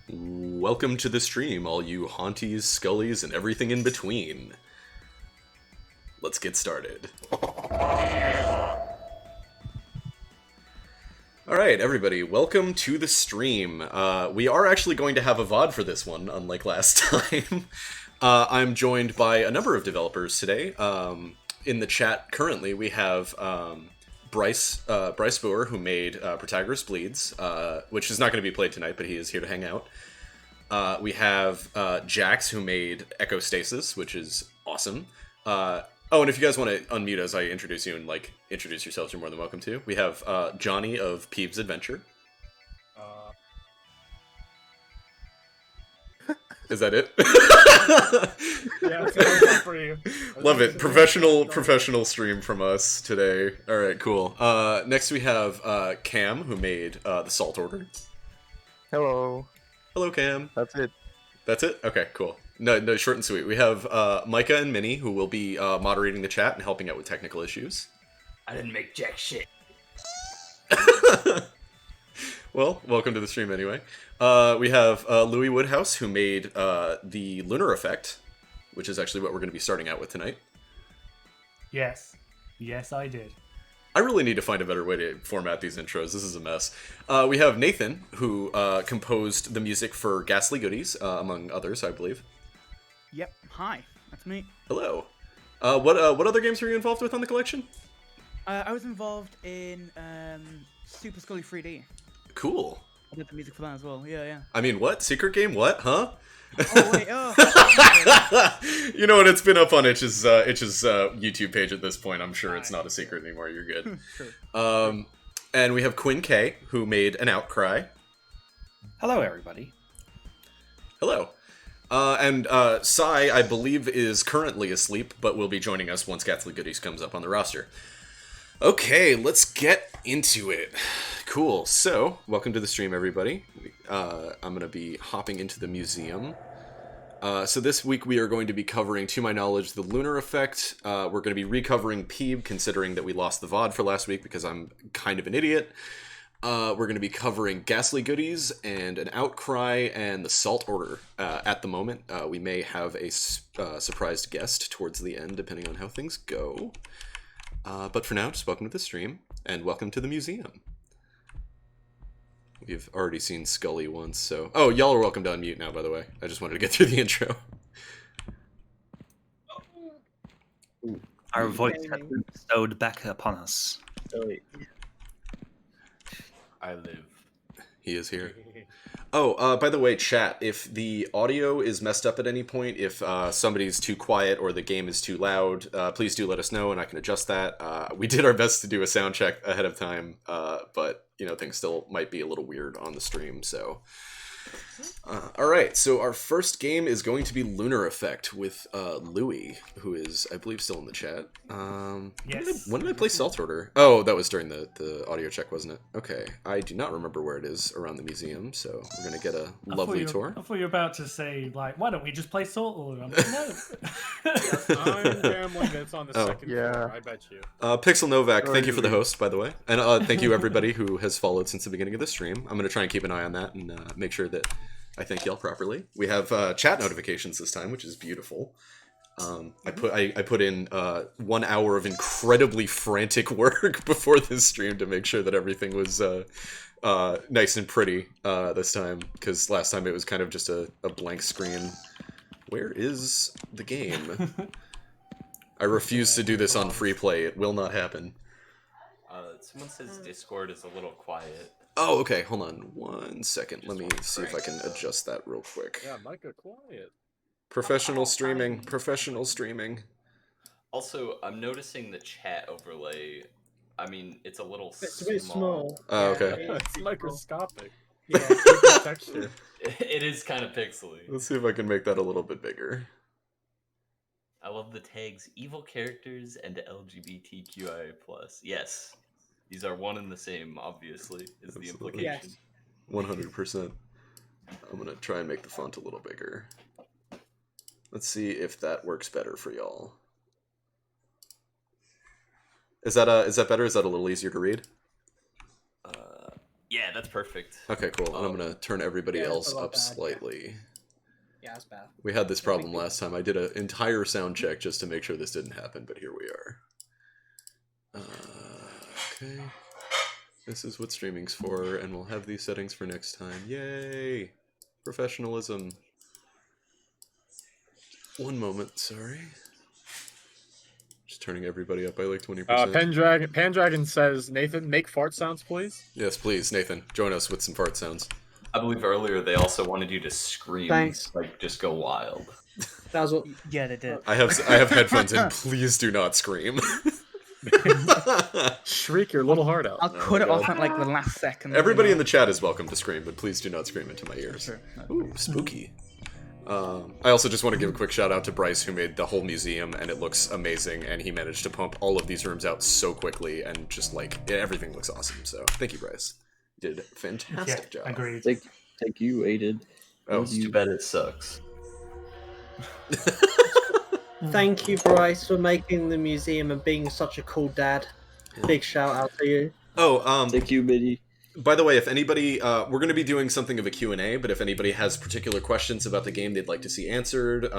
Welcome to the stream, all you haunties, scullies, and everything in between. Let's get started. Alright, everybody, welcome to the stream. We are actually going to have a VOD for this one, unlike last time. I'm joined by a number of developers today. In the chat currently, we have Bryce Boer, who made Protagoras Bleeds, which is not going to be played tonight, but he is here to hang out. We have Jax, who made Echostasis, which is awesome. Oh, and if you guys want to unmute as I introduce you and introduce yourselves, you're more than welcome to. We have Johnny of Peeb's Adventure. Is that it? Yeah, it's for you. Love it. Professional stream from us today. All right, cool. Next we have Cam, who made the Salt Order. Hello. Hello, Cam. That's it. That's it? Okay, cool. No, short and sweet. We have Micah and Minnie, who will be moderating the chat and helping out with technical issues. I didn't make jack shit. Well, welcome to the stream anyway. We have Louis Woodhouse, who made the Lunar Effect, which is actually what we're going to be starting out with tonight. Yes, I did. I really need to find a better way to format these intros. This is a mess. We have Nathan, who composed the music for Ghastly Goodies, among others, I believe. Yep. Hi, that's me. Hello. What other games were you involved with on the collection? I was involved in Super Scully 3D. Cool. I did the music for that as well. Yeah. I mean, what? Secret game? What? Huh? Oh wait. Oh. You know what? It's been up on Itch's YouTube page at this point. I'm sure it's not a secret anymore. You're good. True. And we have Quinn K, who made an Outcry. Hello, everybody. Hello. And Sai, I believe, is currently asleep, but will be joining us once Ghastly Goodies comes up on the roster. Okay, let's get into it. Cool. So, welcome to the stream, everybody. I'm going to be hopping into the museum. So this week we are going to be covering, to my knowledge, the Lunar Effect. We're going to be recovering Peeb, considering that we lost the VOD for last week because I'm kind of an idiot. We're going to be covering Ghastly Goodies and an Outcry and the Salt Order at the moment. We may have a surprised guest towards the end, depending on how things go. But for now, just welcome to the stream, and welcome to the museum. We've already seen Scully once, so... Oh, y'all are welcome to unmute now, by the way. I just wanted to get through the intro. Our voice has been bestowed back upon us. I live. He is here. Oh, by the way, chat, if the audio is messed up at any point, if somebody's too quiet or the game is too loud, please do let us know and I can adjust that. We did our best to do a sound check ahead of time, but, things still might be a little weird on the stream, so... Alright, so our first game is going to be Lunar Effect with Louis, who is, I believe, still in the chat. Yes. When did I play Salt Order? Oh, that was during the audio check, wasn't it? Okay, I do not remember where it is around the museum, so we're going to get a lovely tour. I thought you were about to say, why don't we just play Salt Order? I'm like, no. I'm gambling it's on the second floor, I bet you. Pixel Novak, thank you for the host, by the way. And thank you, everybody who has followed since the beginning of the stream. I'm going to try and keep an eye on that and make sure that I thank y'all properly. We have chat notifications this time, which is beautiful. I put in 1 hour of incredibly frantic work before this stream to make sure that everything was nice and pretty this time, because last time it was kind of just a blank screen. Where is the game? I refuse to do this on free play. It will not happen. Someone says Discord is a little quiet. Oh, okay. Hold on 1 second. Let me see if I can adjust that real quick. Yeah, Micah, quiet. Professional streaming. Professional streaming. Also, I'm noticing the chat overlay. I mean, it's a little It's a bit small. Oh, okay. It's microscopic. Yeah, it's Texture. It is kind of pixely. Let's see if I can make that a little bit bigger. I love the tags evil characters and LGBTQIA+. Yes. These are one and the same, obviously, is the Absolutely. implication. 100%. I'm gonna try and make the font a little bigger. Let's see if that works better for y'all. Is that better? Is that a little easier to read? Yeah, that's perfect. Okay, cool. And I'm gonna turn everybody Yeah, else it's a lot up bad, yeah. slightly. Yeah, it's bad. We had this problem last time. I did an entire sound check just to make sure this didn't happen, but here we are. Okay. This is what streaming's for, and we'll have these settings for next time. Yay! Professionalism. One moment, sorry. Just turning everybody up by like 20%. Pendragon says, Nathan, make fart sounds, please. Yes, please, Nathan. Join us with some fart sounds. I believe earlier they also wanted you to scream. Thanks. Like, just go wild. That was what. Yeah, they did. I have headphones in. Please do not scream. Shriek your little heart out. I'll cut it off at like the last second. Everybody in the chat is welcome to scream, but please do not scream into my ears. Sure. Ooh, spooky. I also just want to give a quick shout out to Bryce, who made the whole museum, and it looks amazing, and he managed to pump all of these rooms out so quickly, and just like everything looks awesome. So thank you, Bryce. You did a fantastic job. Agreed. Thank you, Aiden. Oh, It's too bad it sucks. Thank you, Bryce, for making the museum and being such a cool dad. Big shout out to you. Oh, Thank you, Biddy. by the way, if anybody, we're going to be doing something of a Q&A, but if anybody has particular questions about the game they'd like to see answered,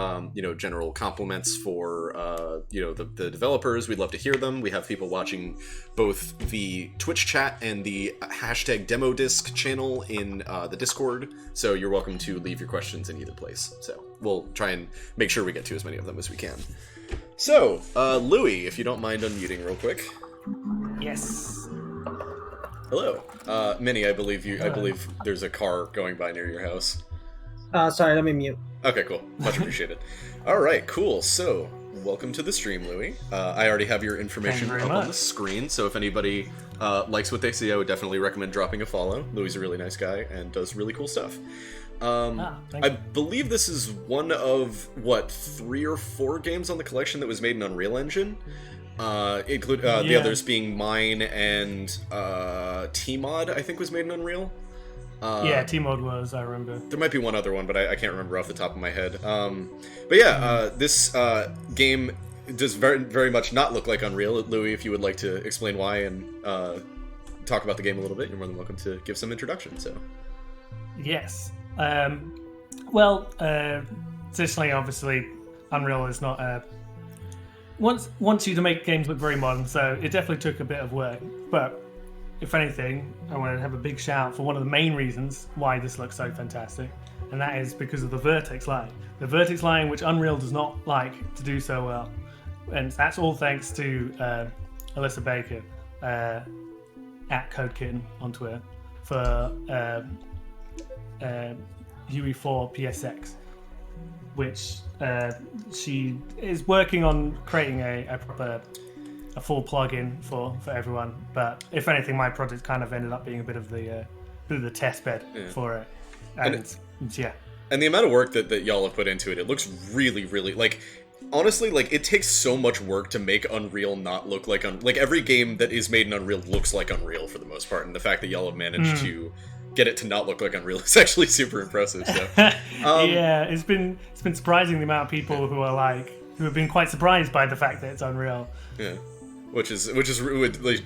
general compliments for, the developers, we'd love to hear them. We have people watching both the Twitch chat and the hashtag demo disc channel in the Discord, so you're welcome to leave your questions in either place. So we'll try and make sure we get to as many of them as we can. So, Louis, if you don't mind unmuting real quick. Yes. Hello. Minnie, I believe there's a car going by near your house. Sorry, let me mute. Okay, cool. Much appreciated. Alright, cool. So, welcome to the stream, Louis. I already have your information Thank you up very on the screen, so if anybody likes what they see, I would definitely recommend dropping a follow. Louis is a really nice guy and does really cool stuff. I believe this is one of, 3 or 4 games on the collection that was made in Unreal Engine? The others being mine and T-Mod, I think, was made in Unreal. T-Mod was, I remember. There might be one other one, but I can't remember off the top of my head. This game does very, very much not look like Unreal. Louis, if you would like to explain why and talk about the game a little bit, you're more than welcome to give some introduction. So, Yes. Traditionally, obviously, Unreal is not wants you to make games look very modern, so it definitely took a bit of work. But if anything, I want to have a big shout for one of the main reasons why this looks so fantastic, and that is because of the vertex line. The vertex line, which Unreal does not like to do so well, and that's all thanks to Alyssa Baker at CodeKitten on Twitter for UE4 PSX, which she is working on creating a full plugin for everyone. But if anything, my project kind of ended up being a bit of the test bed for it. And the amount of work that y'all have put into it, it looks really, really, like, honestly, like, it takes so much work to make Unreal not look like, every game that is made in Unreal looks like Unreal for the most part, and the fact that y'all have managed to get it to not look like Unreal is actually super impressive. So, it's been surprising the amount of people who have been quite surprised by the fact that it's Unreal. Yeah, which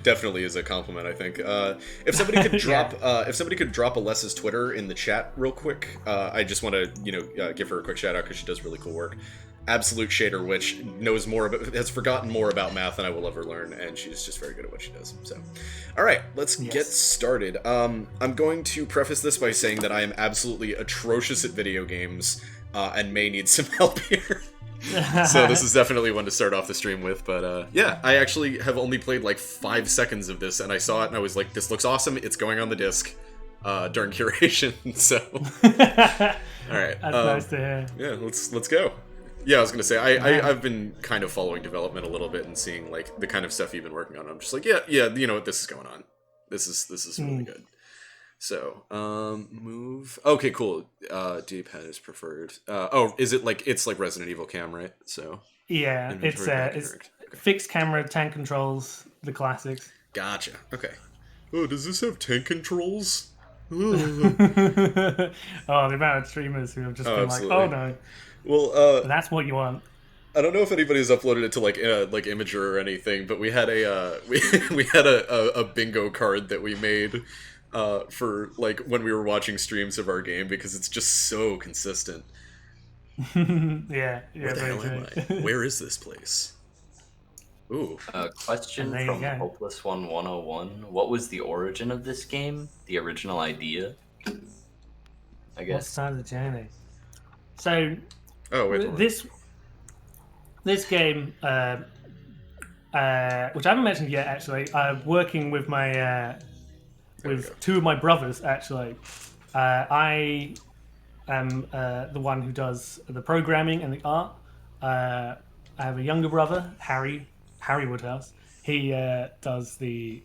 definitely is a compliment, I think. If somebody could drop Alessa's Twitter in the chat real quick, I just want to give her a quick shout out because she does really cool work. Absolute Shader Witch has forgotten more about math than I will ever learn, and she's just very good at what she does. So, all right, let's get started. I'm going to preface this by saying that I am absolutely atrocious at video games and may need some help here. So this is definitely one to start off the stream with. But I actually have only played like 5 seconds of this, and I saw it and I was like, "This looks awesome! It's going on the disc." During curation. So, all right, that's nice to hear. Yeah, let's go. Yeah, I was gonna say I've been kind of following development a little bit and seeing like the kind of stuff you've been working on. I'm just like, yeah, you know what, this is going on. This is really good. So, move. Okay, cool. D-pad is preferred. Is it like it's like Resident Evil Cam, right? So yeah, it's fixed camera, tank controls, the classics. Gotcha. Okay. Oh, does this have tank controls? The amount of streamers who have just been absolutely. Like, oh no. Well, that's what you want. I don't know if anybody's uploaded it to like Imager or anything, but we had a we had a bingo card that we made for like when we were watching streams of our game because it's just so consistent. Yeah, Where the hell am I? Where is this place? Ooh. Question from Hopeless One 101. What was the origin of this game? The original idea? I guess. What started the journey? So, this game, which I haven't mentioned yet, actually, working with my with two of my brothers. Actually, I am the one who does the programming and the art. I have a younger brother, Harry Woodhouse. He does the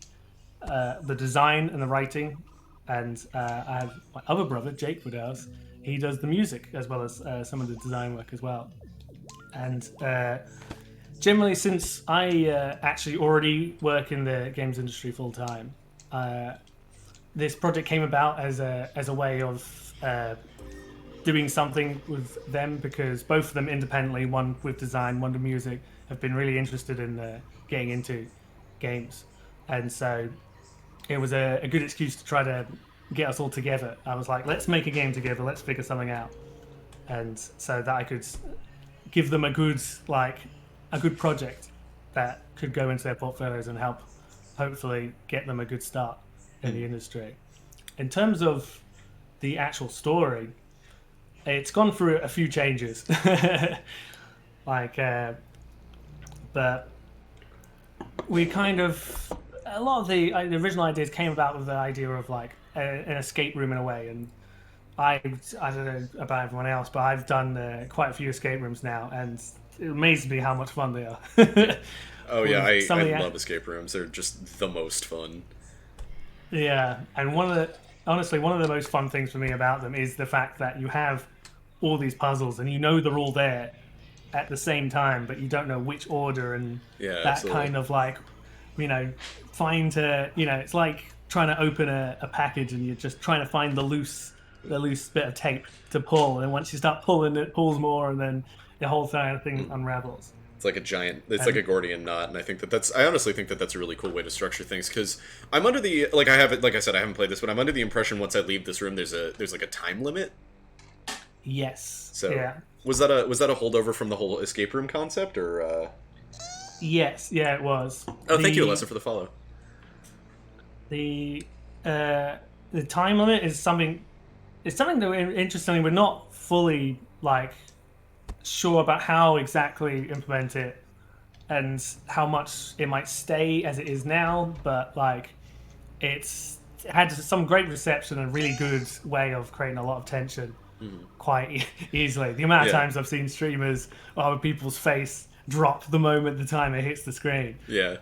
design and the writing, and I have my other brother, Jake Woodhouse. He does the music as well as some of the design work as well. And generally, since I actually already work in the games industry full time, this project came about as a way of doing something with them, because both of them independently, one with design, one with music, have been really interested in getting into games. And so it was a good excuse to try to get us all together. I was like, let's make a game together, let's figure something out. And so that I could give them a good project that could go into their portfolios and help hopefully get them a good start in the industry. In terms of the actual story, it's gone through a few changes. But we kind of, a lot of the original ideas came about with the idea of like an escape room in a way. And I don't know about everyone else, but I've done quite a few escape rooms now, and it amazes me how much fun they are. Oh yeah, I love escape rooms. They're just the most fun. Yeah, and one of the most fun things for me about them is the fact that you have all these puzzles and you know they're all there at the same time, but you don't know which order, and that absolutely. Kind of like, it's like trying to open a package and you're just trying to find the loose bit of tape to pull, and once you start pulling, it pulls more, and then the whole thing unravels. It's like a Gordian knot, and I honestly think that's a really cool way to structure things, because I'm under the, like I said, I haven't played this, but I'm under the impression once I leave this room, there's like a time limit. Yes. So yeah. Was that a holdover from the whole escape room concept, or? Yes. Yeah, it was. Oh, thank you, Alessa, for the follow. The time limit is something. It's something that, interestingly, we're not fully sure about how exactly implement it and how much it might stay as it is now, but it had some great reception and really good way of creating a lot of tension quite easily. The amount of times I've seen streamers have people's face drop the moment the timer hits the screen. Yeah.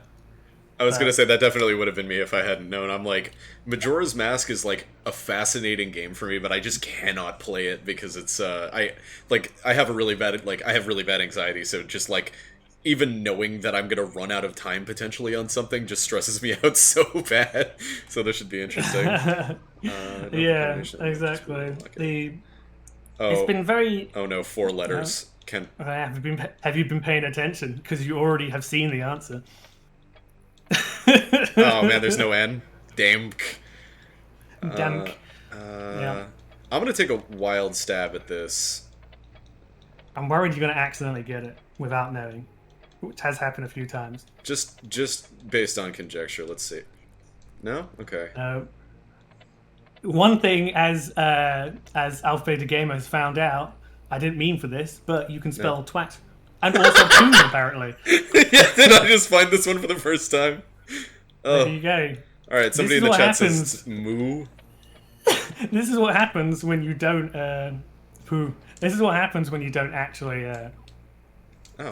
I was going to say that definitely would have been me if I hadn't known. I'm like, Majora's Mask is a fascinating game for me, but I just cannot play it because it's I have really bad anxiety, so just even knowing that I'm going to run out of time potentially on something just stresses me out so bad. So this should be interesting. Yeah, exactly. It's been very... Oh no, 4 letters. Have you been paying attention? Because you already have seen the answer. Oh man, there's no N. Damk. Yeah. I'm gonna take a wild stab at this. I'm worried you're gonna accidentally get it without knowing, which has happened a few times. Just based on conjecture, let's see. No? Okay. One thing, as Alpha Beta Gamer has found out, I didn't mean for this, but you can spell twat. And also coon, apparently. Yeah, did I just find this one for the first time? Oh. There you go. Alright, somebody in the chat says moo. This is what happens when you don't poo. This is what happens when you don't actually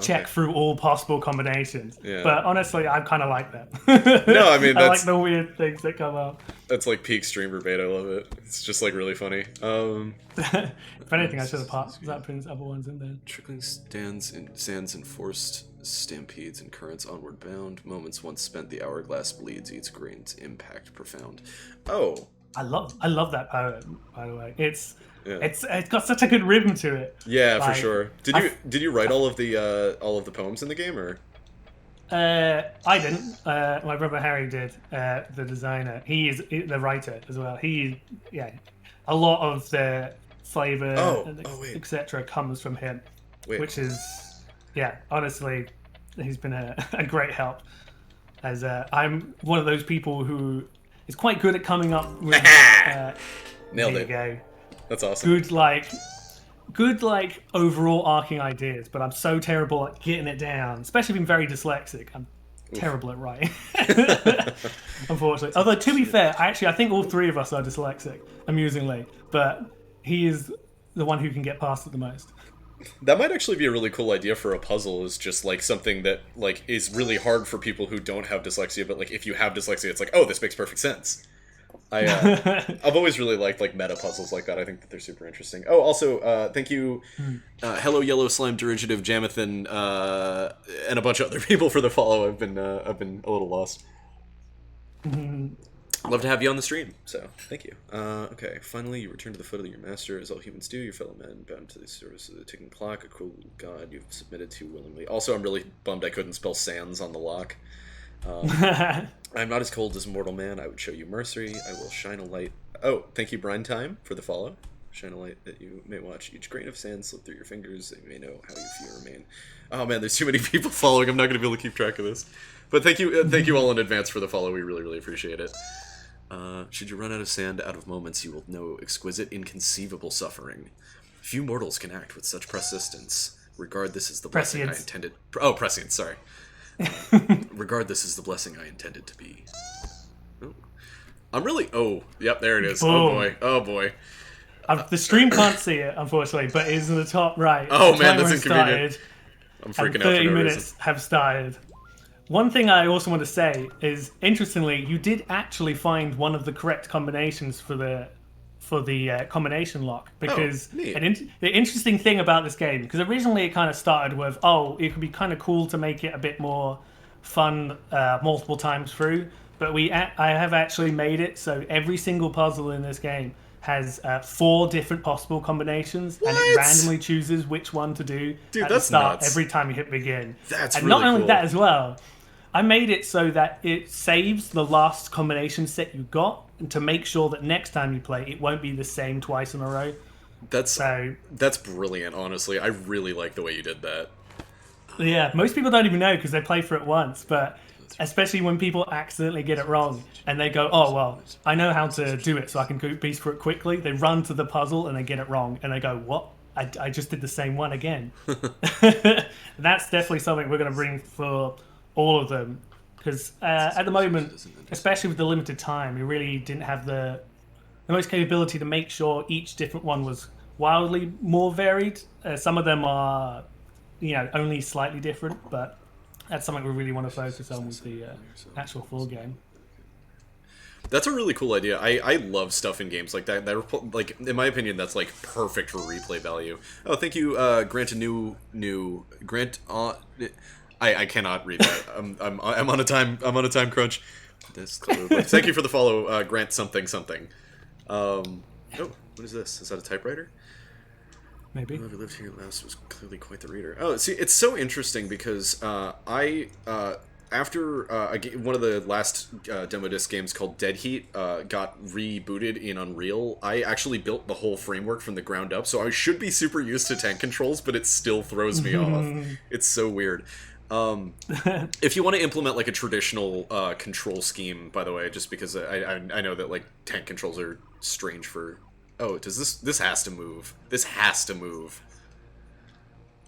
check through all possible combinations. Yeah. But honestly, I kind of like that. No, I mean, I like the weird things that come up. That's like peak streamer bait. I love it. It's just really funny. If anything, I should have popped that pins other ones in there. Trickling sands and forced stampedes and currents onward bound. Moments once spent, the hourglass bleeds, eats grains, impact profound. Oh. I love that poem, by the way. It's got such a good rhythm to it. Yeah, for sure. Did you write all of the poems in the game, or? I didn't. My brother Harry did. The designer. He is the writer as well. A lot of the flavor, etc., comes from him, which is, honestly, he's been a great help. As I'm one of those people who is quite good at coming up with. Nailed it. Go. That's awesome. Good overall arcing ideas, but I'm so terrible at getting it down, especially if I'm very dyslexic. I'm terrible at writing, unfortunately. Although, to be fair, I think all three of us are dyslexic, amusingly, but he is the one who can get past it the most. That might actually be a really cool idea for a puzzle, is just like something that like is really hard for people who don't have dyslexia, but like if you have dyslexia, it's like, oh, this makes perfect sense. I've always really liked like meta puzzles like that. I think that they're super interesting. Oh, also, thank you, Hello Yellow Slime Derivative Jamathan, and a bunch of other people for the follow. I've been a little lost. Love to have you on the stream, so thank you. Okay, finally you return to the foot of your master, as all humans do. Your fellow men bound to the service of the ticking clock, a cruel god you've submitted to willingly. Also, I'm really bummed I couldn't spell sans on the lock. I'm not as cold as a mortal man. I would show you mercy. I will shine a light. Oh, thank you, Brine Time, for the follow. Shine a light that you may watch each grain of sand slip through your fingers, that you may know how you feel remain. Oh man, there's too many people following. I'm not going to be able to keep track of this. But thank you all in advance for the follow. We really, really appreciate it. Should you run out of sand, out of moments, you will know exquisite, inconceivable suffering. Few mortals can act with such persistence. Regard this as the blessing I intended. Oh, prescience, sorry. Regard this as the blessing I intended to be. Oh. I'm really... Oh, yep, there it is. Boom. Oh, boy. Oh, boy. The stream can't see it, unfortunately, but it is in the top right. Oh, man, that's inconvenient. I'm freaking out for no reason. 30 minutes have started. One thing I also want to say is, interestingly, you did actually find one of the correct combinations for the combination lock, because the interesting thing about this game, because originally it kind of started with, it could be kind of cool to make it a bit more fun multiple times through, but I have actually made it so every single puzzle in this game has 4 different possible combinations, and it randomly chooses which one to do at the start every time you hit begin. That's and really not only cool. that as well, I made it so that it saves the last combination set you got, and to make sure that next time you play, it won't be the same twice in a row. That's brilliant, honestly. I really like the way you did that. Yeah, most people don't even know because they play for it once, but especially when people accidentally get it wrong, and they go, oh, well, I know how to do it, so I can go beast for it quickly. They run to the puzzle, and they get it wrong, and they go, what? I just did the same one again. That's definitely something we're going to bring for all of them, because at the moment, especially with the limited time, we really didn't have the most capability to make sure each different one was wildly more varied. Some of them are, only slightly different, but that's something we really want to focus on with the actual full game. That's a really cool idea. I love stuff in games like that. Like, in my opinion, that's like perfect for replay value. Oh, thank you, Grant Grant. I cannot read that. I'm on a time crunch. Thank you for the follow, Grant something. What is this? Is that a typewriter? Maybe. Whoever lived here last was clearly quite the reader. Oh, see, it's so interesting because after one of the last demo disc games called Dead Heat got rebooted in Unreal, I actually built the whole framework from the ground up, so I should be super used to tank controls, but it still throws me off. It's so weird. If you want to implement like a traditional control scheme, by the way, just because I know that like tank controls are strange for... Oh, does this has to move. This has to move.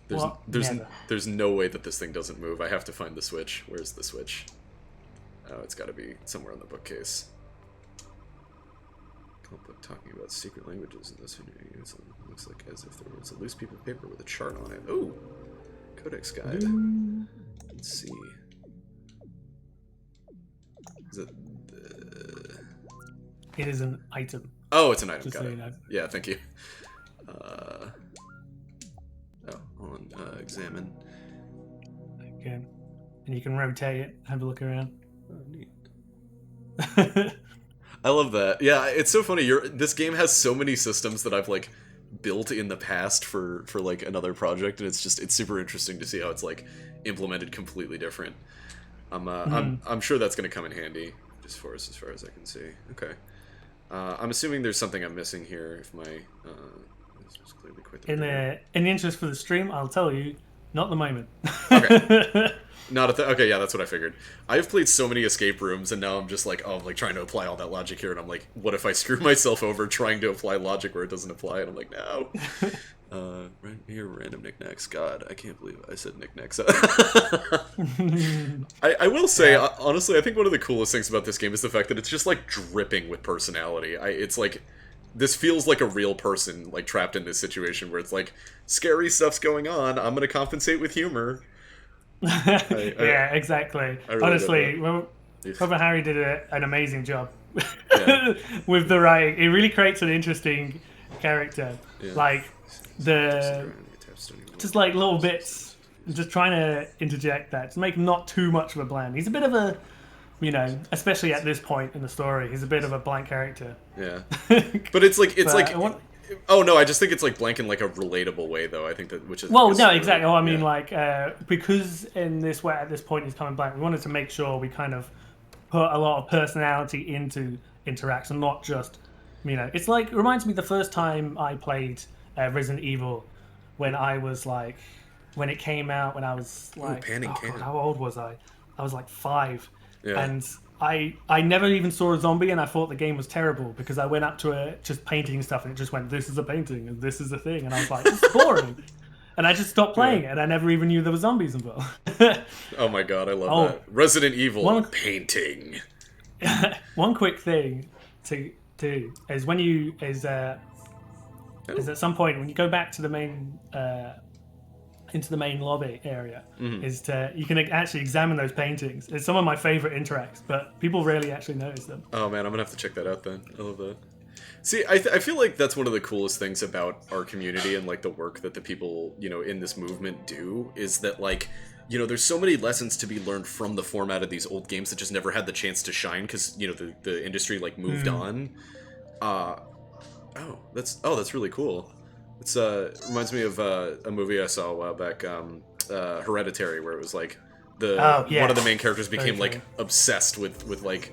There's no way that this thing doesn't move. I have to find the switch. Where's the switch? Oh, it's got to be somewhere on the bookcase. Comic book talking about secret languages in this video. It looks like as if there was a loose piece of paper with a chart on it. Oh, Codex guide. Let's see. Is it? It is an item. Oh, it's an item. Just Got so it. you know. Yeah, thank you. Hold on. Examine. Okay. And you can rotate it, have a look around. Oh, neat. I love that. Yeah, it's so funny. This game has so many systems that I've like built in the past for like another project, and it's super interesting to see how it's like implemented completely different. I'm sure that's going to come in handy as far as I can see. Okay. I'm assuming there's something I'm missing here. If my this was clearly quite the In the interest for the stream, I'll tell you, not the moment. Okay. Not okay, yeah, that's what I figured. I've played so many escape rooms, and now I'm just like, oh, I'm like trying to apply all that logic here, and I'm like, what if I screw myself over trying to apply logic where it doesn't apply? And I'm like, no. Right here, random knickknacks. God, I can't believe I said knickknacks. I will say, honestly, I think one of the coolest things about this game is the fact that it's just like dripping with personality. It's like, this feels like a real person, like trapped in this situation where it's like, scary stuff's going on, I'm gonna compensate with humor. Yeah, exactly. Really honestly, Robert Harry did an amazing job with the writing. It really creates an interesting character. Yeah. Like just like little bits, just trying to interject that to make him not too much of a bland. He's a bit of a, especially at this point in the story, he's a bit of a blank character. Yeah, but it's like oh no, I just think it's like blank in like a relatable way, though. I think that exactly. Oh, I mean, because in this way at this point he's coming blank. We wanted to make sure we kind of put a lot of personality into interaction, not just, It's like, it reminds me the first time I played Resident Evil, when I was like, when it came out, when I was like, God, how old was I? I was like 5, and I never even saw a zombie, and I thought the game was terrible because I went up to it just painting stuff, and it just went, this is a painting and this is a thing, and I was like, this is boring. And I just stopped playing it, and I never even knew there were zombies involved. Oh my god, I love that. Resident Evil painting. One quick thing to do is when you is at some point when you go back to the main into the main lobby area, you can actually examine those paintings. It's some of my favorite interacts, but people rarely actually notice them. Oh man, I'm gonna have to check that out then. I love that. See, I feel like that's one of the coolest things about our community and like the work that the people in this movement do, is that like there's so many lessons to be learned from the format of these old games that just never had the chance to shine because the industry like moved on. That's really cool. It's reminds me of a movie I saw a while back, Hereditary, where it was like one of the main characters became like obsessed with like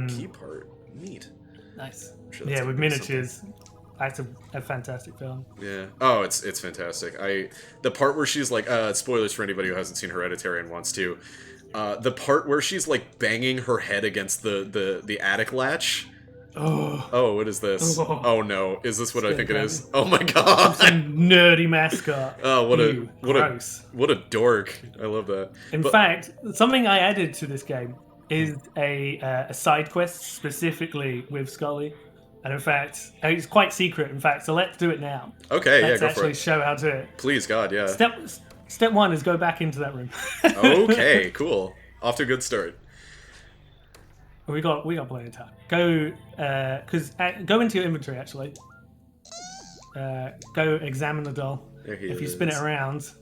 key part. Neat. Nice. Sure with miniatures. That's a fantastic film. Yeah. Oh, it's fantastic. The part where she's like, spoilers for anybody who hasn't seen Hereditary and wants to, the part where she's like banging her head against the attic latch. Oh, what is this? Oh no, is this what I think it is? Oh my god! Some nerdy mascot. Oh, what a dork! I love that. In fact, something I added to this game is a side quest specifically with Scully, and in fact, it's quite secret. In fact, so let's do it now. Okay, let's go actually for it. Show how to do it. Please, God, yeah. Step 1 is go back into that room. Okay, cool. Off to a good start. We got plenty of time. Go go into your inventory actually. Go examine the doll. If you spin it around,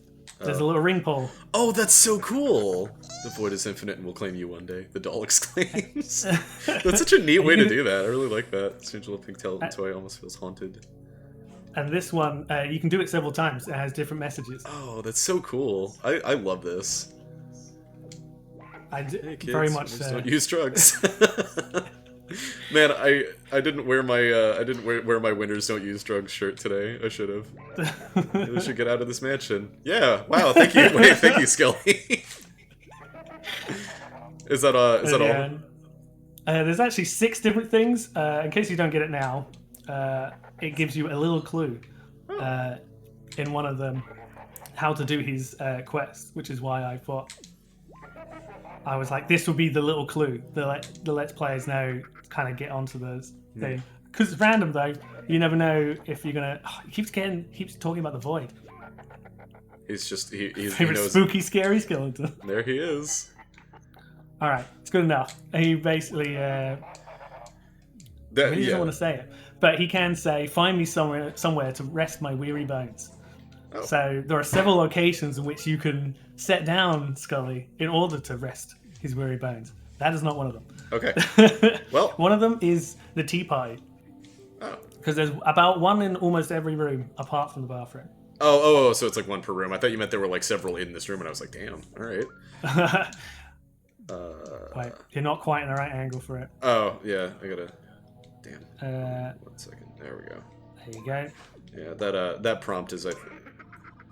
there's a little ring pull. Oh, that's so cool! The void is infinite and will claim you one day, the doll exclaims. That's such a neat way to do that. I really like that. Strange little pink toy almost feels haunted. And this one, you can do it several times. It has different messages. Oh, that's so cool. I love this. Hey kids, very much so. Don't use drugs. Man, I didn't wear my Winners Don't Use Drugs shirt today. I should have. I should get out of this mansion. Yeah. Wow. Thank you. Wait, thank you, Skelly. Is that all? There's actually 6 different things. In case you don't get it now, it gives you a little clue in one of them how to do his quest, which is why I thought. I was like, this will be the little clue. The Let's Players now kind of get onto those thing. Because it's random though. You never know if you're gonna. Oh, he keeps talking about the void. He's just he knows. Spooky, scary skeleton. There he is. All right, it's good enough. He basically. He doesn't want to say it, but he can say, "Find me somewhere to rest my weary bones." Oh. So there are several locations in which you can set down Scully in order to rest his weary bones. That is not one of them. Okay. Well, one of them is the teapot. Oh. because there's about one in almost every room apart from the bathroom. Oh, so it's like one per room. I thought you meant there were like several in this room, and I was like, damn, all right. Wait, you're not quite in the right angle for it. Oh, yeah, I gotta... Damn. 1 second. There we go. There you go. Yeah, that prompt is, I think...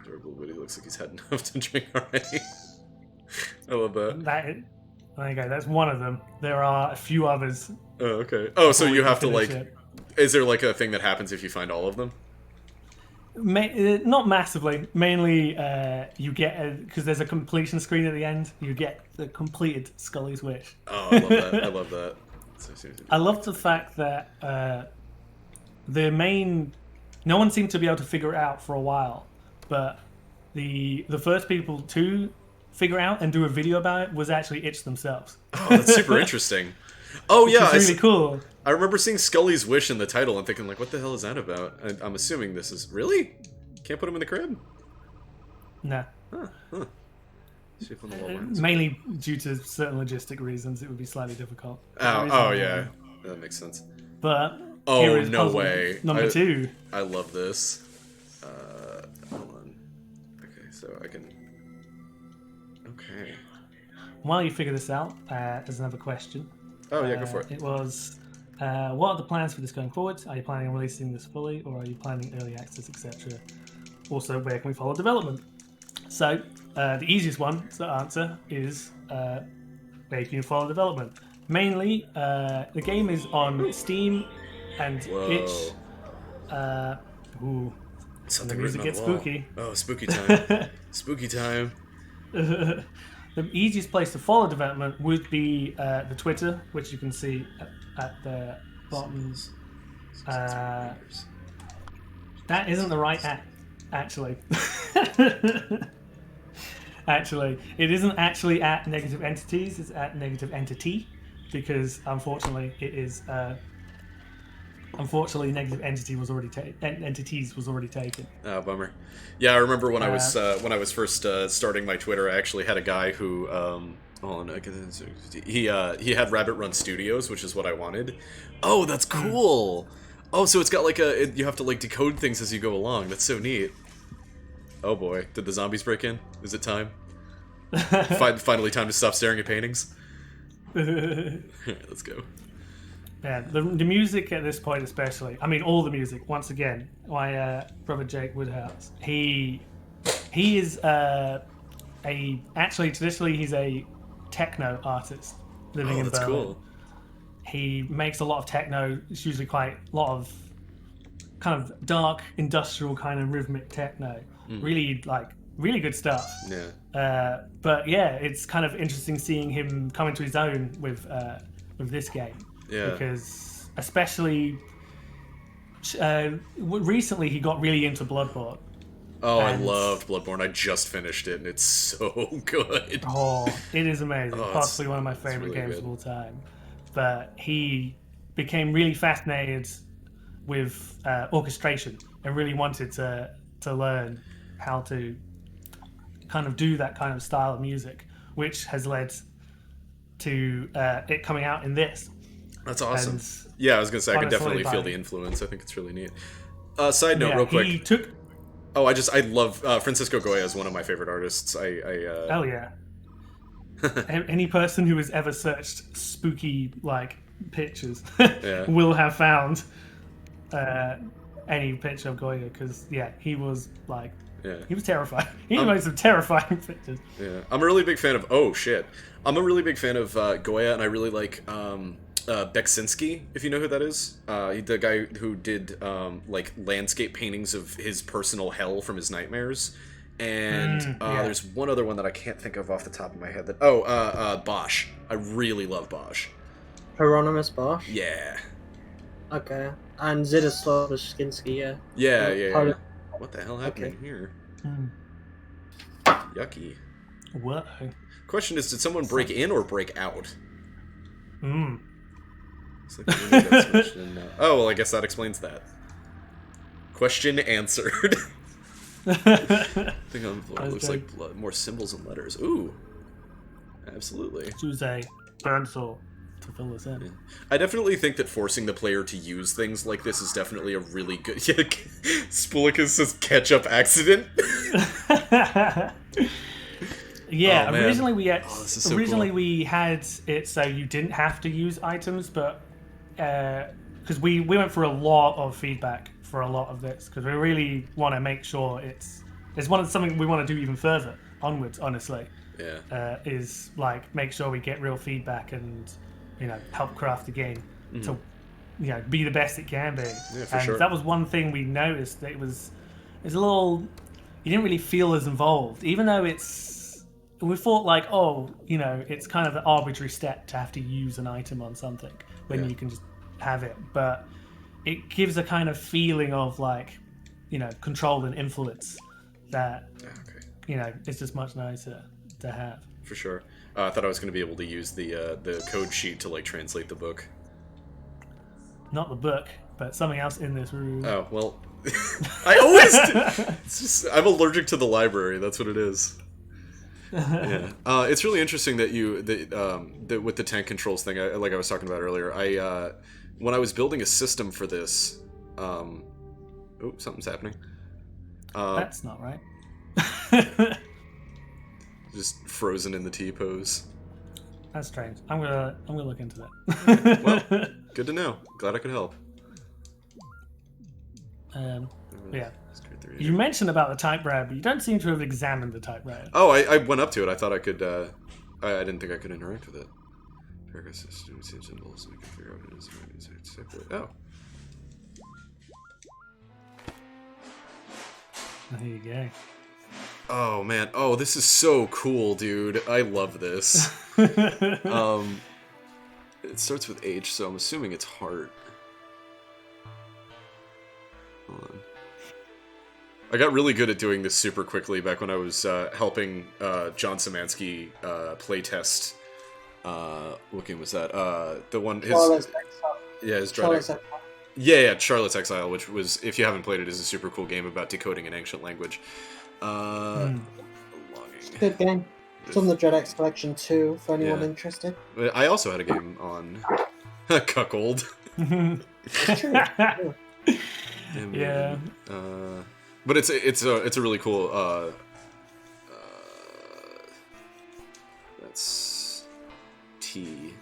Durable Woody looks like he's had enough to drink already. I love that. There you go, that's one of them. There are a few others. Oh, okay. Oh, so you have to, like... It. Is there, like, a thing that happens if you find all of them? Not massively. Mainly, you get because there's a completion screen at the end. You get the completed Scully's wish. Oh, I love that. I love that. I love the fact that no one seemed to be able to figure it out for a while, but the first people to figure out and do a video about it was actually Itch themselves. Oh, that's super interesting. Oh yeah, it's really cool. I remember seeing Scully's wish in the title and thinking, like, what the hell is that about? I'm assuming this is... Really? Can't put him in the crib? No. Huh. See if on the wall mainly due to certain logistic reasons, it would be slightly difficult. Oh yeah. That makes sense. But... Oh, no way. Number 2. I love this. Hold on. Okay, so I can... Okay. While you figure this out, there's another question. Oh, yeah, go for it. It was, what are the plans for this going forward? Are you planning on releasing this fully, or are you planning early access, etc.? Also, where can we follow development? So, the easiest one to answer is where you can follow development. Mainly, the game is on Steam and Itch. Something the music written gets on the wall. spooky. Oh, spooky time. Spooky time. The easiest place to follow development would be the Twitter, which you can see at the bottom. That isn't the right app, actually. Actually, it isn't actually at Negative Entities, it's at Negative Entity, because unfortunately it is... Unfortunately, Negative Entity was already Entities was already taken. Oh, bummer. Yeah, I remember when I was first starting my Twitter, I actually had a guy who hold on, he had Rabbit Run Studios, which is what I wanted. Oh, that's cool. Oh, so it's got like you have to like decode things as you go along. That's so neat. Oh boy, did the zombies break in? Is it time? Finally time to stop staring at paintings. Alright, let's go. Yeah, the music at this point especially, I mean all the music, once again, my brother Jake Woodhouse, he is traditionally he's a techno artist living in Berlin. Cool. He makes a lot of techno, it's usually quite a lot of kind of dark industrial kind of rhythmic techno. Really good stuff. Yeah. But yeah, it's kind of interesting seeing him come into his own with this game. Yeah. Because especially recently he got really into Bloodborne. Oh, I loved Bloodborne. I just finished it, and it's so good. Oh, it is amazing. Oh, Possibly one of my favorite really games good. of all time. But he became really fascinated with orchestration and really wanted to learn how to kind of do that kind of style of music, which has led to it coming out in this. That's awesome. And yeah, I was gonna say I can honestly, definitely feel the influence. I think it's really neat. Side note, yeah, real quick. he took... Oh, I love Francisco Goya is one of my favorite artists. Oh yeah. Any person who has ever searched spooky like pictures will have found any picture of Goya, because he was like he was terrifying. He made some terrifying pictures. Yeah, I'm a really big fan of. Oh shit, I'm a really big fan of Goya, and I really like Beksinski, if you know who that is. The guy who did like landscape paintings of his personal hell from his nightmares. And there's one other one that I can't think of off the top of my head. Bosch. I really love Bosch. Hieronymus Bosch? Yeah. Okay. And Zdzislaw Beskinsky, Yeah. What the hell happened here? Yucky. What? Question is, did someone break in or break out? Looks like we really got switched in now. Oh, well, I guess that explains that. Question answered. I think on the floor looks like blood, more symbols and letters. Ooh. Absolutely. Choose a pencil fill this in. Yeah. I definitely think that forcing the player to use things like this is definitely a really good... Yeah, Spoolicus says ketchup accident. Yeah, Oh, man. originally we had this is so cool. we had it so you didn't have to use items, but because we went through a lot of feedback for a lot of this, because we really want to make sure it's something we want to do even further onwards. Honestly, Yeah. is like make sure we get real feedback and help craft the game to be the best it can be. Yeah, for and sure. that was one thing we noticed, that it's a little, you didn't really feel as involved, even though we thought like, it's kind of an arbitrary step to have to use an item on something when you can just have it, but it gives a kind of feeling of like, control and influence that it's just much nicer to have. For sure. I thought I was going to be able to use the code sheet to like translate the book. Not the book, but something else in this room. Oh well, I always. It's just I'm allergic to the library. That's what it is. Yeah, it's really interesting that that with the tank controls thing, like I was talking about earlier. When I was building a system for this, something's happening. That's not right. Just frozen in the T pose. That's strange. I'm gonna look into that. Well, good to know. Glad I could help. Yeah. You mentioned about the typewriter, but you don't seem to have examined the typewriter. Oh, I went up to it. I thought I could. I didn't think I could interact with it. Paragraph system symbols. I can figure out what it is. Oh. There you go. Oh man. Oh, this is so cool, dude. I love this. It starts with H, so I'm assuming it's heart. Hold on. I got really good at doing this super quickly back when I was helping John Szymanski playtest. What game was that? The one Charlotte's Exile. Yeah, his Charlotte's Dread. Exile. Yeah, Charlotte's Exile, which was, if you haven't played it, is a super cool game about decoding an ancient language. Longing. Good game. It's on the Dread X Collection too, for anyone interested. I also had a game on Cuckold. True. Yeah. But it's a really cool. That's T.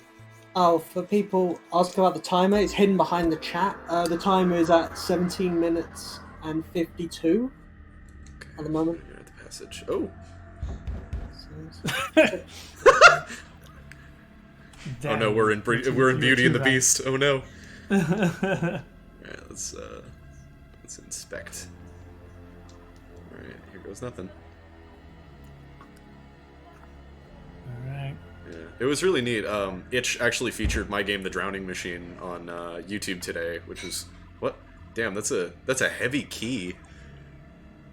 Oh, for people asking about the timer, it's hidden behind the chat. The timer is at 17 minutes and 52 at the moment. You're at the passage. Oh. Oh no, we're in Beauty and the Beast. Oh no. Alright, let's inspect. Alright, here goes nothing. Alright. Yeah, it was really neat. Itch actually featured my game, The Drowning Machine, on YouTube today, which was what? Damn, that's a heavy key.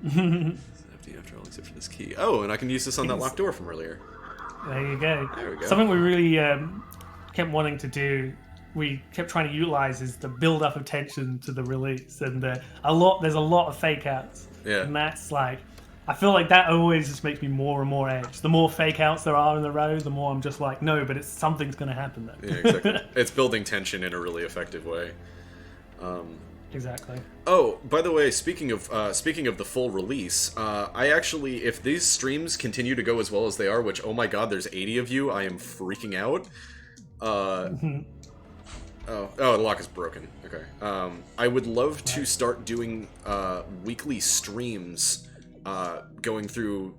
It's empty after all except for this key. Oh, and I can use this on that locked door from earlier. There you go. There we go. Something we really kept wanting to do, we kept trying to utilize, is the build up of tension to the release, and there's a lot of fake outs. Yeah. And that's like, I feel like that always just makes me more and more edge. The more fake outs there are in the row, the more I'm just like, no, but something's going to happen though. Yeah, exactly. It's building tension in a really effective way. Exactly. Oh, by the way, speaking of the full release, I actually, if these streams continue to go as well as they are, which, oh my god, there's 80 of you, I am freaking out. Oh, the lock is broken. Okay. I would love to start doing weekly streams, going through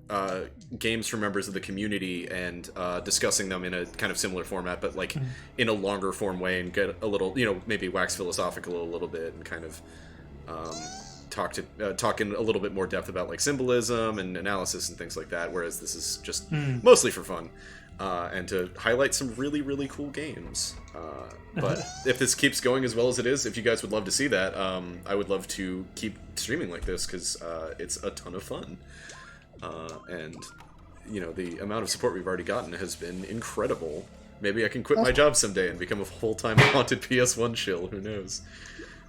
games for members of the community and discussing them in a kind of similar format, but like in a longer form way, and get a little, maybe wax philosophical a little bit, and kind of talk in a little bit more depth about like symbolism and analysis and things like that. Whereas this is just mostly for fun. And to highlight some really, really cool games. But if this keeps going as well as it is, if you guys would love to see that, I would love to keep streaming like this, because it's a ton of fun. And, the amount of support we've already gotten has been incredible. Maybe I can quit my job someday and become a full-time haunted PS1 shill, who knows?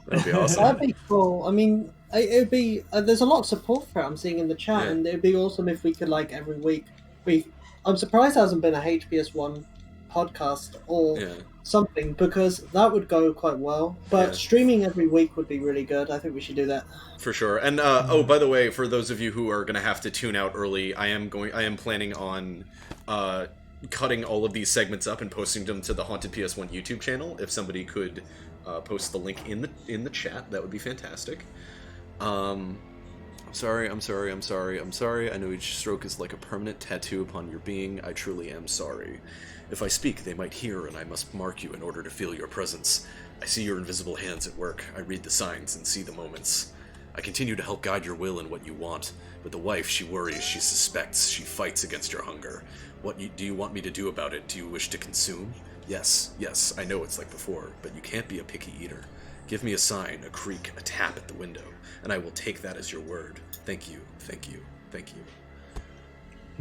That'd be awesome. That'd be cool. I mean, it'd be, there's a lot of support for it I'm seeing in the chat, and it'd be awesome if we could, like, every week, I'm surprised there hasn't been a HPS1 podcast or something, because that would go quite well. But Yeah. streaming every week would be really good. I think we should do that. For sure. And oh, by the way, for those of you who are going to have to tune out early, I am planning on cutting all of these segments up and posting them to the Haunted PS1 YouTube channel. If somebody could post the link in the chat, that would be fantastic. I'm sorry. I know each stroke is like a permanent tattoo upon your being. I truly am sorry. If I speak, they might hear, and I must mark you in order to feel your presence. I see your invisible hands at work. I read the signs and see the moments. I continue to help guide your will in what you want, but the wife, she worries, she suspects, she fights against your hunger. What do you want me to do about it? Do you wish to consume? Yes, I know it's like before, but you can't be a picky eater. Give me a sign, a creak, a tap at the window, and I will take that as your word. Thank you.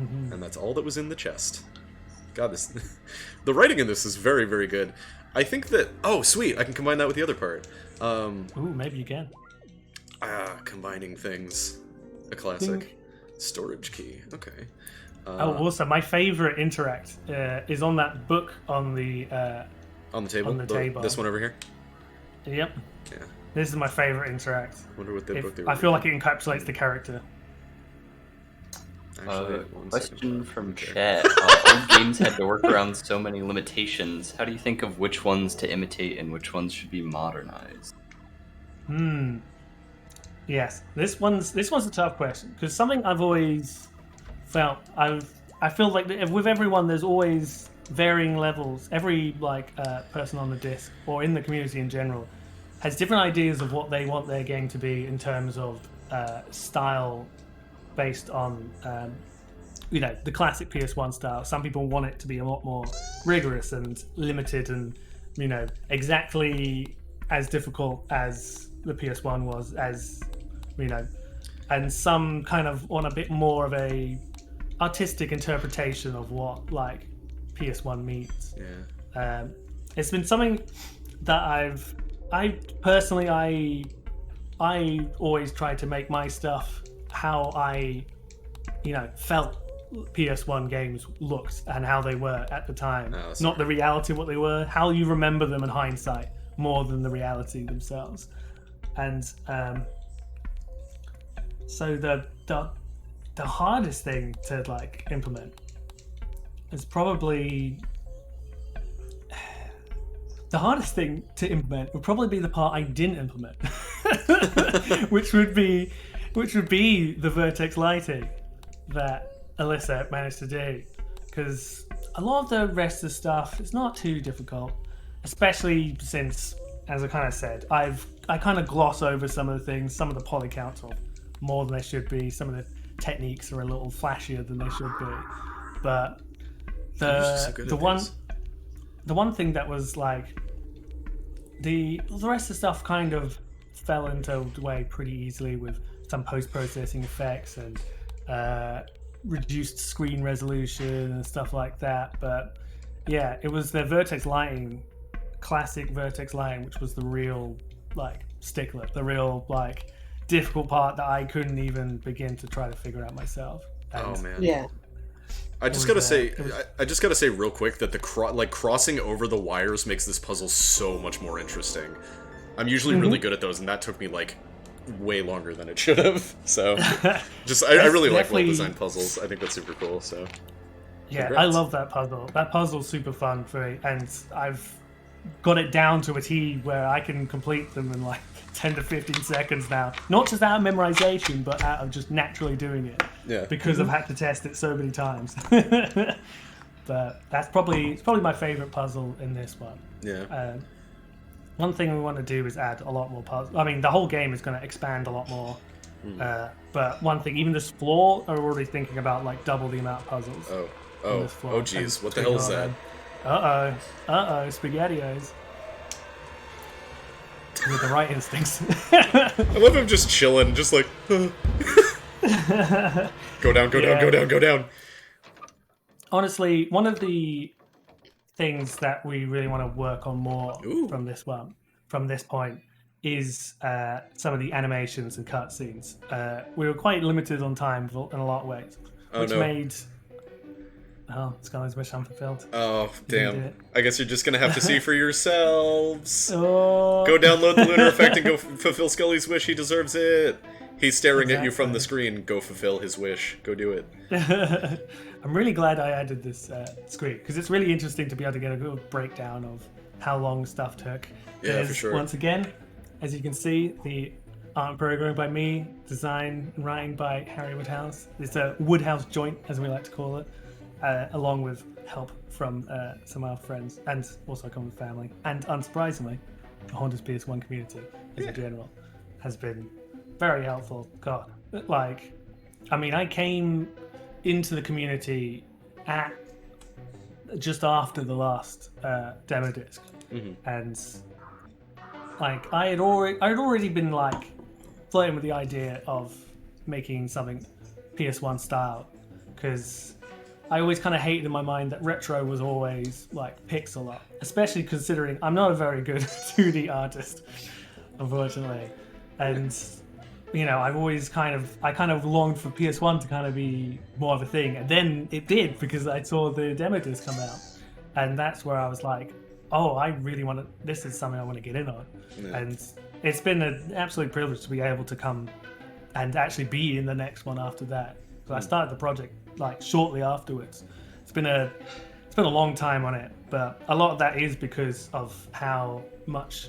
Mm-hmm. And that's all that was in the chest. God, the writing in this is very, very good. I think that... Oh, sweet, I can combine that with the other part. Ooh, maybe you can. Combining things. A classic. Storage key. Okay. Also, my favorite interact is on that book on the table. On the table. This one over here. Yep. Yeah. This is my favorite interact. Wonder what book they were I feel like reading. it encapsulates the character. Actually, Question from chat. Old games had to work around so many limitations. How do you think of which ones to imitate and which ones should be modernized? Yes, this one's a tough question, because something I've always felt I feel like with everyone there's always varying levels. Every person on the disc or in the community in general has different ideas of what they want their game to be in terms of style, based on the classic PS1 style. Some people want it to be a lot more rigorous and limited, and exactly as difficult as the PS1 was, and some kind of want a bit more of a artistic interpretation of what PS1 means. Yeah. It's been something that I personally always try to make my stuff how I felt PS1 games looked and how they were at the time. Oh, not the reality of what they were, how you remember them in hindsight more than the reality themselves. And so the hardest thing to implement is probably the hardest thing to implement would probably be the part I didn't implement, which would be the vertex lighting that Alyssa managed to do, because a lot of the rest of the stuff is not too difficult, especially since, as I kind of said, I kind of gloss over some of the things. Some of the poly counts are more than they should be. Some of the techniques are a little flashier than they should be. But the one thing that was the rest of the stuff kind of fell into the way pretty easily, with some post-processing effects and reduced screen resolution and stuff like that. But yeah, it was the vertex lighting, classic vertex lighting, which was the real stickler, the real difficult part that I couldn't even begin to try to figure out myself. Oh man. Yeah. I just gotta say real quick that the crossing over the wires makes this puzzle so much more interesting. I'm usually really good at those, and that took me way longer than it should have. So, I really like well-designed puzzles. I think that's super cool. So, yeah, congrats. I love that puzzle. That puzzle's super fun for me, and I've got it down to a T where I can complete them in 10 to 15 seconds now. Not just out of memorization, but out of just naturally doing it. Yeah. Because I've had to test it so many times. But it's probably my favorite puzzle in this one. Yeah. One thing we want to do is add a lot more puzzles. I mean, the whole game is going to expand a lot more. But one thing, even this floor, I'm already thinking about double the amount of puzzles. Oh, geez, what the hell is that? SpaghettiOs. With the right instincts. I love him just chilling, just go down, go down. Honestly, one of the things that we really want to work on more from this point, is some of the animations and cutscenes. We were quite limited on time in a lot of ways, which made Oh, Scully's wish unfulfilled. Oh, You didn't do damn. it. I guess you're just gonna have to see for yourselves. Oh. Go download the Lunar Effect and go fulfill Scully's wish. He deserves it. He's staring at you from the Exactly. screen. Go fulfill his wish. Go do it. I'm really glad I added this screen because it's really interesting to be able to get a good breakdown of how long stuff took. Yeah, for There's, sure. Once again, as you can see, the art and programming by me, design and writing by Harry Woodhouse. It's a Woodhouse joint, as we like to call it, along with help from some of our friends and also common family. And unsurprisingly, the Haunted PS1 community as a general has been very helpful. God, like, I mean, I came into the community at just after the last demo disc, and like I had already been like flirting with the idea of making something PS1 style, because I always kind of hated in my mind that retro was always like pixel art, especially considering I'm not a very good 2D artist, unfortunately, and you know, I've always kind of longed for PS1 to kind of be more of a thing, and then it did because I saw the demo disc come out, and that's where I was like, oh, I really want to. This is something I want to get in on, and it's been an absolute privilege to be able to come and actually be in the next one after that. So I started the project like shortly afterwards. It's been a long time on it, but a lot of that is because of how much.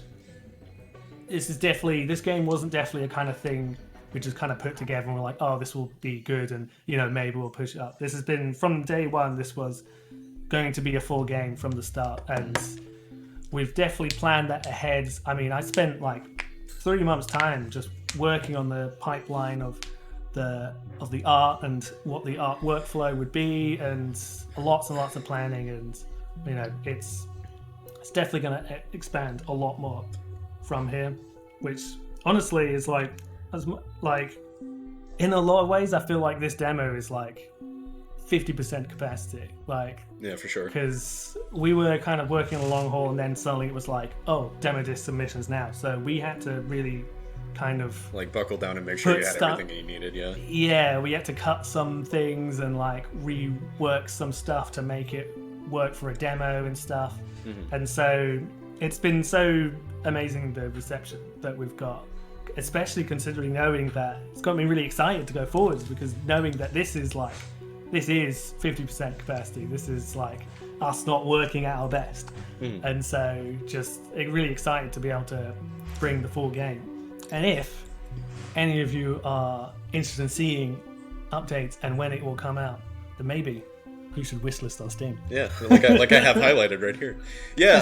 This game wasn't definitely a kind of thing we just kind of put together and we're like, oh, this will be good and, you know, maybe we'll push it up. This has been, from day one, this was going to be a full game from the start, and we've definitely planned that ahead. I mean, I spent like 3 months' time just working on the pipeline of the art and what the art workflow would be, and lots and lots of planning, and, you know, it's definitely going to expand a lot more from here, which honestly is like in a lot of ways I feel like this demo is like 50% capacity, like, Yeah, for sure. because we were kind of working a long haul and then suddenly it was like, oh, demo disc submissions now, so we had to really kind of Like buckle down and make sure you had stuff- everything you needed. Yeah. yeah, we had to cut some things and like rework some stuff to make it work for a demo and stuff. And so it's been so amazing, the reception that we've got, especially considering knowing that it's got me really excited to go forwards, because knowing that this is 50% capacity, this is like us not working at our best. And so just really excited to be able to bring the full game. And if any of you are interested in seeing updates and when it will come out, then maybe you should wishlist on Steam. Yeah, like I have highlighted right here. Yeah,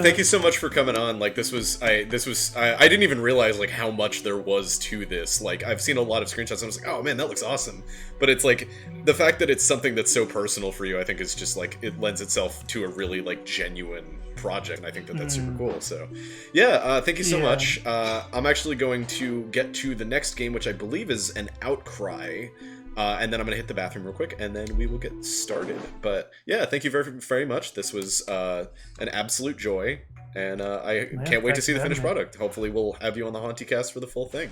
thank you so much for coming on. Like I didn't even realize like how much there was to this. Like I've seen a lot of screenshots and I was like, oh man, that looks awesome. But it's like the fact that it's something that's so personal for you, I think is just like it lends itself to a really like genuine project. And I think that that's super cool. So yeah, thank you so much. I'm actually going to get to the next game, which I believe is an Outcry. And then I'm going to hit the bathroom real quick, and then we will get started. But yeah, thank you very, very much. This was an absolute joy, and I can't wait to see the finished product. Hopefully we'll have you on the HAUNTYCAST for the full thing.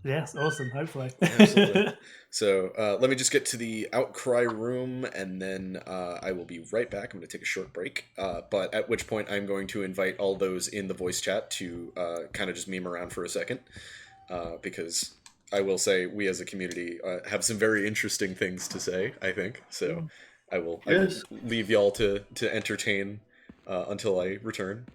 Yes, awesome, hopefully. Absolutely. So let me just get to the Outcry room, and then I will be right back. I'm going to take a short break, but at which point I'm going to invite all those in the voice chat to kind of just meme around for a second, because I will say we as a community have some very interesting things to say, I think. So I will leave y'all to entertain until I return,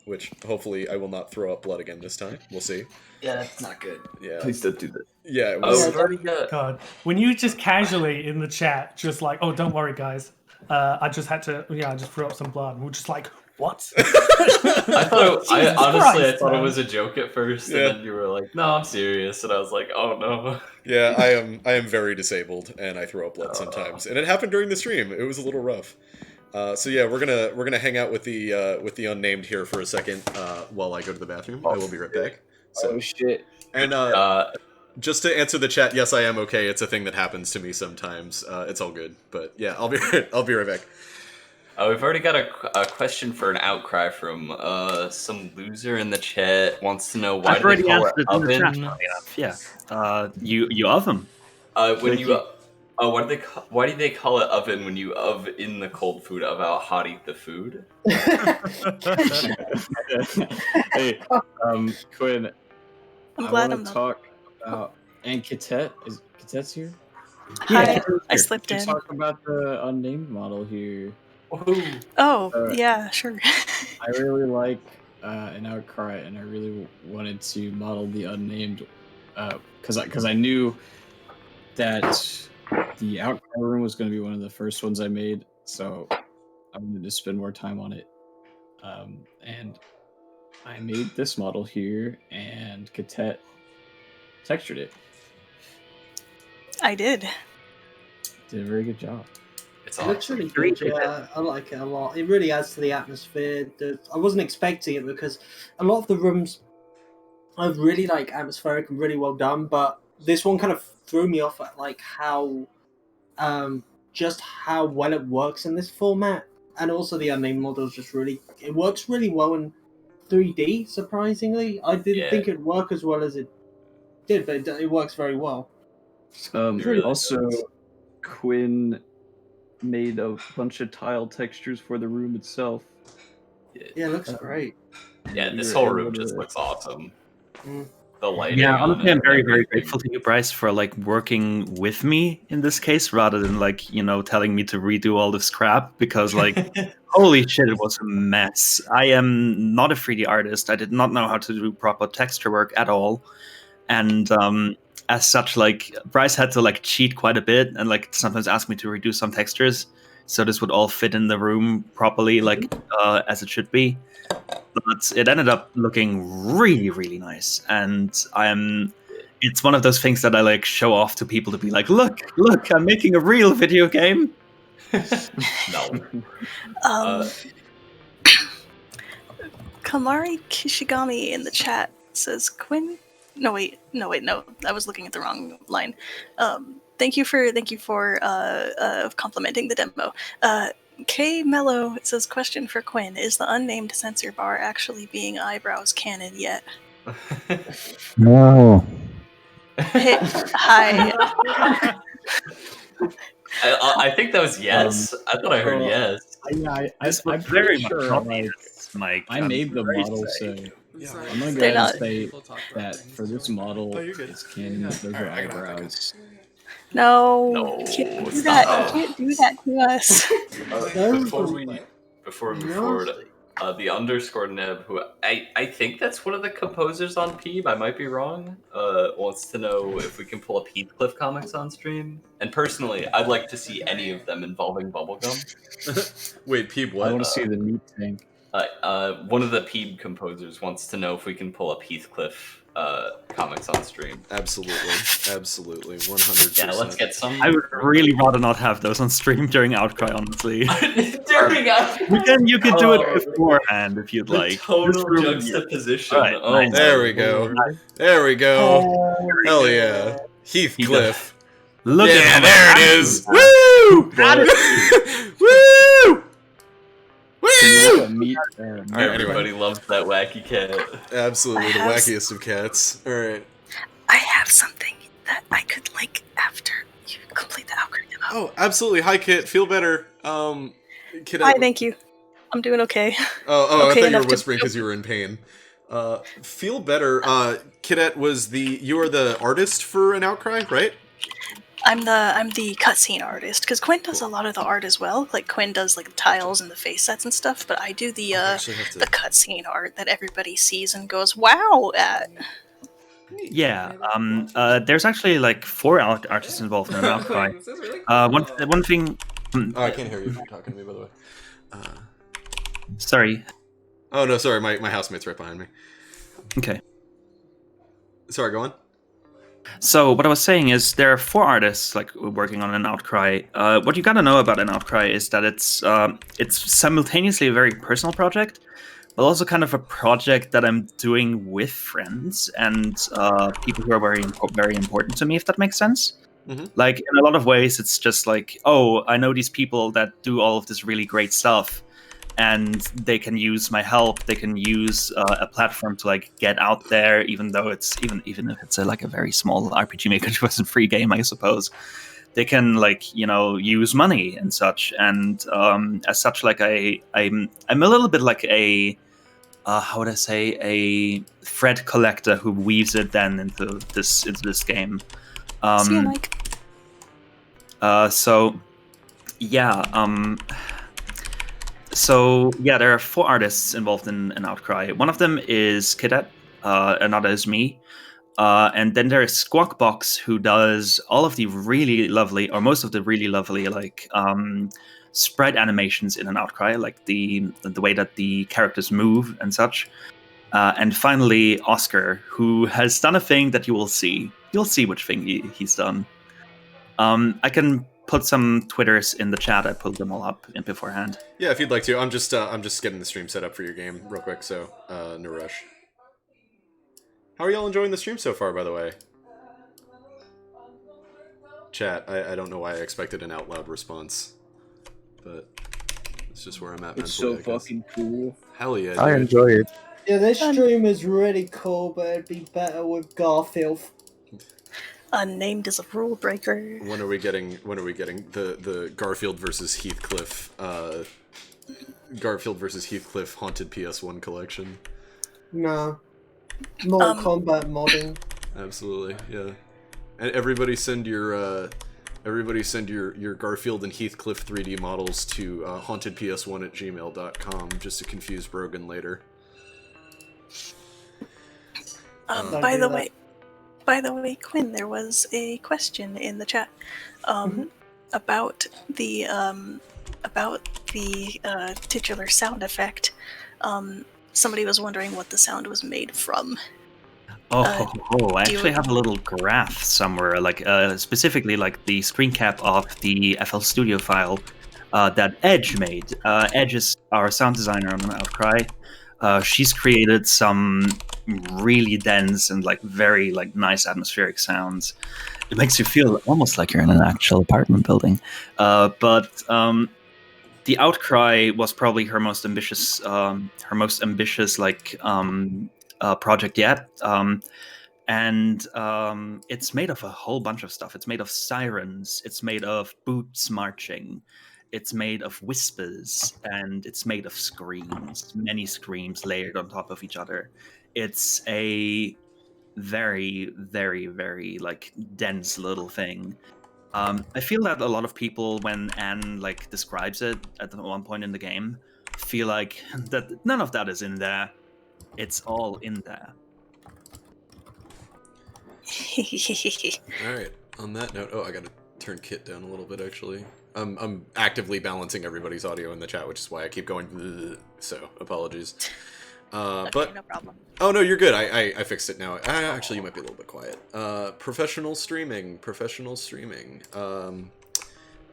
which hopefully I will not throw up blood again this time. We'll see. Yeah, that's not good. Yeah. Please don't do that. Yeah. Oh, we've already got... God, when you just casually in the chat, just like, oh, don't worry, guys. I just had to, I just threw up some blood. And we're just like, what? I honestly thought man. it was a joke at first, Yeah. and then you were like, "No, I'm serious," and I was like, "Oh no." Yeah, I am very disabled, and I throw up blood sometimes, and it happened during the stream. It was a little rough. So yeah, we're gonna hang out with the unnamed here for a second while I go to the bathroom. I will be right back. So, Oh shit! And just to answer the chat, yes, I am okay. It's a thing that happens to me sometimes. It's all good, but yeah, I'll be right back. We've already got a question for an Outcry from some loser in the chat. Wants to know why I've do they already call it answered in the chat. oven? funny enough. Yeah. You oven. When you Oh, why do they call it oven when you in the cold food about hot eat the food? Hey, Quinn, I'm I glad want I'm to not. talk about, and Katet, is Katet's here? Hi, I slipped We in. talk about the unnamed model here. Oh, Uh, yeah, sure. I really like an Outcry, and I really wanted to model the unnamed, because I knew that the Outcry room was going to be one of the first ones I made, so I wanted to spend more time on it. And I made this model here, and Katet textured it. I did. Did a very good job. It's It looks really good. Yeah, I like it a lot. It really adds to the atmosphere. I wasn't expecting it because a lot of the rooms are really like atmospheric and really well done, but this one kind of threw me off at like how just how well it works in this format, and also the unnamed model is just really, it works really well in 3D. Surprisingly, I didn't think it'd work as well as it did, but it works very well. Also, Quinn made a bunch of tile textures for the room itself. Yeah, it looks great. Yeah, this whole room just looks awesome. The lighting. Yeah, on honestly, it, I'm very, very everything. grateful to you, Bryce, for like working with me in this case, rather than like telling me to redo all this crap. Because like, holy shit, it was a mess. I am not a 3D artist. I did not know how to do proper texture work at all, and as such, like Bryce had to like cheat quite a bit and like sometimes ask me to redo some textures so this would all fit in the room properly, like as it should be. But it ended up looking really, really nice, and it's one of those things that I like show off to people to be like, look, I'm making a real video game. No. Kamari Kishigami in the chat says Quinn. No, I was looking at the wrong line. Thank you for complimenting the demo. K Mello says, question for Quinn: is the unnamed censor bar actually being eyebrows canon yet? No. Hey, hi. I think that was yes. I thought I heard yes. I'm very sure. Mike, I made the model, so I'm gonna go ahead and say that for this model, it's canon. Those are eyebrows. No, you can't do that. You can't do that to us. Before we move forward, the underscore Neb, who I think that's one of the composers on Peeb, I might be wrong, wants to know if we can pull up Heathcliff comics on stream. And personally, I'd like to see any of them involving bubblegum. Wait, Peeb what? I want to see the meat tank. One of the Peeb composers wants to know if we can pull up Heathcliff comics on stream. Absolutely, 100%. Yeah, let's get some. I would really rather not have those on stream during Outcry, honestly. During Outcry? You could do it beforehand if you'd like. Total juxtaposition. Right, nice. There we go. There we go. Hell yeah. Heathcliff. Look at there it is. Woo! Woo! Meat, Everybody loves that wacky cat. Absolutely, the wackiest of cats. All right. I have something that I could like after you complete the Outcry demo. Oh, absolutely. Hi, Kit. Feel better. Kit. Hi, thank you. I'm doing okay. Oh, okay, I thought you were whispering because you were in pain. Feel better. Kidette you are the artist for an Outcry, right? I'm the cutscene artist because Quinn does a lot of the art as well. Like Quinn does like the tiles and the face sets and stuff, but I do the cutscene art that everybody sees and goes wow at. Yeah, there's actually like 4 artists involved in an Outcry. One thing. I can't hear you if you're talking to me, by the way. Sorry. Oh no, sorry. My housemate's right behind me. Okay. Sorry, go on. So what I was saying is there are 4 artists like working on an Outcry. What you gotta know about an Outcry is that it's simultaneously a very personal project, but also kind of a project that I'm doing with friends and people who are very important to me, if that makes sense. Mm-hmm. Like in a lot of ways, it's just like, oh, I know these people that do all of this really great stuff, and they can use my help. They can use a platform to like get out there, even though it's even if it's like a very small RPG Maker 2 free game, I suppose. they can like use money and such. And as such, like I'm a little bit like a how would I say, a thread collector who weaves it then into this game. See you, Mike. So yeah. So yeah, there are 4 artists involved in Outcry. One of them is Kidet, another is me, and then there is Squawkbox, who does all of the really lovely, or most of the really lovely, like sprite animations in an Outcry, like the way that the characters move and such. And finally, Oscar, who has done a thing that you will see. You'll see which thing he's done. I can put some Twitters in the chat. I pulled them all up in beforehand. Yeah, if you'd like to. I'm just getting the stream set up for your game real quick, so no rush. How are y'all enjoying the stream so far, by the way? Chat, I don't know why I expected an out loud response, but it's just where I'm at. It's so fucking cool. Hell yeah, dude. I enjoy it. Yeah, this stream is really cool, but it'd be better with Garfield. Unnamed is a rule breaker. When are we getting the Garfield versus Heathcliff haunted PS1 collection? No. Mortal Kombat modding. Absolutely, yeah. And everybody send your Garfield and Heathcliff 3D models to hauntedps1@gmail.com just to confuse Brogan later. By the way, Quinn, there was a question in the chat about the titular sound effect. Somebody was wondering what the sound was made from. I actually have a little graph somewhere, like specifically like the screen cap of the FL Studio file that Edge made. Edge is our sound designer on Outcry. She's created some really dense and like very like nice atmospheric sounds. It makes you feel almost like you're in an actual apartment building. But the Outcry was probably her most ambitious like project yet. And it's made of a whole bunch of stuff. It's made of sirens. It's made of boots marching. It's made of whispers, and it's made of screams. Many screams layered on top of each other. It's a very, very, very like dense little thing. I feel that a lot of people, when Anne like describes it at one point in the game, feel like that none of that is in there. It's all in there. All right. On that note, I gotta turn Kit down a little bit. Actually, I'm actively balancing everybody's audio in the chat, which is why I keep going. So apologies. Okay, But no problem. oh no, you're good. I fixed it now. Actually, you might be a little bit quiet. Professional streaming.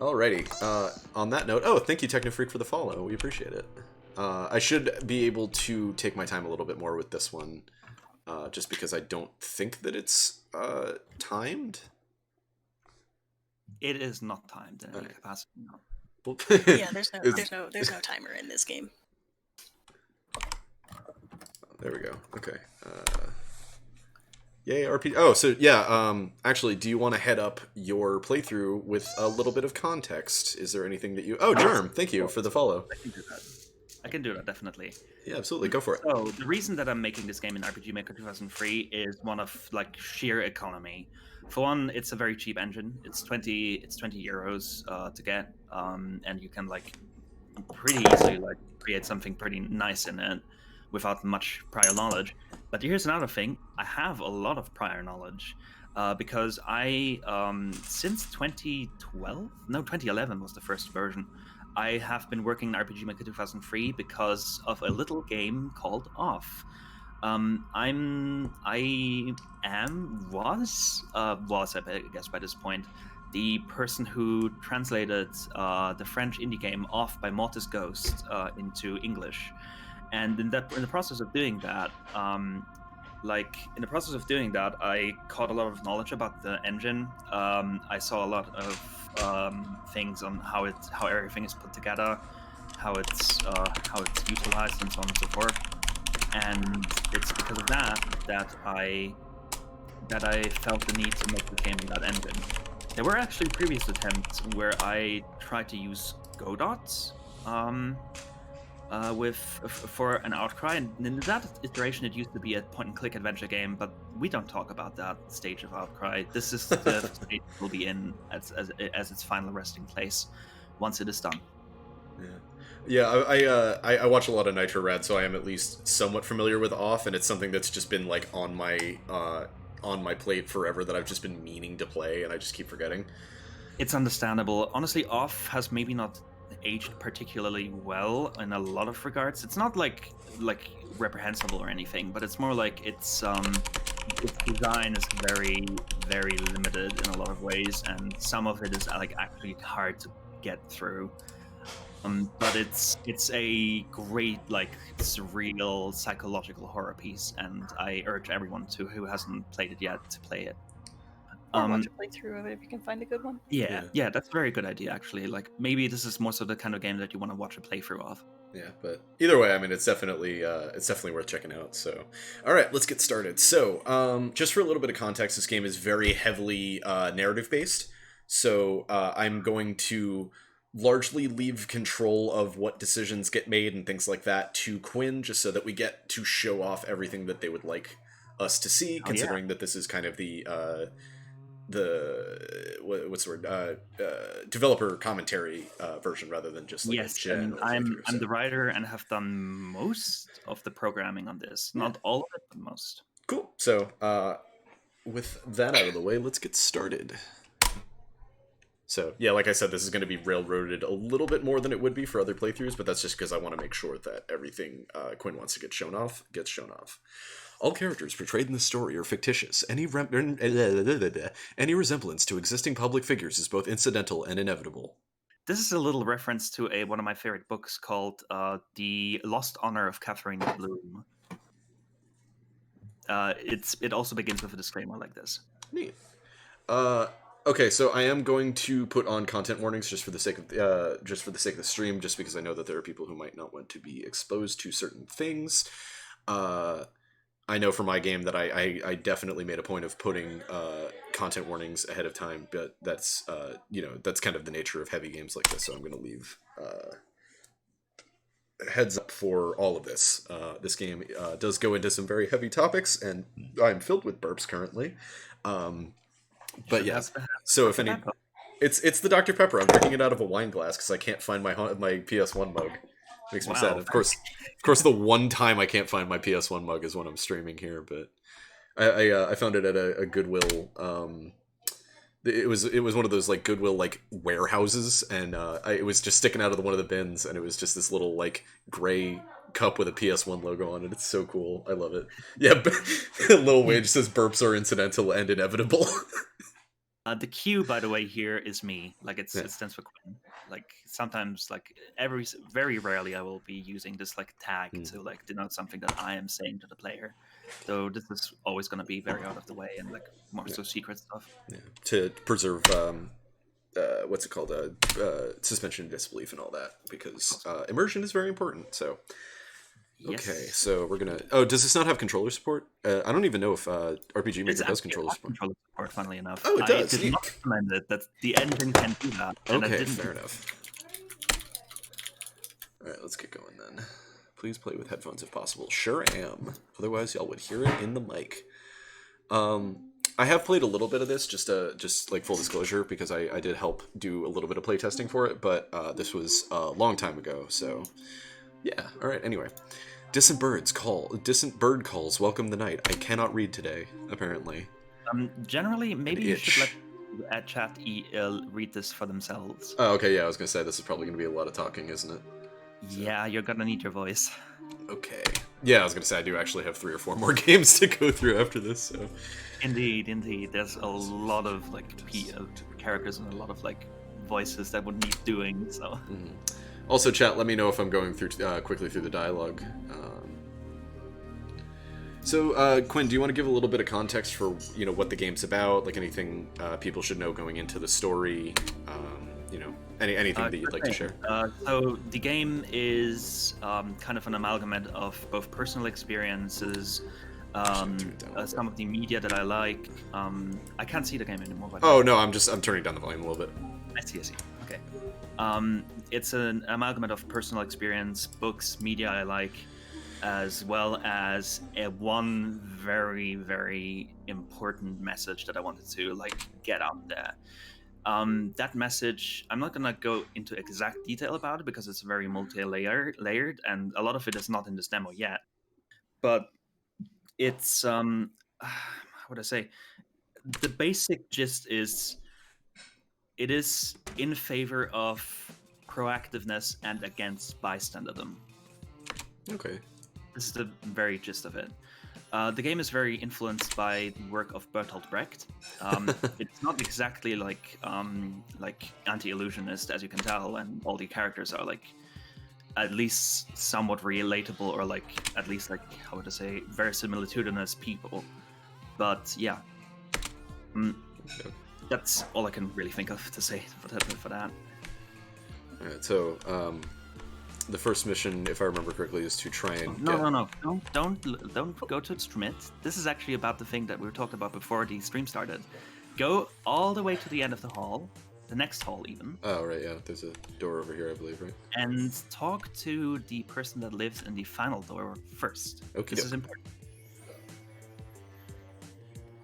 Alrighty. On that note, thank you, Technofreak, for the follow. We appreciate it. I should be able to take my time a little bit more with this one, just because I don't think that it's timed. It is not timed in any capacity. No. Yeah, there's no timer in this game. There we go. Okay. Yay, RP. Oh, so yeah, actually, do you want to head up your playthrough with a little bit of context? Is there anything that you... Oh, Germ, thank you for the follow. I can do that, definitely. Yeah, absolutely. Go for it. So, the reason that I'm making this game in RPG Maker 2003 is one of, like, sheer economy. For one, it's a very cheap engine. It's 20 euros to get, and you can, like, pretty easily, like, create something pretty nice in it without much prior knowledge. But here's another thing. I have a lot of prior knowledge because I, since 2011 was the first version, I have been working in RPG Maker 2003 because of a little game called Off. I guess by this point, the person who translated the French indie game Off by Mortis Ghost into English. And in the process of doing that, I caught a lot of knowledge about the engine. I saw a lot of things on how everything is put together, how it's utilized, and so on and so forth. And it's because of that I felt the need to make the game in that engine. There were actually previous attempts where I tried to use Godots for an Outcry, and in that iteration it used to be a point-and-click adventure game, but we don't talk about that stage of Outcry. This is the stage it will be in as its final resting place once it is done. Yeah, I watch a lot of Nitro Rad, so I am at least somewhat familiar with Off, and it's something that's just been like on my plate forever that I've just been meaning to play, and I just keep forgetting. It's understandable. Honestly, Off has maybe not aged particularly well in a lot of regards. It's not like reprehensible or anything, but it's more like its design is very, very limited in a lot of ways, and some of it is like actually hard to get through. But it's a great, like, surreal psychological horror piece, and I urge everyone who hasn't played it yet to play it. Or watch a playthrough of it if you can find a good one. Yeah, that's a very good idea, actually. Like, maybe this is more so the kind of game that you want to watch a playthrough of. Yeah, but either way, I mean, it's definitely worth checking out. So, all right, let's get started. So, just for a little bit of context, this game is very heavily narrative based. So, I'm going to largely leave control of what decisions get made and things like that to Quinn, just so that we get to show off everything that they would like us to see, considering that this is kind of the developer commentary version rather than just like yes, and I'm the writer and have done most of the programming on this. Not all of it, but most. Cool. So with that out of the way, let's get started. So yeah, like I said, this is going to be railroaded a little bit more than it would be for other playthroughs, but that's just because I want to make sure that everything Quinn wants to get shown off gets shown off. All characters portrayed in the story are fictitious. Any resemblance to existing public figures is both incidental and inevitable. This is a little reference to one of my favorite books called The Lost Honor of Catherine Bloom. It also begins with a disclaimer like this. Neat. Okay, so I am going to put on content warnings just for the sake of the stream, just because I know that there are people who might not want to be exposed to certain things. I know for my game that I definitely made a point of putting content warnings ahead of time, but that's that's kind of the nature of heavy games like this, so I'm going to leave heads up for all of this. This game does go into some very heavy topics, and I'm filled with burps currently. But yeah, so if any, it's the Dr. Pepper. I'm drinking it out of a wine glass because I can't find my PS1 mug. Makes me sad. Of course, the one time I can't find my PS1 mug is when I'm streaming here. But I found it at a Goodwill. It was one of those like Goodwill like warehouses, and it was just sticking out of one of the bins, and it was just this little like gray cup with a PS1 logo on it. It's so cool. I love it. Yeah, Lil Wage says burps are incidental and inevitable. The Q, by the way, here is me. Like it stands for Quinn. Like sometimes, like very rarely, I will be using this like tag to like denote something that I am saying to the player. So this is always going to be very out of the way and like more so secret stuff. Yeah. To preserve what's it called? Suspension of disbelief and all that, because immersion is very important. So. Yes. Okay, so we're gonna. Oh, does this not have controller support? I don't even know if RPG Maker does controller support. Controller support, funnily enough. Oh, it does. I did not recommend it. That the engine can do that. And okay, fair enough. All right, let's get going then. Please play with headphones if possible. Sure am. Otherwise, y'all would hear it in the mic. I have played a little bit of this, just like full disclosure, because I did help do a little bit of playtesting for it, but this was a long time ago, so yeah. All right. Anyway. Distant bird calls welcome the night. I cannot read today, apparently. Generally, maybe you should let chat read this for themselves. Oh, okay, yeah, I was gonna say this is probably gonna be a lot of talking, isn't it? So. Yeah, you're gonna need your voice. Okay. Yeah, I was gonna say I do actually have 3 or 4 more games to go through after this, so. Indeed. There's a lot of like characters and a lot of like voices that would need doing, so. Mm-hmm. Also, chat, let me know if I'm going through quickly through the dialogue. So, Quinn, do you want to give a little bit of context for what the game's about, like anything people should know going into the story? Anything that you'd like to share? So the game is kind of an amalgamate of both personal experiences, some of the media that I like. I can't see the game anymore. Oh no, I'm turning down the volume a little bit. I see. Okay. It's an amalgamate of personal experience, books, media I like, as well as one very, very important message that I wanted to get out there. That message, I'm not gonna go into exact detail about it because it's very multi-layered, and a lot of it is not in this demo yet. But it's how would I say? The basic gist is it is in favor of proactiveness and against bystanderdom. Okay. This is the very gist of it. The game is very influenced by the work of Bertolt Brecht. It's not exactly like anti-illusionist, as you can tell, and all the characters are at least somewhat relatable, or at least how would I say, verisimilitudinous people. But yeah, that's all I can really think of to say for that. All right, so the first mission, if I remember correctly, is to try and No. Don't go to extreme. This is actually about the thing that we were talking about before the stream started. Go all the way to the end of the hall, the next hall even. Oh, right, yeah. There's a door over here, I believe, right? And talk to the person that lives in the final door first. Okay. This is important.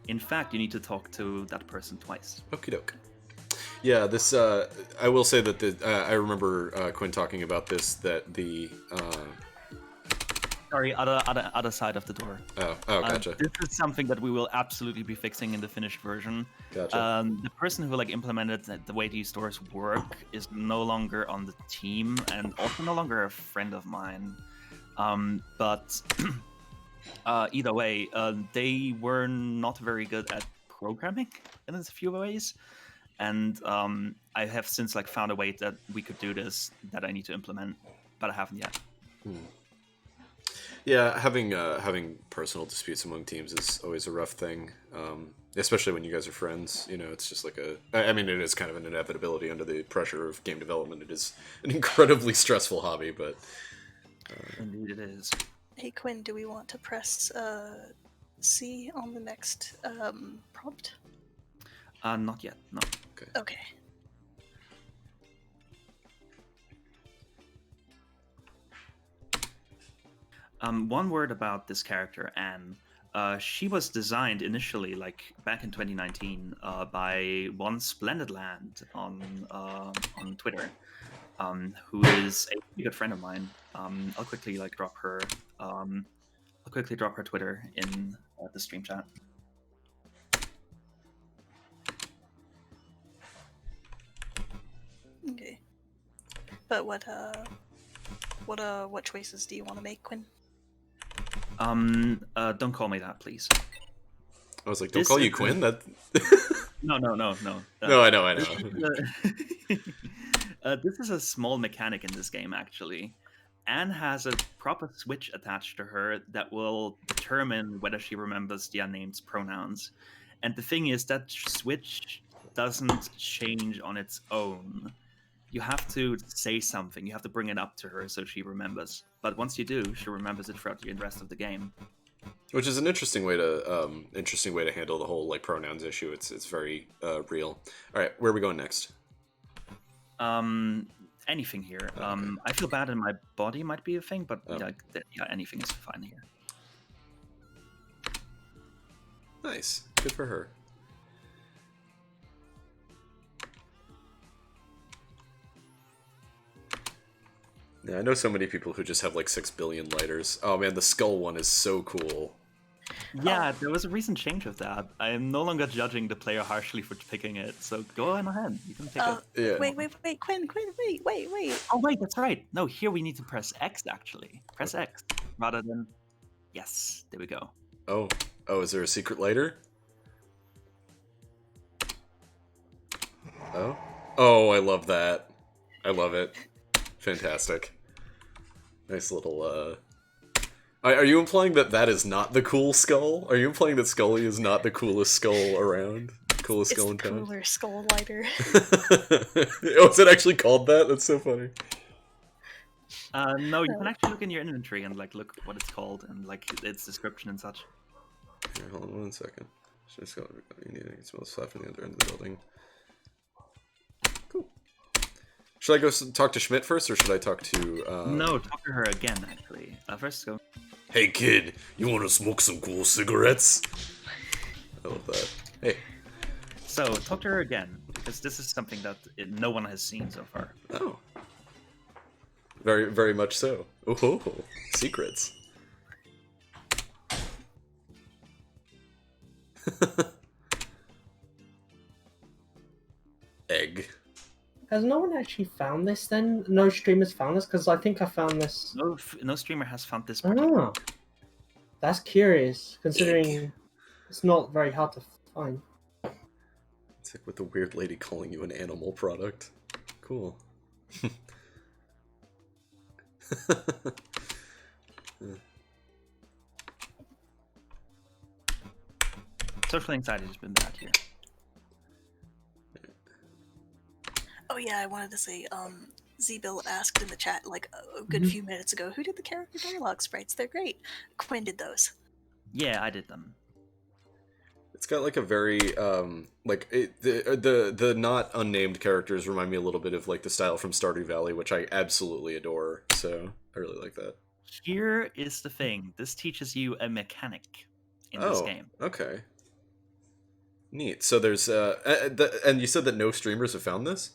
In fact, you need to talk to that person twice. Okie doke. Yeah, this, I will say that I remember Quinn talking about this, that the... Sorry, other side of the door. Oh, gotcha. This is something that we will absolutely be fixing in the finished version. Gotcha. The person who implemented the way these doors work is no longer on the team, and also no longer a friend of mine. But either way, they were not very good at programming in a few ways. And I have since found a way that we could do this that I need to implement, but I haven't yet. Yeah, having personal disputes among teams is always a rough thing, especially when you guys are friends. You know, it's just I mean, it is kind of an inevitability under the pressure of game development. It is an incredibly stressful hobby, but... Indeed it is. Hey Quinn, do we want to press C on the next prompt? Not yet, no. Okay. One word about this character, Anne. She was designed initially, back in 2019, by one Splendid Land on Twitter, who is a pretty good friend of mine. I'll quickly drop her. I'll quickly drop her Twitter in the stream chat. Okay. But what choices do you want to make, Quinn? Don't call me that, please. I was like, don't call you Quinn? That... No. No, I know. This is a small mechanic in this game, actually. Anne has a proper switch attached to her that will determine whether she remembers the unnamed pronouns. And the thing is, that switch doesn't change on its own. You have to say something. You have to bring it up to her so she remembers. But once you do, she remembers it throughout the rest of the game. Which is an interesting way to handle the whole pronouns issue. It's very real. All right, where are we going next? Anything here. I feel bad in my body might be a thing, but anything is fine here. Nice, good for her. Yeah, I know so many people who just have 6 billion lighters. Oh man, the skull one is so cool. Yeah, there was a recent change of that. I am no longer judging the player harshly for picking it, so go on ahead. You can pick it. Yeah. Wait, Quinn, wait. Oh wait, that's right. No, here we need to press X actually. Press X rather than... Yes, there we go. Oh, is there a secret lighter? Oh, I love that. I love it. Fantastic. Nice little, Are you implying that is not the cool skull? Are you implying that Scully is not the coolest skull around? Coolest skull in town? It's the cooler skull lighter. Oh, is it actually called that? That's so funny. No, you can actually look in your inventory and look what it's called and its description and such. Here, hold on 1 second. Just go. You need to smell slap from the other end of the building. Cool. Should I go talk to Schmidt first, or should I talk to? No, talk to her again. Actually, first go. Hey kid, you want to smoke some cool cigarettes? I love that. Hey. So talk to her again, because this is something that no one has seen so far. Oh. Very, very much so. Oh, secrets. Egg. Has no one actually found this then? No streamers found this? Because I think I found this. No streamer has found this. Oh, that's curious, considering it's not very hard to find. It's like with the weird lady calling you an animal product. Cool. Social anxiety has been bad here. Oh yeah, I wanted to say, Z-Bill asked in the chat like a good few minutes ago, who did the character dialogue sprites? They're great. Quinn did those. Yeah, I did them. It's got like a very the not unnamed characters remind me a little bit of like the style from Stardew Valley, which I absolutely adore. So I really like that. Here is the thing. This teaches you a mechanic in this game. Okay. Neat. So there's and you said that no streamers have found this?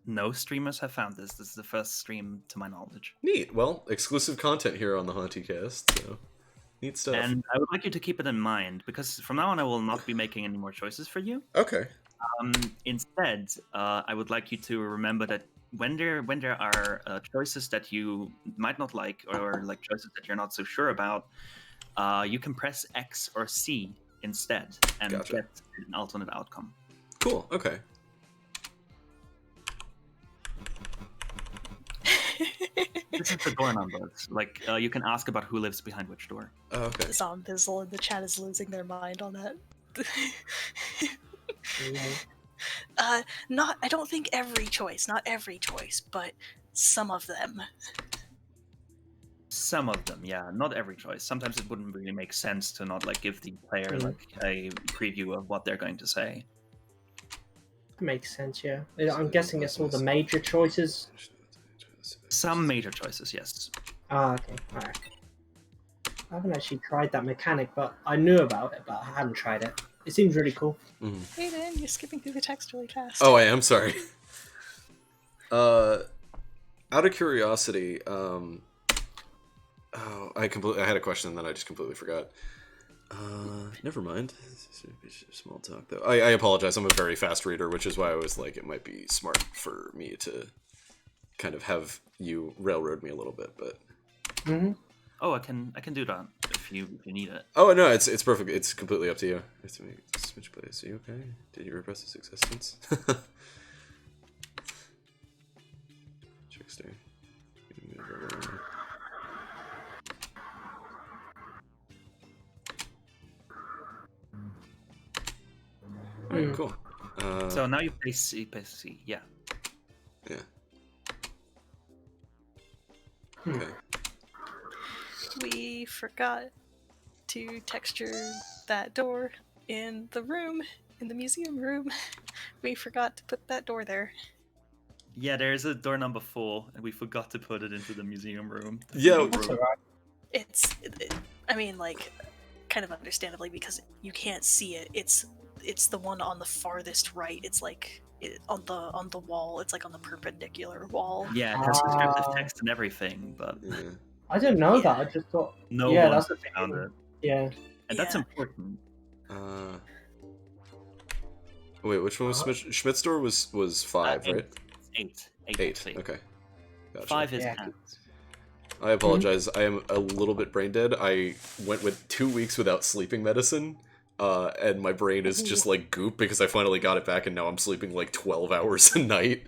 No streamers have found this. This is the first stream to my knowledge. Neat. Well, exclusive content here on the HAUNTYCAST, so neat stuff. And I would like you to keep it in mind, because from now on I will not be making any more choices for you. Okay. Instead, I would like you to remember that when there are choices that you might not like, or like choices that you're not so sure about, you can press X or C instead and get an alternate outcome. Cool. Okay. This is the door numbers. Like, you can ask about who lives behind which door. Oh, okay. Zombizzle in the chat is losing their mind on that. I don't think not every choice, but some of them. Some of them, yeah, not every choice. Sometimes it wouldn't really make sense to not like give the player like a preview of what they're going to say. Makes sense, yeah. I'm guessing it's all the major choices. Some major choices, yes. Ah, okay, alright. I haven't actually tried that mechanic, but I knew about it, but I hadn't tried it. It seems really cool. Aiden, you're skipping through the text really fast. Oh, I am sorry. Out of curiosity, I had a question and then I just completely forgot. Never mind. Small talk though. I apologize. I'm a very fast reader, which is why I was like, it might be smart for me to kind of have you railroad me a little bit, but. Oh, I can do that if you need it. Oh no, it's perfect. It's completely up to you. I have to make switch place. Are you okay? Did you repress its existence? Trickster. Alright, cool. So now you place C, yeah. Yeah. Okay. We forgot to texture that door in the room, in the museum room. We forgot to put that door there. Yeah, there's a door number 4, and we forgot to put it into the museum room. It's, I mean, like, kind of understandably, because you can't see it. It's the one on the farthest right. It's like on the wall. It's like on the perpendicular wall. Yeah, it has descriptive text and everything, but I didn't know that. I just thought no one that's found it. Yeah, and that's important. Wait, which one was Schmidt's door? Was 5, right? 8. 8. Okay. Gotcha. 5 is 10. I apologize. I am a little bit brain dead. I went with 2 weeks without sleeping medicine, and my brain is just like goop because I finally got it back, and now I'm sleeping like 12 hours a night.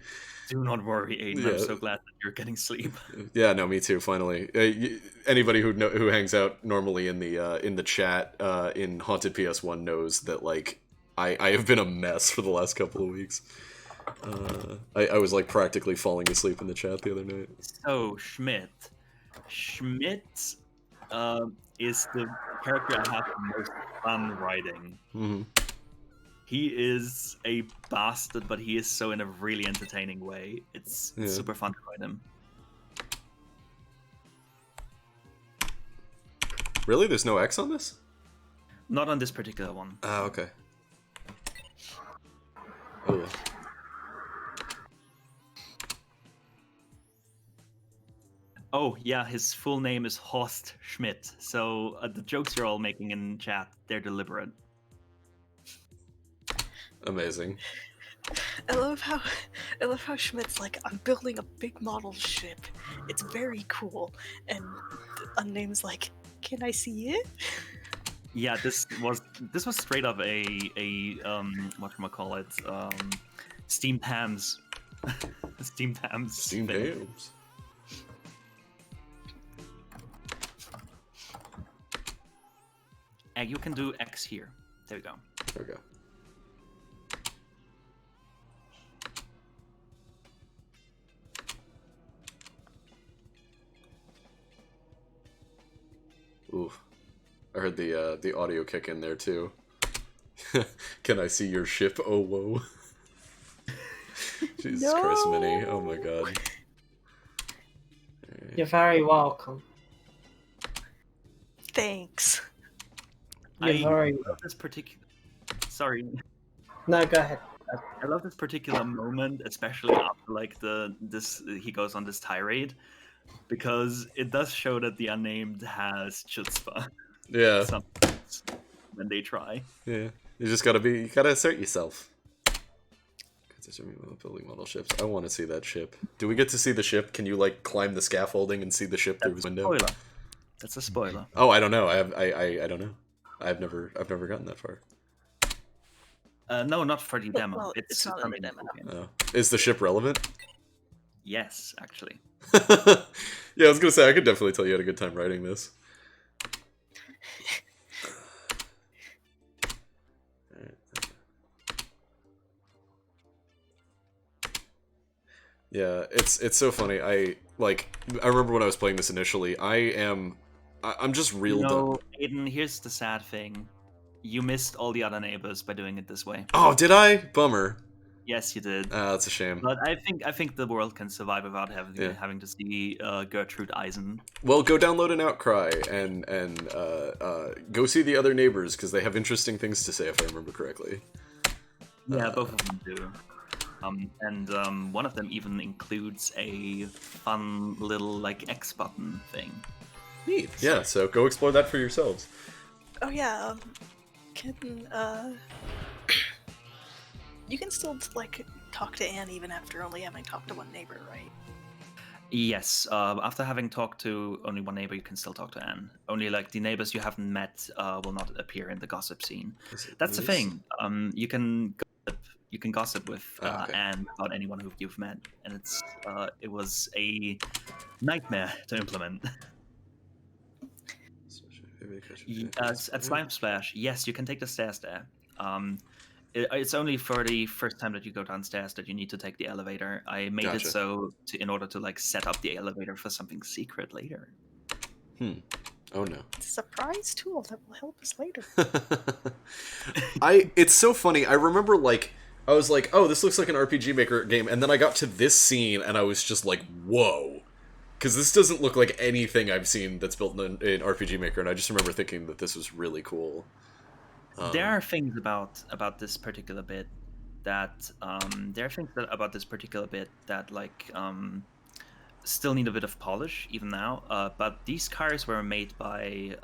Do not worry, Aiden. Yeah. I'm so glad that you're getting sleep. Yeah, no, me too. Finally, anybody who hangs out normally in the chat in Haunted PS1 knows that like I have been a mess for the last couple of weeks. I was like practically falling asleep in the chat the other night. So Schmidt is the character I have the most fun writing. Mm-hmm. He is a bastard, but he is so in a really entertaining way. It's super fun to write him. Really? There's no X on this? Not on this particular one. Ah, okay. Ooh. Oh, yeah, his full name is Horst Schmidt. So the jokes you're all making in chat, they're deliberate. Amazing. I love how Schmidt's like, I'm building a big model ship. It's very cool. And Unname's like, can I see it? Yeah, this was straight up a whatchamacallit, Steamed Hams. Steamed Hams. Steamed Hams. You can do X here. There we go. There we go. Ooh, I heard the audio kick in there too. Can I see your ship? Oh whoa! Jesus Christ, Minnie! Oh my God! You're very welcome. Thanks. You're very. Love this particular. Sorry. No, go ahead. I love this particular moment, especially after like he goes on this tirade, because it does show that the Unnamed has chutzpah. Yeah. Sometimes when they try. Yeah. You gotta assert yourself. Building model ships. I want to see that ship. Do we get to see the ship? Can you like climb the scaffolding and see the ship through his window? Spoiler. That's a spoiler. Oh, I don't know. I don't know. I've never gotten that far. No, not for the demo. Well, it's not in the demo. Oh. Is the ship relevant? Yes, actually. Yeah, I was gonna say I could definitely tell you had a good time writing this. Yeah, it's so funny. I remember when I was playing this initially. I'm just real dumb. Aiden, here's the sad thing. You missed all the other neighbors by doing it this way. Oh, did I? Bummer. Yes, you did. That's a shame. But I think the world can survive without having to see Gertrude Eisen. Well, go download an Outcry and go see the other neighbors because they have interesting things to say if I remember correctly. Yeah, both of them do. And one of them even includes a fun little like X button thing. Neat. Yeah, so go explore that for yourselves. Oh yeah, you can still like talk to Anne even after only having talked to one neighbor, right? Yes. After having talked to only one neighbor, you can still talk to Anne. Only like the neighbors you haven't met will not appear in the gossip scene. That's the thing. You can gossip with Anne about anyone who you've met, and it was a nightmare to implement. At Slime Splash, yes, you can take the stairs there. It's only for the first time that you go downstairs that you need to take the elevator. I made it so in order to like set up the elevator for something secret later. Oh no. It's a surprise tool that will help us later. It's so funny. I remember I was like, oh, this looks like an RPG Maker game, and then I got to this scene and I was just like, whoa. Because this doesn't look like anything I've seen that's built in RPG Maker, and I just remember thinking that this was really cool. There are things about this particular bit that like still need a bit of polish even now. But these cars were made by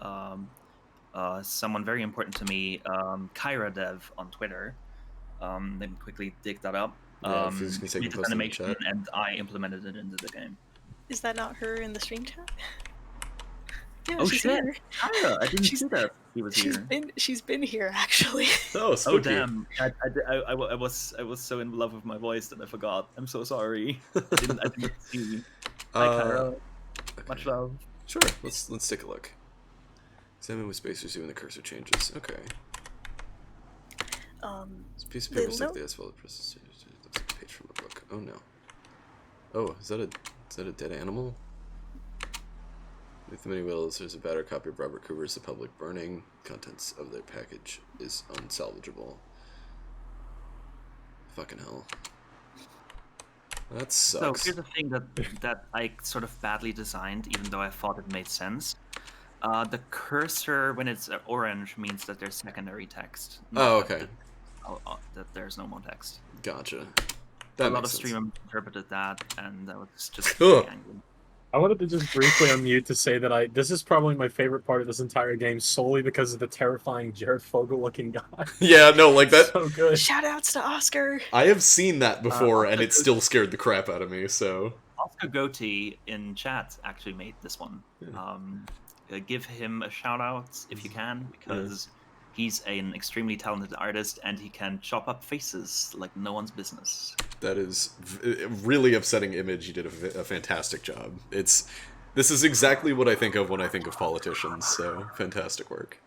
someone very important to me, Kyra Dev on Twitter. Let me quickly dig that up. Made this animation, and I implemented it into the game. Is that not her in the stream chat? Yeah, oh she's shit! here. Kyra, I didn't see that he was here. She's been here actually. Oh, spooky. Oh damn! I was so in love with my voice that I forgot. I'm so sorry. I didn't see. Hi Kyra. Okay. Much love. Sure. Let's take a look. Examine with spacers when the cursor changes. Okay. This piece of paper is like the asphalt process. That's a page from a book. Oh no. Oh, is that a dead animal? With the many wills, there's a battered copy of Robert Cooper's The Public Burning. Contents of their package is unsalvageable. Fucking hell. That sucks. So here's the thing that I sort of badly designed, even though I thought it made sense. The cursor, when it's orange, means that there's secondary text. Oh, okay. That there's no more text. Gotcha. A lot of streamers interpreted that, and that was just Ugh. angry. I wanted to just briefly unmute to say that this is probably my favorite part of this entire game, solely because of the terrifying Jared Fogle-looking guy. Yeah, no, like that. So good. Shoutouts to Oscar. I have seen that before, and it still scared the crap out of me. So Oscar Goatee in chat actually made this one. Give him a shout out if you can, because he's an extremely talented artist and he can chop up faces like no one's business. That is a really upsetting image. You did a fantastic job. This is exactly what I think of when I think of politicians, so fantastic work.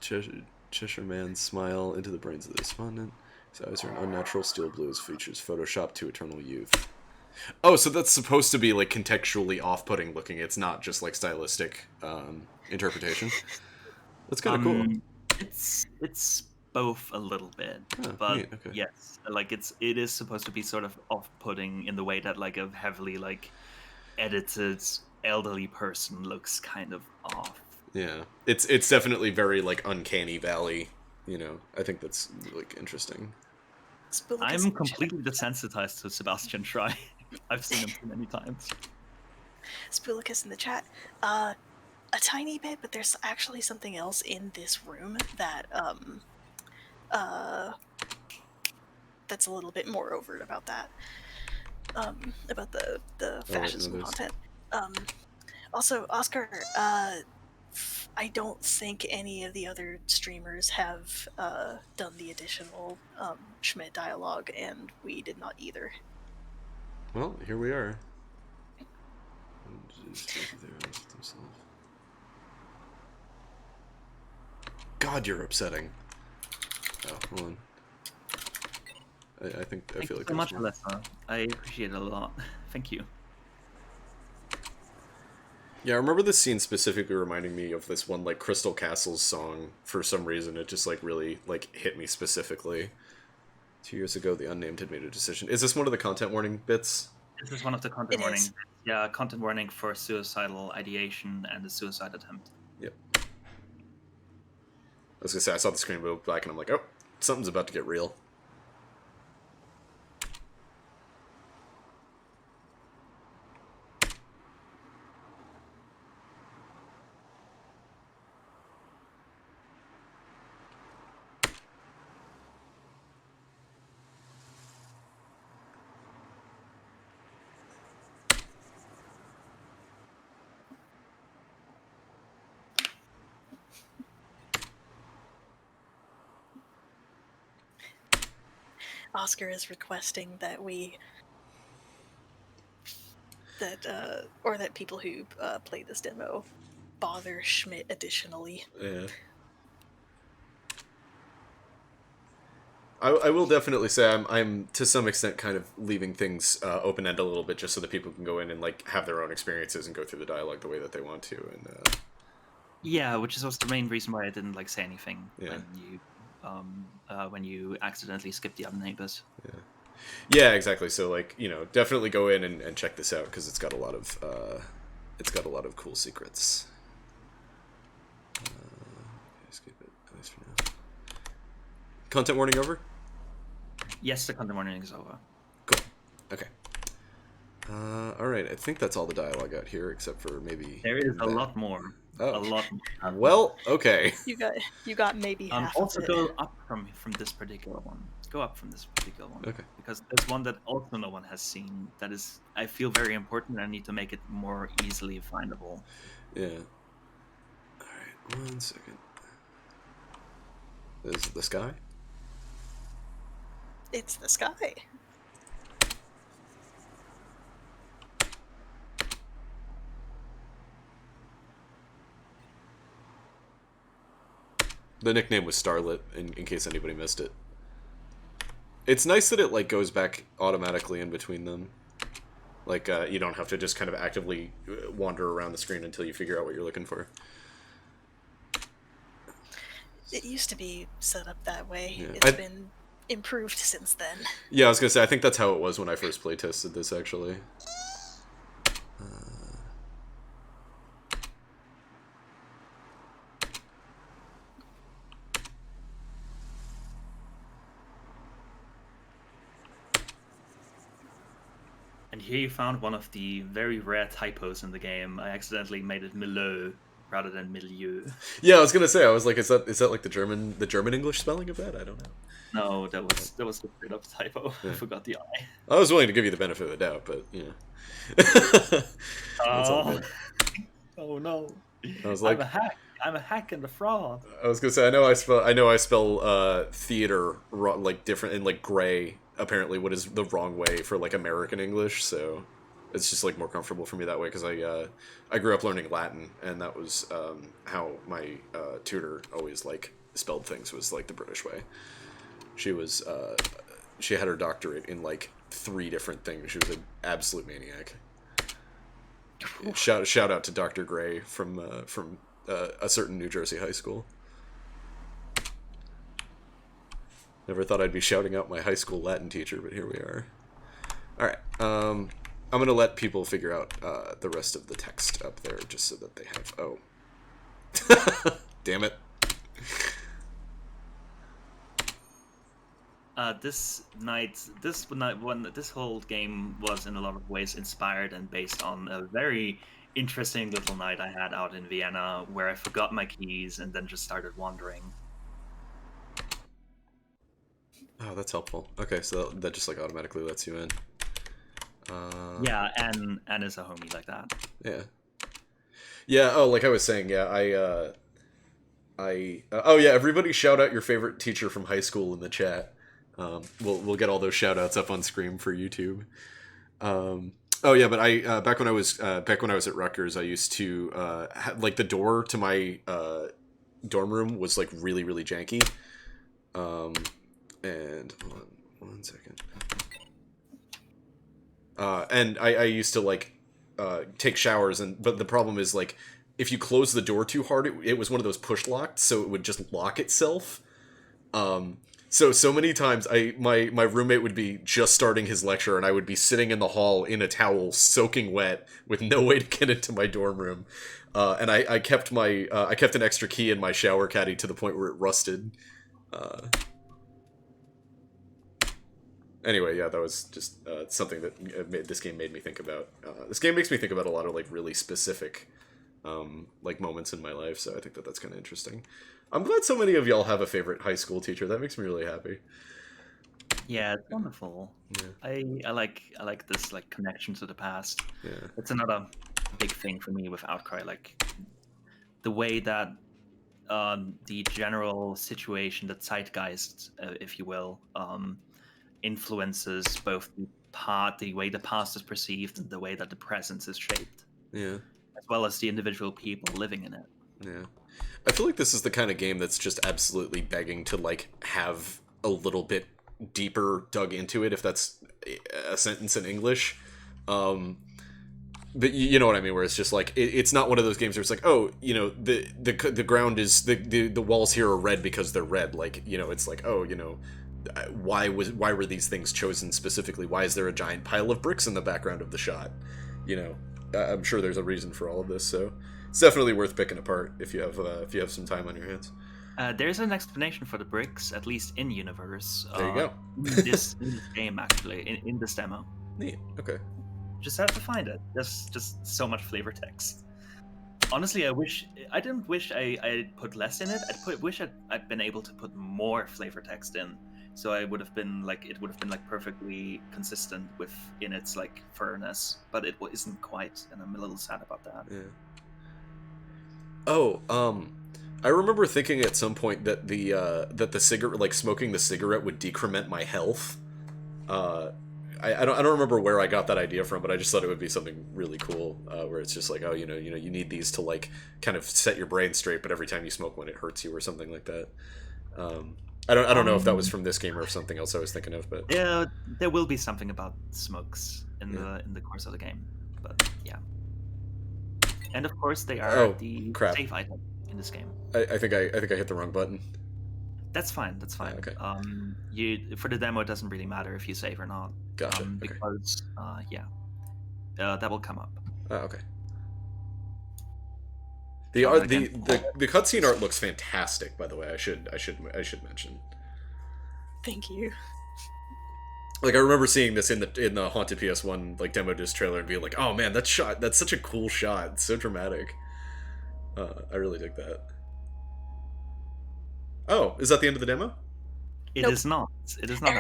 Cheshire Man's smile into the brains of the respondent. His eyes are an unnatural steel blue. His features photoshopped to eternal youth. Oh, so that's supposed to be like contextually off-putting looking. It's not just like stylistic interpretation. That's kind of cool. It's both a little bit, but neat, okay. yes, like it is supposed to be sort of off-putting in the way that like a heavily like edited elderly person looks kind of off. Yeah, it's definitely very like uncanny valley. You know, I think that's like interesting. I'm completely desensitized to Sebastian Try. I've seen him too many times. Spoolicus in the chat. A tiny bit, but there's actually something else in this room that that's a little bit more overt about that. About the fascism content. Also, Oscar, I don't think any of the other streamers have done the additional Schmidt dialogue, and we did not either. Well, here we are. God, you're upsetting. Oh, hold on. I feel like Thank you so much, Alyssa. I appreciate it a lot. Thank you. Yeah, I remember this scene specifically reminding me of this one, like, Crystal Castles song. For some reason, it just, like, really, like, hit me specifically. 2 years ago, the Unnamed had made a decision. Is this one of the content warning bits? This is one of the content warnings. Yeah, content warning for suicidal ideation and a suicide attempt. Yep. I was gonna say, I saw the screen go black and I'm like, oh, something's about to get real. Oscar is requesting that that people who play this demo bother Schmidt additionally. Yeah. I will definitely say I'm to some extent kind of leaving things open-ended a little bit just so that people can go in and like have their own experiences and go through the dialogue the way that they want to. And yeah, which is also the main reason why I didn't like say anything Yeah. when you accidentally skip the other neighbors. Yeah. Yeah, exactly. So like, you know, definitely go in and check this out because it's got a lot of cool secrets. Skip it at least for now. Content warning over? Yes, the content warning is over. Cool. Okay. Alright, I think that's all the dialogue out here, except for maybe... There is a lot more. Oh. A lot more. Well, okay. You got maybe half also of it. go up from this particular one. Go up from this particular one. Okay. Because there's one that also no one has seen that is, I feel, very important, and I need to make it more easily findable. Yeah. Alright, 1 second. Is it the sky? It's the sky. The nickname was Starlit, in case anybody missed it. It's nice that it like goes back automatically in between them. Like, you don't have to just kind of actively wander around the screen until you figure out what you're looking for. It used to be set up that way. Yeah. It's been improved since then. Yeah, I was gonna say, I think that's how it was when I first playtested this, actually. And here you found one of the very rare typos in the game. I accidentally made it milieu rather than milieu. Yeah, I was gonna say, I was like, is that like the German English spelling of that? I don't know. No, that was a straight up typo. Yeah. I forgot the I. I was willing to give you the benefit of the doubt, but yeah. Oh. Oh no! I was like, I'm a hack and a fraud. I was gonna say, I know I spell theater like different in like gray. Apparently, what is the wrong way for like American English? So it's just like more comfortable for me that way because I grew up learning Latin, and that was how my tutor always like spelled things, was like the British way. She was she had her doctorate in like 3 different things. She was an absolute maniac. Shout out to Dr. Gray from a certain New Jersey high school. Never thought I'd be shouting out my high school Latin teacher, but here we are. Alright, I'm gonna let people figure out the rest of the text up there, just so that they have... Oh. Damn it. This whole game was in a lot of ways inspired and based on a very interesting little night I had out in Vienna, where I forgot my keys and then just started wandering. Oh, that's helpful. Okay, so that just like automatically lets you in. Yeah, and is a homie like that. Yeah. Yeah. Oh, like I was saying, yeah. Oh yeah. Everybody, shout out your favorite teacher from high school in the chat. We'll get all those shout outs up on screen for YouTube. Oh yeah, but I back when I was at Rutgers, I used to like the door to my dorm room was like really really janky. And hold on 1 second. And I used to like take showers, but the problem is like if you close the door too hard, it was one of those push locked, so it would just lock itself. So many times my roommate would be just starting his lecture, and I would be sitting in the hall in a towel, soaking wet, with no way to get into my dorm room. And I kept an extra key in my shower caddy to the point where it rusted. Anyway, yeah, that was just something that this game made me think about. This game makes me think about a lot of like really specific like moments in my life, so I think that's kind of interesting. I'm glad so many of y'all have a favorite high school teacher. That makes me really happy. Yeah, it's wonderful. Yeah. I like this like connection to the past. Yeah. It's another big thing for me with Outcry, like the way that the general situation, the zeitgeist, if you will, influences both the way the past is perceived and the way that the present is shaped. Yeah. As well as the individual people living in it. Yeah. I feel like this is the kind of game that's just absolutely begging to like have a little bit deeper dug into it, if that's a sentence in English. But you know what I mean, where it's just like it's not one of those games where it's like, oh, you know, the ground is the walls here are red because they're red. Like, you know, it's like, oh, you know, why were these things chosen specifically? Why is there a giant pile of bricks in the background of the shot? You know, I'm sure there's a reason for all of this, so it's definitely worth picking apart if you have some time on your hands. There's an explanation for the bricks, at least in universe. There you go. in this game, actually, in this demo. Neat. Okay. Just have to find it. There's just so much flavor text. Honestly, I didn't wish I put less in it. Wish I'd been able to put more flavor text in, so it would have been like perfectly consistent in its like furness. But it isn't quite, and I'm a little sad about that. Yeah. Oh, I remember thinking at some point that the cigarette, like smoking the cigarette, would decrement my health. I don't remember where I got that idea from, but I just thought it would be something really cool, where it's just like, oh, you know, you need these to like kind of set your brain straight, but every time you smoke one, it hurts you or something like that. I don't know if that was from this game or something else I was thinking of, but Yeah, there will be something about smokes in the course of the game, but yeah. And of course, they are the save item in this game. I think I hit the wrong button. That's fine. That's fine. Okay. For the demo, it doesn't really matter if you save or not. Gotcha. Because that will come up. Okay. The cutscene art looks fantastic, by the way. I should mention. Thank you. Like, I remember seeing this in the Haunted PS1 like demo disc trailer and being like, "Oh man, that's such a cool shot. It's so dramatic." I really dig that. Oh, is that the end of the demo? It is not. It is not.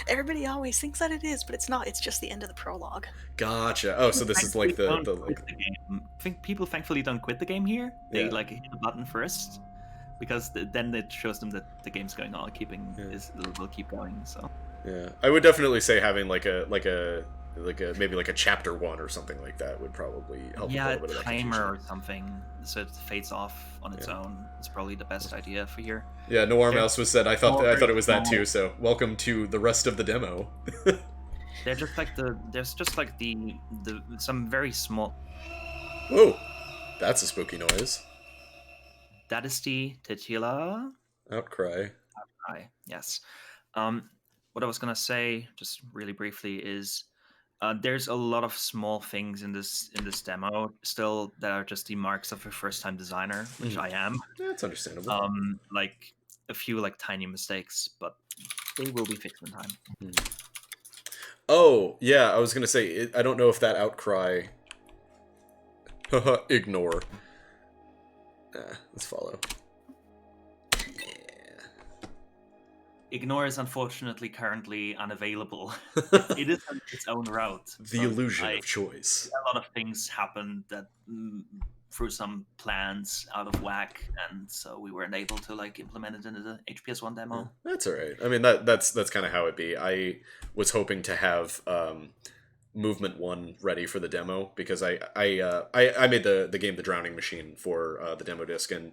Everybody always thinks that it is, but it's not. It's just the end of the prologue. Gotcha. Oh, so this is like the game. I think people thankfully don't quit the game here. They like hit the button first, because then it shows them that the game's going on, will keep going. So yeah, I would definitely say having like a maybe like a chapter 1 or something like that would probably help. Yeah, a timer or something, so it fades off on its own. It's probably the best idea for here. Yeah, Noir Mouse was said. I thought it was that too. So welcome to the rest of the demo. There's just like the some very small. Whoa, that's a spooky noise. That is the titular Outcry. Outcry. Yes. What I was gonna say, just really briefly, is there's a lot of small things in this demo still that are just the marks of a first-time designer, which I am. Yeah, that's understandable. Like a few like tiny mistakes, but they will be fixed in time. Oh yeah, I was gonna say I don't know if that Outcry. Ignore. Let's follow. Ignore is unfortunately currently unavailable. It is on its own route. The illusion of choice. A lot of things happened that threw some plans out of whack, and so we weren't able to like implement it into the HPS1 demo. That's all right. I mean, that's kind of how it be. I was hoping to have Movement 1 ready for the demo because I made the game The Drowning Machine for the demo disc, and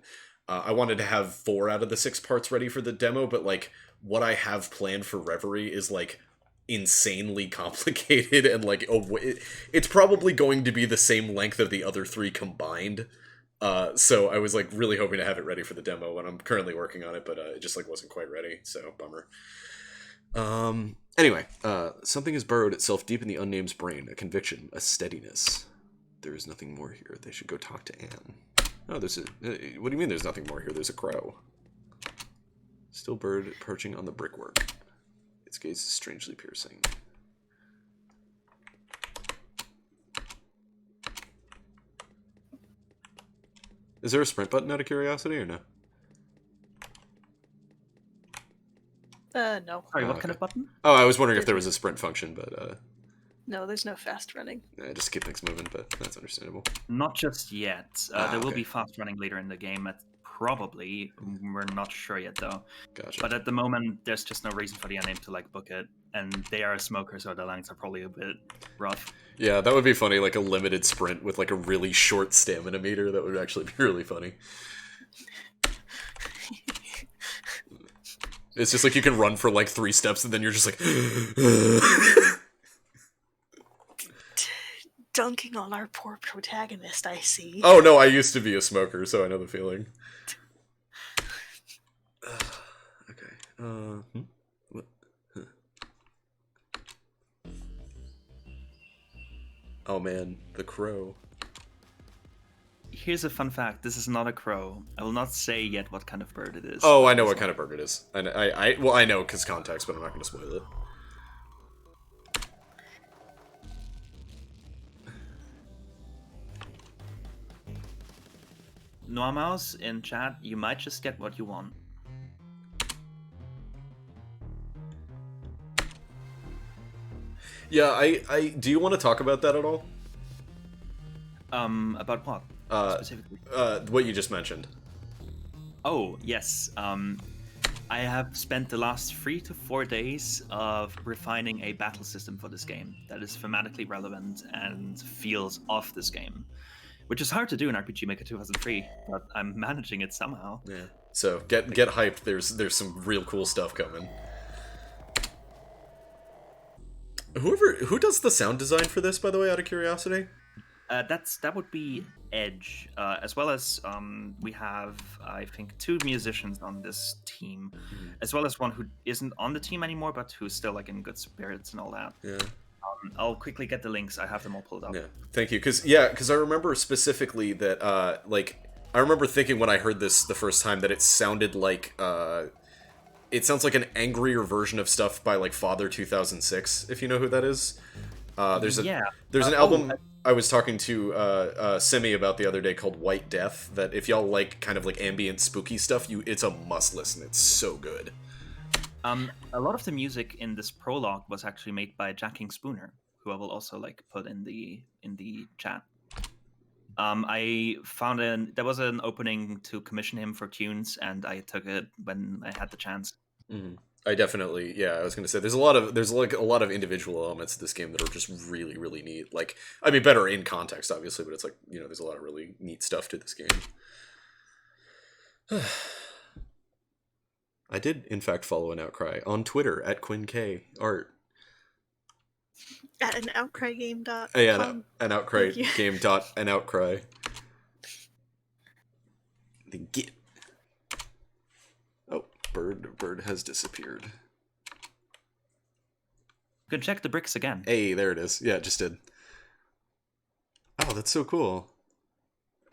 I wanted to have 4 out of the 6 parts ready for the demo, but like what I have planned for Reverie is like insanely complicated, and like it's probably going to be the same length of the other 3 combined. So I was like really hoping to have it ready for the demo, and I'm currently working on it, but it just like wasn't quite ready. So bummer. Anyway, something has burrowed itself deep in the unname's brain. A conviction, a steadiness. There is nothing more here. They should go talk to Anne. Oh, what do you mean there's nothing more here? There's a crow. Still bird perching on the brickwork. Its gaze is strangely piercing. Is there a sprint button out of curiosity or no? No. Sorry, what kind of button? Oh, I was wondering if there was a sprint function, but no, there's no fast running. Yeah, just keep things moving, but that's understandable. Not just yet. There will be fast running later in the game. Probably. We're not sure yet, though. Gotcha. But at the moment, there's just no reason for the unnamed to like book it, and they are a smoker, so the lengths are probably a bit rough. Yeah, that would be funny, like a limited sprint with like a really short stamina meter. That would actually be really funny. It's just like you can run for like 3 steps and then you're just like dunking on our poor protagonist, I see. Oh no, I used to be a smoker, so I know the feeling. Okay. What? Huh. Oh man, the crow. Here's a fun fact. This is not a crow. I will not say yet what kind of bird it is. Oh, I know what kind of bird it is. I know because context, but I'm not going to spoil it. Noir Mouse in chat, you might just get what you want. Yeah, I do you want to talk about that at all? About what? Specifically? What you just mentioned. Oh, yes. I have spent the last 3 to 4 days of refining a battle system for this game that is thematically relevant and feels of this game. Which is hard to do in RPG Maker 2003, but I'm managing it somehow. Yeah. So get hyped. There's some real cool stuff coming. Who does the sound design for this, by the way, out of curiosity? That would be Edge, as well as we have, I think, 2 musicians on this team, as well as one who isn't on the team anymore, but who's still like in good spirits and all that. Yeah. I'll quickly get the links. I have them all pulled up. Yeah, thank you. Because I remember specifically that I remember thinking when I heard this the first time that it sounded like it sounds like an angrier version of stuff by like Father 2006, if you know who that is. There's an album I was talking to Simi about the other day called White Death, that if y'all like kind of like ambient spooky stuff, it's a must listen. It's so good. A lot of the music in this prologue was actually made by Jacking Spooner, who I will also like put in the chat. I found there was an opening to commission him for tunes, and I took it when I had the chance. Mm-hmm. I definitely, I was gonna say there's a lot of individual elements to this game that are just really, really neat. Like, I mean, better in context, obviously, but it's like, there's a lot of really neat stuff to this game. I did, in fact, follow an Outcry on Twitter at QuinnKArt. At an Outcry game. Yeah, an Outcry game. An Outcry. The Git. Oh, bird has disappeared. Good, check the bricks again. Hey, there it is. Yeah, it just did. Oh, that's so cool.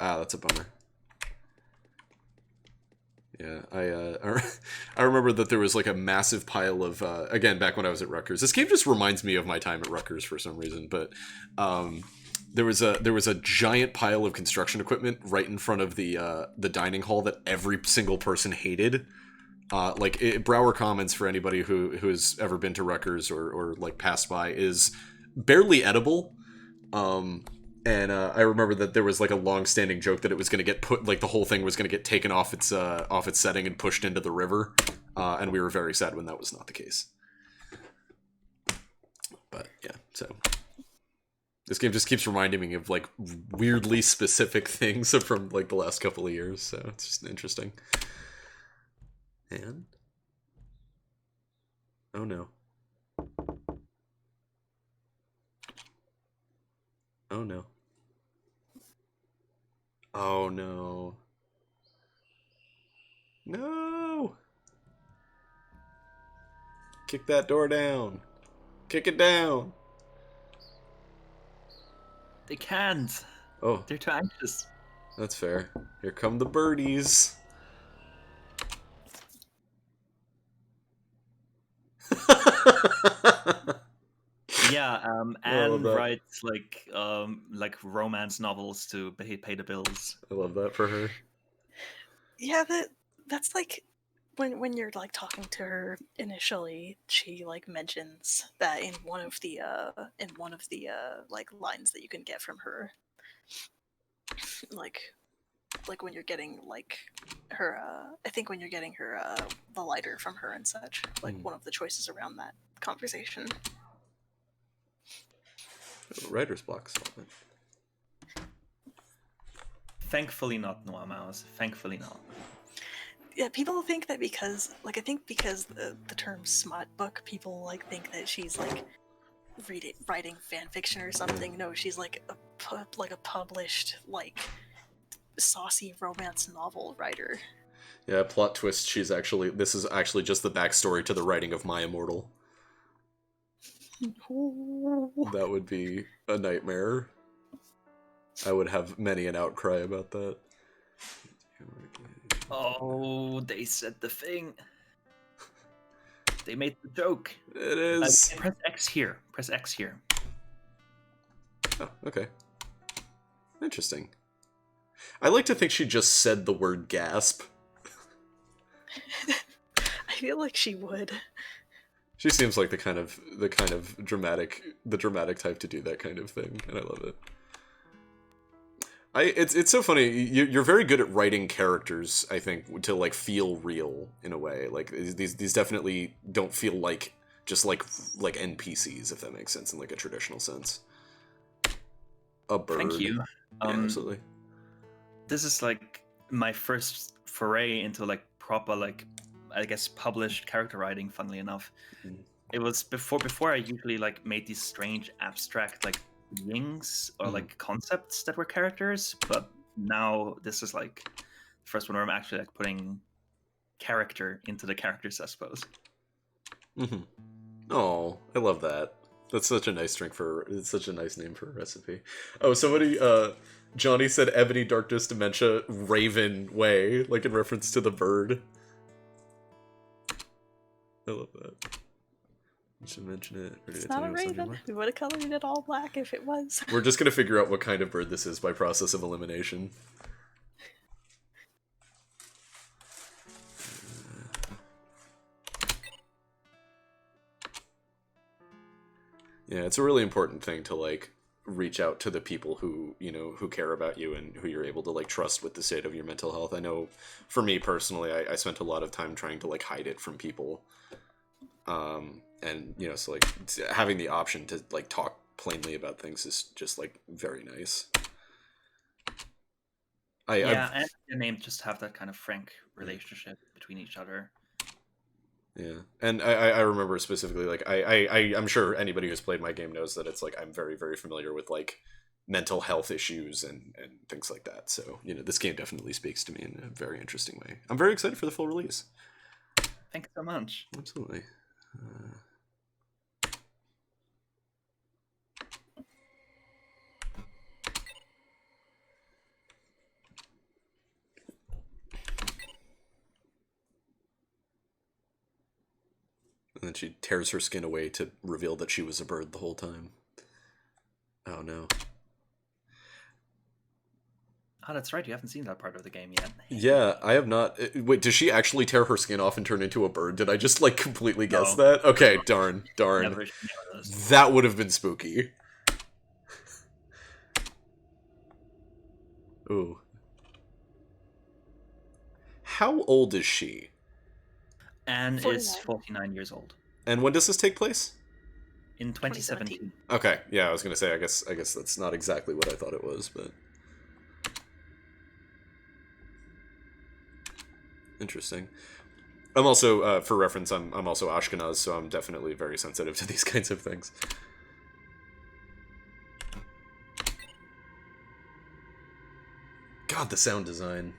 Ah, that's a bummer. Yeah, I remember that there was like a massive pile of again back when I was at Rutgers. This game just reminds me of my time at Rutgers for some reason, but there was a giant pile of construction equipment right in front of the dining hall that every single person hated. Brower Commons, for anybody who has ever been to Rutgers or like passed by, is barely edible. And I remember that there was like a long-standing joke that it was going to get the whole thing was going to get taken off its setting and pushed into the river, and we were very sad when that was not the case. But yeah, so this game just keeps reminding me of like weirdly specific things from like the last couple of years, so it's just interesting. And oh no. Oh no. Oh no. No! Kick that door down. Kick it down. They can't. Oh. They're too anxious. That's fair. Here come the birdies. Yeah, Anne writes like romance novels to pay the bills. I love that for her. Yeah, that's like when you're like talking to her initially, she like mentions that in one of the like lines that you can get from her, like when you're getting like her I think when you're getting her the lighter from her and such, like one of the choices around that conversation. Writer's block. Thankfully not, Noah Mouse. Thankfully not. Yeah, people think that because the term smut book, people like think that she's like writing fan fiction or something. No, she's like a published like saucy romance novel writer. Yeah, plot twist. This is actually just the backstory to the writing of My Immortal. That would be a nightmare. I would have many an outcry about that. Oh, they said the thing. They made the joke. It is. Press X here. Press X here. Oh, okay. Interesting. I like to think she just said the word gasp. I feel like she would. She seems like the kind of dramatic type to do that kind of thing, and I love it. It's so funny. You're very good at writing characters, I think, to like feel real in a way. Like these definitely don't feel like just like NPCs, if that makes sense in like a traditional sense. A bird. Thank you. Yeah, absolutely. This is like my first foray into like proper like I guess published character writing. Funnily enough, it was before I usually like made these strange abstract like beings or like concepts that were characters, but now this is like the first one where I'm actually like putting character into the characters, I suppose. Oh, I love that. That's such a nice it's such a nice name for a recipe. Oh, somebody, Johnny said Ebony Darkness Dementia Raven Way, like in reference to the bird. I love that. You should mention it. It's not a raven. We would have colored it all black if it was. We're just gonna figure out what kind of bird this is by process of elimination. Yeah, it's a really important thing to like reach out to the people who, you know, who care about you and who you're able to like trust with the state of your mental health. I know for me personally, I spent a lot of time trying to like hide it from people. And you know, so like having the option to like talk plainly about things is just like very nice. And the names just have that kind of frank relationship between each other. Yeah, and I remember specifically, like, I'm sure anybody who's played my game knows that it's, like, I'm very, very familiar with, like, mental health issues and things like that. So, you know, this game definitely speaks to me in a very interesting way. I'm very excited for the full release. Thank you so much. Absolutely. And then she tears her skin away to reveal that she was a bird the whole time. Oh no. Oh, that's right. You haven't seen that part of the game yet. Yeah, I have not. Wait, does she actually tear her skin off and turn into a bird? Did I just, like, completely guess that? Okay, darn. Never That would have been spooky. Ooh. How old is she? Anne is 49 years old. And when does this take place? In 2017. Okay, yeah, I was gonna say, I guess that's not exactly what I thought it was, but... Interesting. I'm also, for reference, I'm also Ashkenaz, so I'm definitely very sensitive to these kinds of things. God, the sound design.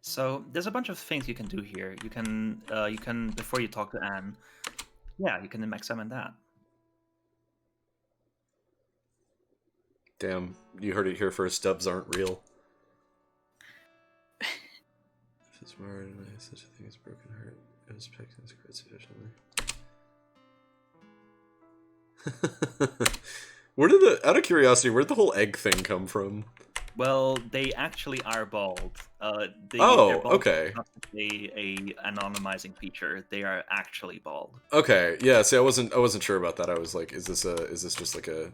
So there's a bunch of things you can do here. You can before you talk to Anne, yeah, you can examine that. Damn, you heard it here first. Dubs aren't real. If it's more such a thing as broken heart, it was picked and squared sufficiently. Out of curiosity, where'd the whole egg thing come from? Well, they actually are bald. They're bald, okay. Not a anonymizing feature. They are actually bald. Okay, yeah. See, I wasn't sure about that. I was like, is this just like a?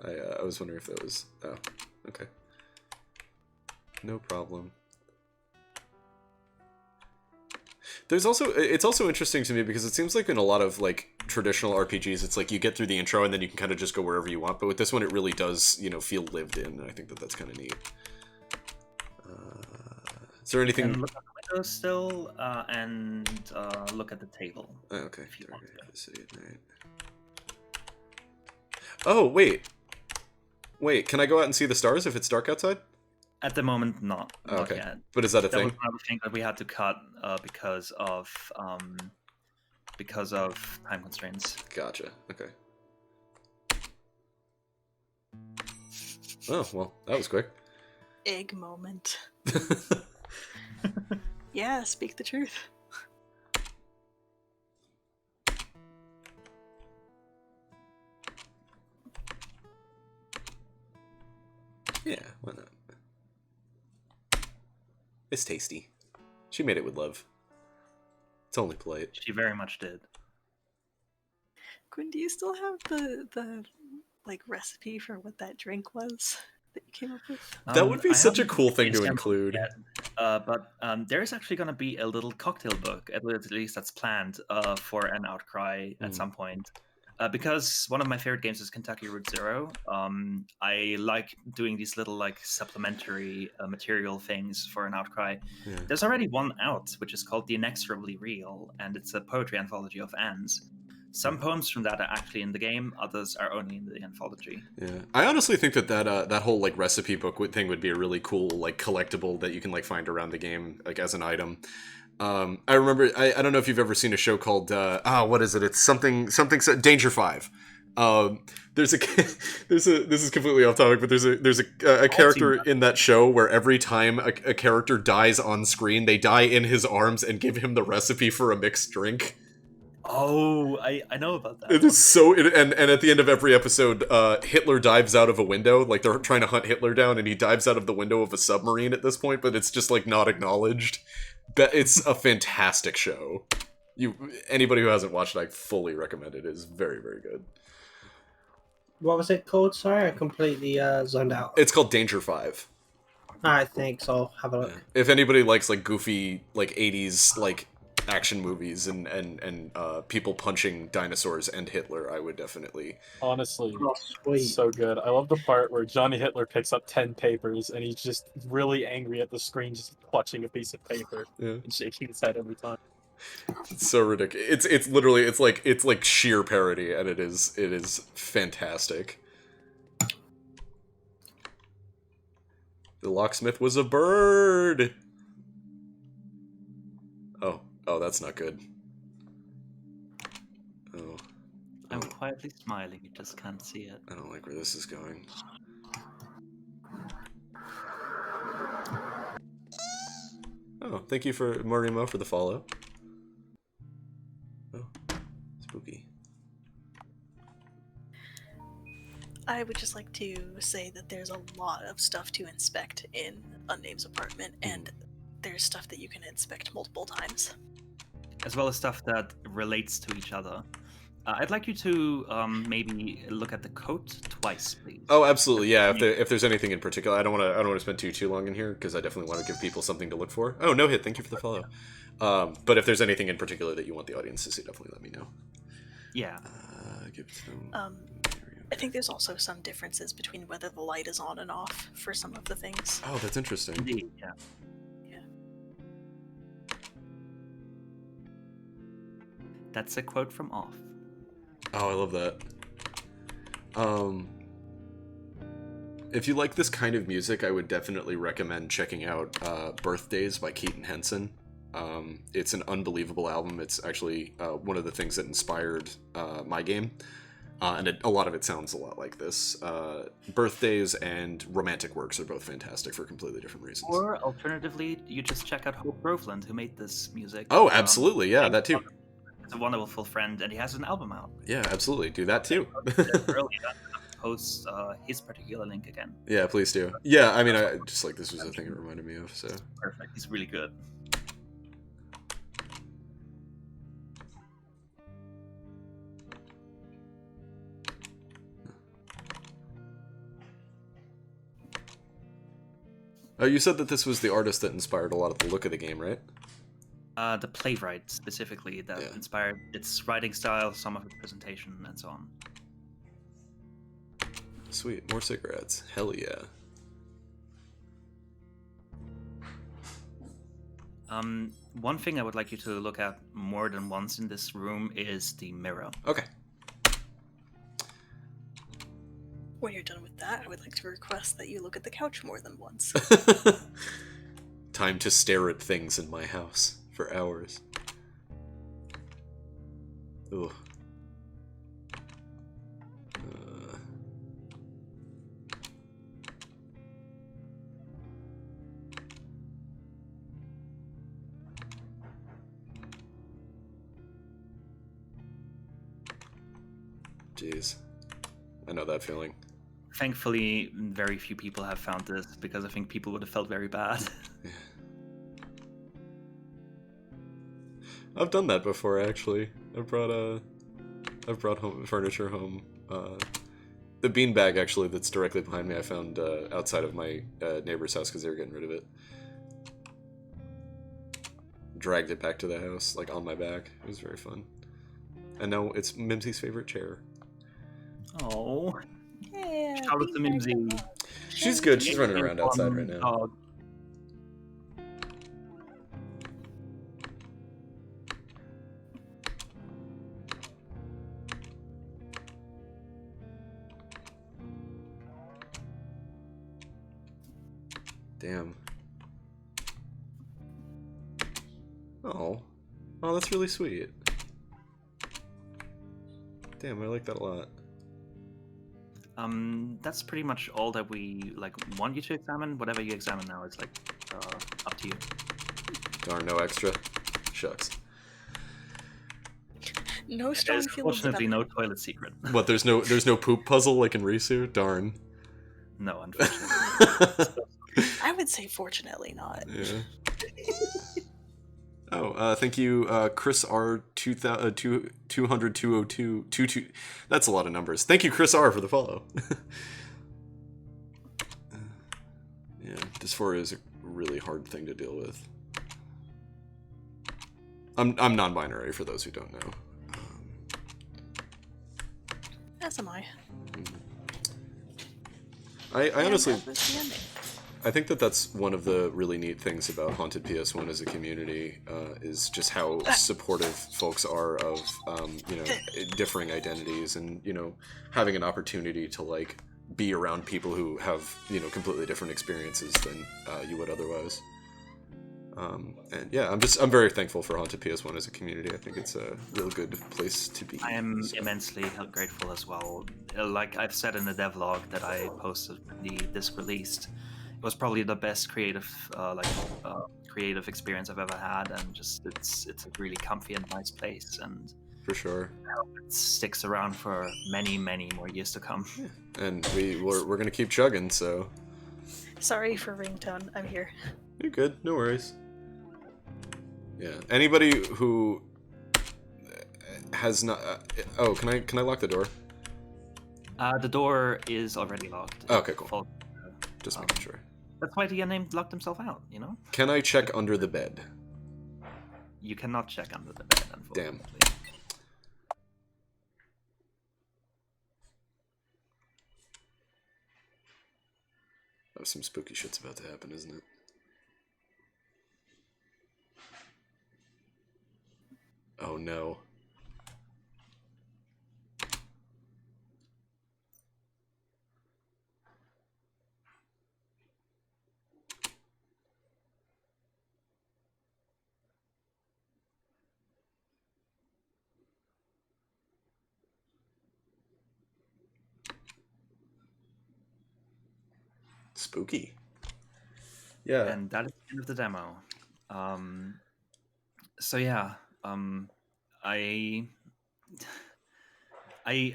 I was wondering if that was. Oh, okay. No problem. It's also interesting to me because it seems like in a lot of like traditional RPGs, it's like you get through the intro and then you can kind of just go wherever you want. But with this one, it really does, you know, feel lived in, and I think that's kind of neat. Is there anything? And look at the window still, and look at the table. Oh, okay. Oh wait. Can I go out and see the stars if it's dark outside? At the moment, not okay. yet. But is that a thing? That was one of the things that we had to cut because of time constraints. Gotcha. Okay. Oh, well, that was quick. Egg moment. Yeah, speak the truth. Yeah, why not? It's tasty. She made it with love. It's only polite. She very much did. Quinn, do you still have the like recipe for what that drink was that you came up with? That would be I such a haven't cool thing to assembled include. yet, but there is actually going to be a little cocktail book, at least that's planned for an Outcry at some point. Because one of my favorite games is Kentucky Route Zero. I like doing these little like supplementary material things for an Outcry. Yeah. There's already one out, which is called The Inexorably Real, and it's a poetry anthology of Anne's. Some poems from that are actually in the game, others are only in the anthology. Yeah, I honestly think that whole like recipe book thing would be a really cool like collectible that you can like find around the game like as an item. I remember I don't know if you've ever seen a show called what is it? It's something Danger 5. This is completely off topic, but there's a character in that show where every time a character dies on screen, they die in his arms and give him the recipe for a mixed drink. Oh, I know about that. It is so... And at the end of every episode, Hitler dives out of a window. Like, they're trying to hunt Hitler down, and he dives out of the window of a submarine at this point, but it's just, like, not acknowledged. It's a fantastic show. Anybody who hasn't watched it, I fully recommend it. It is very, very good. What was it called? Sorry, I completely zoned out. It's called Danger 5. Alright, thanks. I'll have a look. Yeah. If anybody likes, like, goofy, like, 80s, like... action movies and people punching dinosaurs and Hitler, I would definitely... Honestly, so good. I love the part where Johnny Hitler picks up 10 papers and he's just really angry at the screen, just clutching a piece of paper and shaking his head every time. It's so ridiculous. It's literally it's like sheer parody, and it is fantastic. The locksmith was a bird. Oh, that's not good. Oh. I'm quietly smiling, you just can't see it. I don't like where this is going. Oh, thank you for Marimo for the follow. Oh, spooky. I would just like to say that there's a lot of stuff to inspect in Unname's apartment, and there's stuff that you can inspect multiple times. As well as stuff that relates to each other. I'd like you to maybe look at the coat twice, please. Oh, absolutely, yeah. If there's anything in particular, I don't want to spend too long in here because I definitely want to give people something to look for. Oh, no hit. Thank you for the follow. But if there's anything in particular that you want the audience to see, definitely let me know. Yeah. I think there's also some differences between whether the light is on and off for some of the things. Oh, that's interesting. Indeed, yeah. That's a quote from Off. Oh, I love that. If you like this kind of music, I would definitely recommend checking out Birthdays by Keaton Henson. It's an unbelievable album. It's actually one of the things that inspired my game. And a lot of it sounds a lot like this. Birthdays and Romantic Works are both fantastic for completely different reasons. Or alternatively, you just check out Hope Groveland, who made this music. Oh, absolutely. Yeah, that too. He's a wonderful friend, and he has an album out. Yeah, absolutely. Do that too. Post his particular link again. Yeah, please do. Yeah, I mean, I just like this was the thing it reminded me of. So perfect. He's really good. Oh, you said that this was the artist that inspired a lot of the look of the game, right? The playwright specifically that inspired its writing style, some of its presentation, and so on. Sweet, more cigarettes. Hell yeah. One thing I would like you to look at more than once in this room is the mirror. Okay. When you're done with that, I would like to request that you look at the couch more than once. Time to stare at things in my house for hours. Ooh. Jeez. I know that feeling. thankfully, very few people have found this because I think people would have felt very bad. I've done that before, actually. I've brought furniture home. The beanbag, actually, that's directly behind me, I found outside of my neighbor's house because they were getting rid of it. Dragged it back to the house, like, on my back. It was very fun. And now it's Mimsy's favorite chair. Oh. Yeah, Shout out to Mimsy. She's good. She's running around outside right now. Dog. Damn. Oh. Oh, that's really sweet. Damn, I like that a lot. That's pretty much all that we want you to examine. Whatever you examine now is up to you. Darn, no extra. Shucks. No strong There's feelings about fortunately no toilet secret. What? There's no poop puzzle like in Risu? Darn. No, unfortunately. I would say fortunately not. Yeah. Oh, thank you, Chris R. 200-202-22. That's a lot of numbers. Thank you, Chris R. for the follow. Yeah, dysphoria is a really hard thing to deal with. I'm non-binary for those who don't know. As am I. I honestly, that was the ending. I think that's one of the really neat things about Haunted PS1 as a community, is just how supportive folks are of, differing identities and, having an opportunity to, be around people who have, completely different experiences than you would otherwise. And yeah, I'm very thankful for Haunted PS1 as a community. I think it's a real good place to be. I am immensely grateful as well. Like I've said in the devlog that I posted when the disc released, it was probably the best creative experience I've ever had, and just it's a really comfy and nice place, and for sure I hope it sticks around for many more years to come. Yeah. And we're gonna keep chugging. So Sorry for ringtone. I'm here. You're good. No worries. Yeah. Anybody who has not. Can I lock the door? The door is already locked. Okay, cool. Just making sure. That's why the unnamed locked himself out, Can I check under the bed? You cannot check under the bed, unfortunately. Damn. Oh, some spooky shit's about to happen, isn't it? Oh no. Spooky. Yeah. And that is the end of the demo. So yeah, I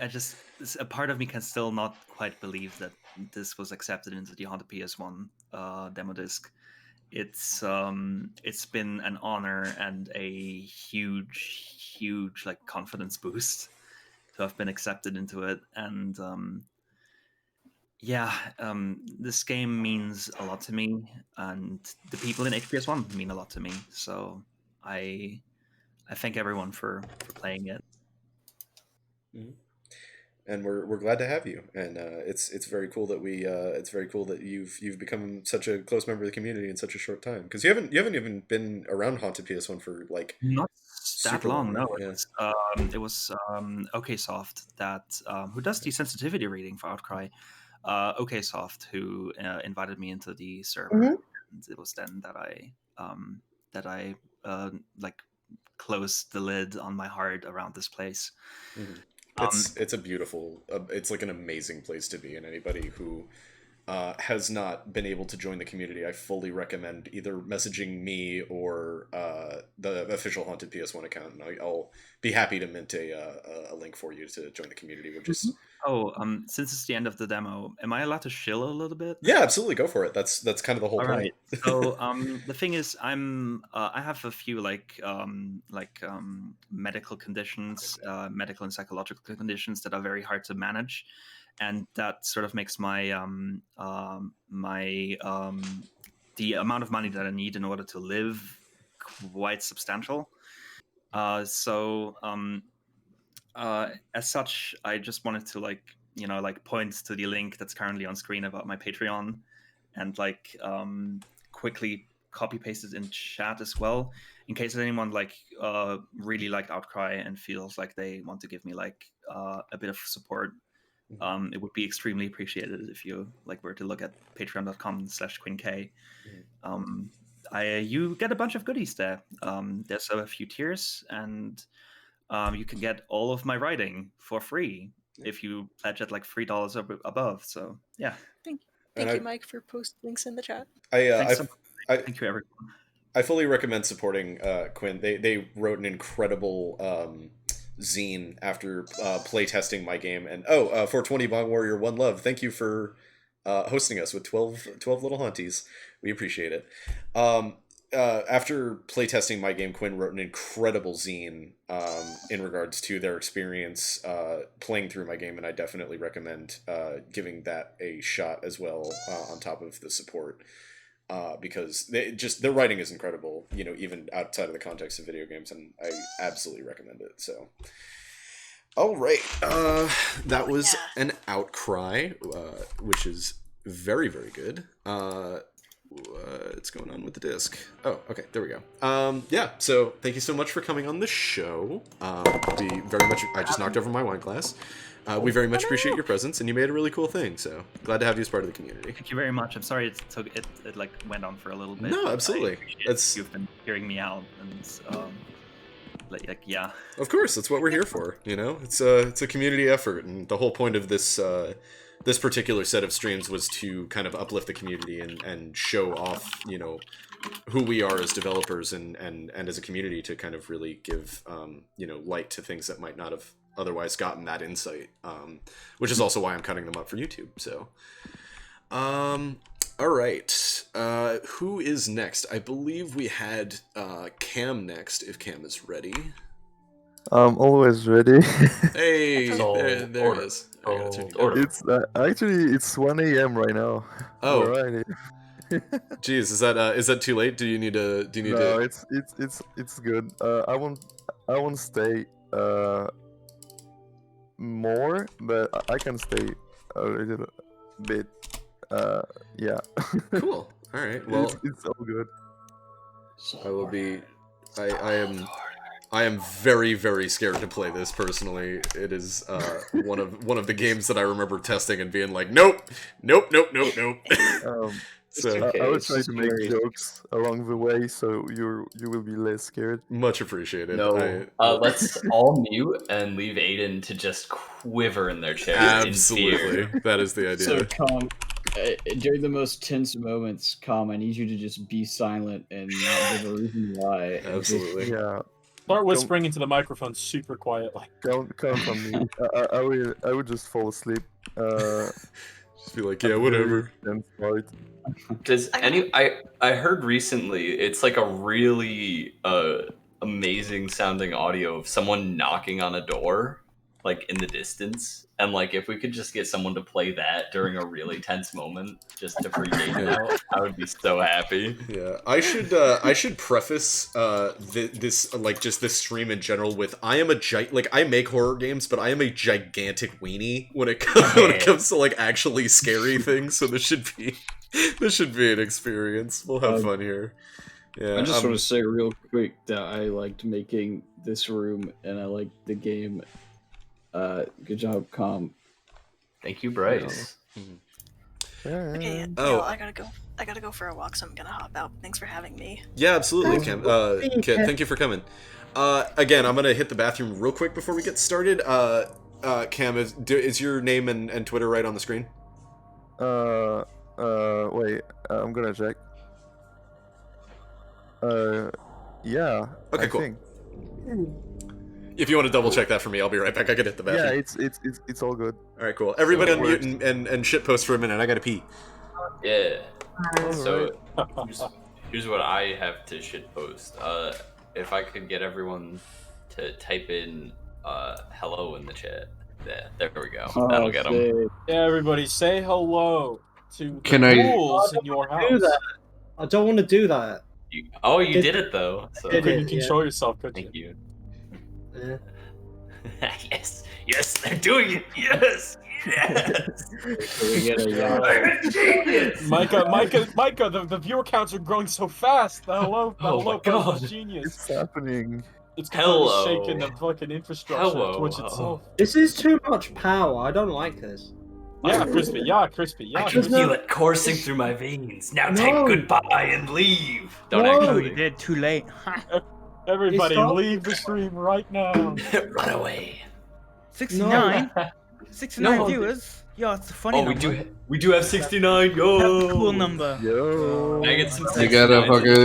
just, a part of me can still not quite believe that this was accepted into the Haunted PS1 demo disc. It's been an honor and a huge confidence boost to have been accepted into it, and this game means a lot to me, and the people in HPS1 mean a lot to me. So I thank everyone for playing it. Mm-hmm. And we're glad to have you, and it's very cool that you've become such a close member of the community in such a short time, because you haven't even been around Haunted PS1 for not that long. No, Yeah. it was OKSoft that who does the sensitivity reading for Outcry. OKSoft who invited me into the server, and it was then that I closed the lid on my heart around this place. Mm-hmm. It's a beautiful, it's like an amazing place to be, and anybody who has not been able to join the community, I fully recommend either messaging me or the official Haunted PS1 account, and I'll be happy to mint a link for you to join the community. We're just Since it's the end of the demo, am I allowed to shill a little bit? yeah, absolutely, go for it. That's kind of the whole All point. right. So the thing is, I have a few medical conditions, medical and psychological conditions that are very hard to manage, and that sort of makes my the amount of money that I need in order to live quite substantial. As such, I just wanted to point to the link that's currently on screen about my Patreon, and quickly copy paste it in chat as well, in case anyone really liked Outcry and feels like they want to give me a bit of support. It would be extremely appreciated if you were to look at patreon.com/QuinnK. You get a bunch of goodies there. There's a few tiers, and you can get all of my writing for free if you pledge at $3 above. So yeah. Thank you, Mike, for posting links in the chat. Thank you, everyone. I fully recommend supporting Quinn. They wrote an incredible zine after playtesting my game, and 420 Bong Warrior, one love. Thank you for hosting us with 12 little haunties. We appreciate it. After playtesting my game, Quinn wrote an incredible zine in regards to their experience playing through my game, and I definitely recommend giving that a shot as well, on top of the support, because their writing is incredible, even outside of the context of video games, and I absolutely recommend it. So, all right, that was an Outcry, which is very, very good. What's going on with the disc? Oh, okay, there we go. Yeah, so thank you so much for coming on the show. We very much, I just knocked over my wine glass. We very much appreciate your presence, and you made a really cool thing, so glad to have you as part of the community. Thank you very much. I'm sorry it went on for a little bit. No, absolutely. You've been hearing me out, and yeah. Of course, that's what we're here for, It's a community effort, and the whole point of this particular set of streams was to kind of uplift the community and show off, who we are as developers and as a community, to kind of really give, light to things that might not have otherwise gotten that insight, which is also why I'm cutting them up for YouTube. So, all right, who is next? I believe we had Cam next, if Cam is ready. I'm always ready. Hey, there it is. It's actually it's 1 a.m. right now. Oh, right. Jeez, is that too late? Do you need to? No, it's good. I won't stay more, but I can stay a little bit. Yeah. Cool. All right. Well, it's all good. I will be. I am very, very scared to play this personally. It is one of the games that I remember testing and being like, nope. So I will try to make jokes along the way, so you will be less scared. Much appreciated. No, let's all mute and leave Aiden to just quiver in their chair. Absolutely, that is the idea. So calm. During the most tense moments, I need you to just be silent and not give a reason why. Absolutely. Yeah. Start whispering into the microphone super quietly. Don't count on me. I would just fall asleep. Just be like, yeah, whatever. I heard recently it's like a really amazing sounding audio of someone knocking on a door, in the distance, and if we could just get someone to play that during a really tense moment, just to freak Aiden out, I would be so happy. Yeah, I should preface this stream in general with I am I make horror games, but I am a gigantic weenie when it comes to actually scary things. So this should be an experience. We'll have fun here. Yeah, I just want to say real quick that I liked making this room and I liked the game. Good job, Com. Thank you, Bryce. Okay, I gotta go for a walk, so I'm gonna hop out. Thanks for having me. Yeah, absolutely, Cam. Thank you for coming. Again, I'm gonna hit the bathroom real quick before we get started. Cam, is your name and Twitter right on the screen? Wait, I'm gonna check. Yeah. Okay, I cool. think. If you want to double check that for me, I'll be right back. I gotta hit the bathroom. Yeah, it's all good. All right, cool. Everybody So it unmute and shitpost for a minute. I gotta pee. Yeah. All So here's what I have to shitpost. If I could get everyone to type in hello in the chat. There we go. That'll get them. Yeah, everybody say hello to the Can I- ghouls in your house. I don't want to do that. You did it though. So Did You it, can yeah. show yourself, could thank you. Yeah. Yes, they're doing it. Yes. We get a Genius. Micah, the viewer counts are growing so fast. The hello post is genius. It's happening. It's completely Hello. shaking the fucking infrastructure of Twitch itself. This is too much power. I don't like this. Yeah, crispy. Yeah, crispy. Yeah, I can crispy. feel it coursing through my veins. Now No. take goodbye and leave. Don't No. Oh, you actually. did. Too late. Everybody, Stop. leave the stream right now. Run away. 69. 69 No. viewers. Yo, it's a funny Oh, number. we do have 69. Yo. That's a cool number. Yo. Can I get some You gotta 69s fucking in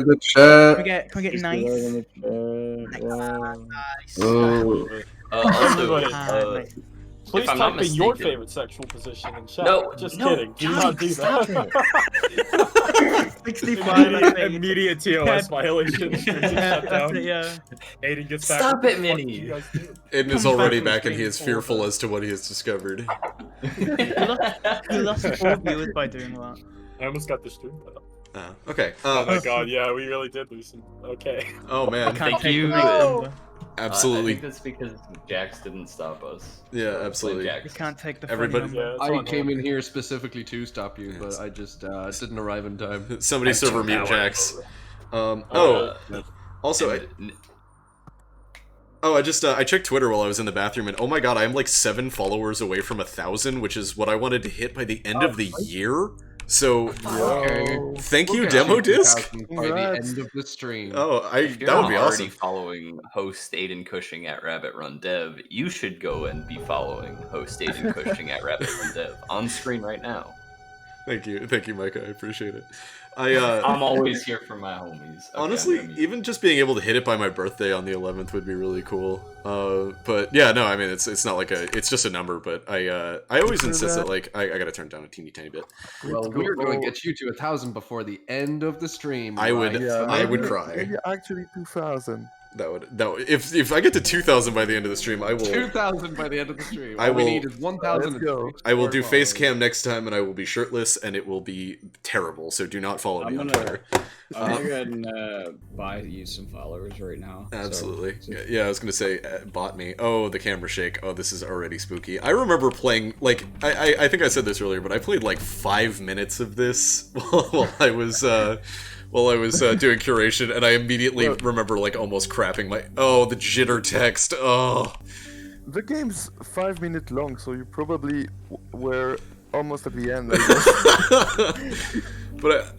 the chat now? 69 in the Can we get nice? Oh. Also, Nice. Please If I'm not type in your mistaken- favorite sexual position in chat. No, Just no, kidding. Do not do stop that. 65. Immediate TOS violation. Yeah, that's it, yeah. Aiden gets back. Stop What it, the fuck Minnie. do you guys do? Aiden is Comes already back back from and he is screen fearful as to what he has discovered. We lost 4 viewers by doing that. I almost got the stream put up. Okay. Oh my god, yeah, we really did lose him. Okay. Oh man. Can't Thank take you. the big number. Absolutely. I think that's because Jax didn't stop us. Yeah, absolutely. Blame We Jax. can't take the funny Everybody- number. Yeah, it's I on came hold. in here specifically to stop you, Yes. but I just didn't arrive in time. Somebody I server took mute that Jax. one. Also, I checked Twitter while I was in the bathroom, and oh my god, I am like 7 followers away from 1,000, which is what I wanted to hit by the end of the year. So, Okay. thank you, We'll get Demo you Disc. 2,000 by the Congrats. end of the stream. Oh, If you're that would not be already awesome. following host Aiden Cushing at Rabbit Run Dev, you should go and be following host Aiden Cushing at Rabbit Run Dev on screen right now. Thank you, Micah. I appreciate it. I'm I'm always here for my homies. Okay, honestly, I'm gonna even just being able to hit it by my birthday on the 11th would be really cool. But yeah, no, I mean it's not like it's just a number. But I always insist that like I gotta turn it down a teeny tiny bit. Well, we're going to get you to 1,000 before the end of the stream. I would- right? Yeah, I would maybe- cry. Maybe actually 2,000. That would if I get to 2,000 by the end of the stream, I will 2,000 by the end of the stream. I All we will- need is 1,000. Let's go. I will do face cam next time, and I will be shirtless, and it will be terrible. So do not follow me on Twitter. I'm gonna go ahead and buy you some followers right now. so- Absolutely. Yeah, I was gonna say bot me. Oh, the camera shake. Oh, this is already spooky. I remember playing like I think I said this earlier, but I played like 5 minutes of this while I was doing curation, and I immediately remember like almost crapping my. Oh, the jitter text. Oh. The game's 5 minutes long, so you probably were almost at the end. I guess. But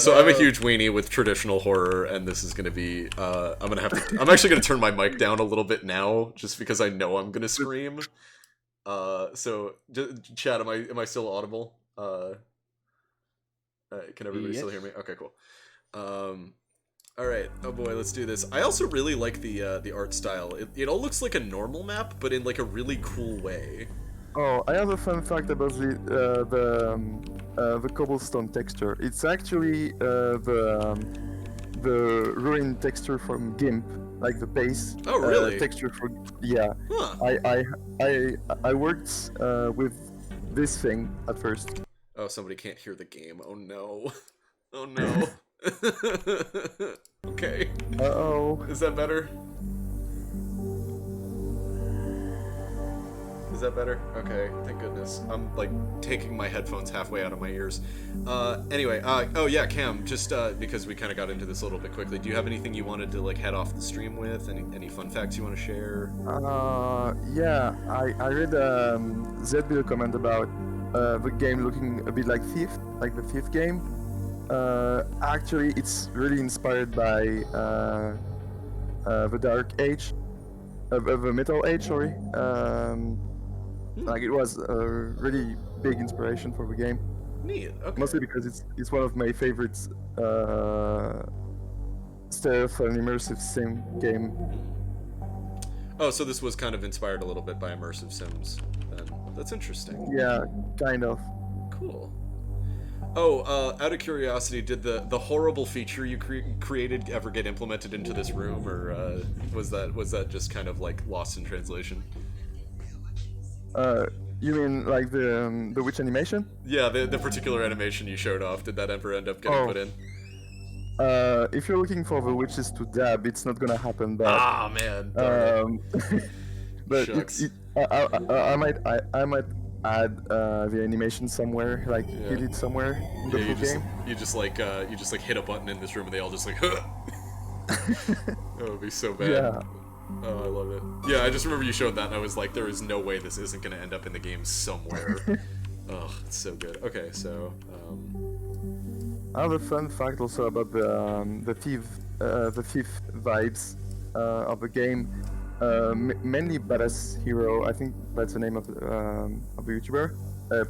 so I'm a huge weenie with traditional horror, and this is gonna be. I'm actually gonna turn my mic down a little bit now, just because I know I'm gonna scream. So, Chad, am I still audible? Can everybody still hear me? Okay, cool. All right. Oh boy, let's do this. I also really like the art style. It all looks like a normal map, but in like a really cool way. Oh, I have a fun fact about the cobblestone texture. It's actually the ruin texture from GIMP, like the base. Oh, really? Texture for yeah. Huh. I worked with this thing at first. Oh, somebody can't hear the game. Oh no. Oh no. Okay. Uh-oh. Is that better? Is that better? Okay, thank goodness. I'm like taking my headphones halfway out of my ears. Anyway, oh yeah, Cam, just because we kind of got into this a little bit quickly, do you have anything you wanted to like head off the stream with? Any fun facts you want to share? Yeah, I read ZB comment about the game looking a bit like Thief, like the Thief game. Actually, it's really inspired by the Dark Age, the Metal Age, sorry. Like it was a really big inspiration for the game. Neat. Okay. Mostly because it's one of my favorites stealth and immersive sim game. Oh, so this was kind of inspired a little bit by immersive sims. Then that's interesting. Yeah, kind of. Cool. Oh, out of curiosity, did the horrible feature you created ever get implemented into this room, or was that just kind of like lost in translation? You mean like the witch animation? Yeah, the particular animation you showed off. Did that ever end up getting put in? If you're looking for the witches to dab, it's not gonna happen. But man. But Shucks. I might add the animation somewhere, like hit it somewhere in the full game. You just like hit a button in this room and they all just like. Huh! That would be so bad. Yeah. Oh, I love it. Yeah, I just remember you showed that and I was like, there is no way this isn't going to end up in the game somewhere. Oh, it's so good. Okay, so... I have a fun fact also about the thief vibes of the game. Mainly Badass Hero, I think that's the name of the YouTuber,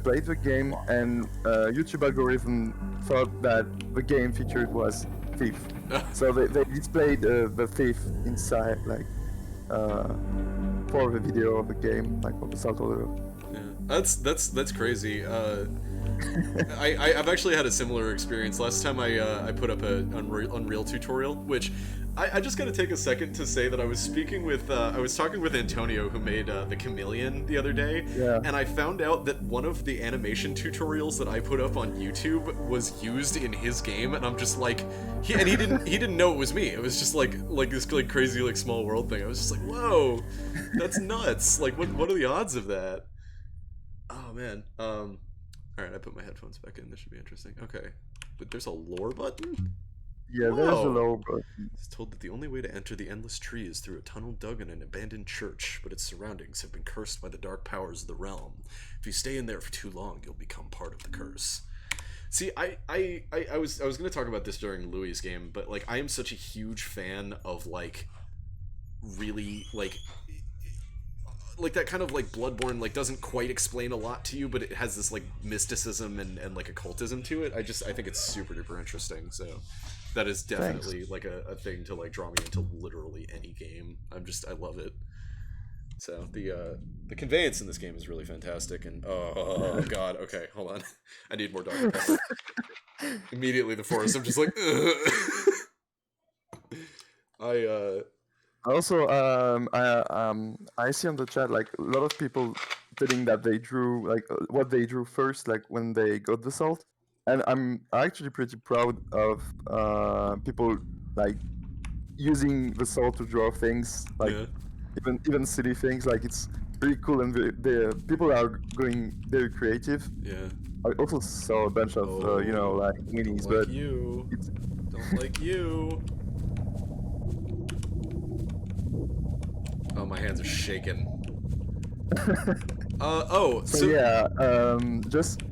played the game, and YouTube algorithm thought that the game featured was Thief. So they displayed the Thief inside, like, for the video of the game, like for the subtitle. Yeah, that's crazy. I've actually had a similar experience. Last time I put up an Unreal tutorial, which I just gotta take a second to say that I was talking with Antonio, who made the Chameleon the other day, and I found out that one of the animation tutorials that I put up on YouTube was used in his game, and I'm just like, he didn't know it was me. It was just like this like crazy like small world thing. I was just like, whoa, that's nuts. Like what are the odds of that? Oh man. Alright, I put my headphones back in. This should be interesting. Okay. But there's a lore button? Yeah, there's a lore button. It's told that the only way to enter the Endless Tree is through a tunnel dug in an abandoned church, but its surroundings have been cursed by the dark powers of the realm. If you stay in there for too long, you'll become part of the curse. See, I was gonna talk about this during Louis' game, but like I am such a huge fan of like really like that kind of like Bloodborne like doesn't quite explain a lot to you, but it has this like mysticism and like occultism to it. I think it's super duper interesting. So that is definitely like a thing to like draw me into literally any game. I love it. So the conveyance in this game is really fantastic, and oh god, okay, hold on, I need more Dr. Pepper. Immediately the forest, I'm just like Also, I see on the chat like a lot of people telling that they drew like what they drew first, like when they got the salt, and I'm actually pretty proud of people like using the salt to draw things, like even silly things. Like it's really cool, and the people are going very creative. Yeah. I also saw a bunch of you know, like minis, don't like but you. Don't like you. Oh, my hands are shaking. So yeah, just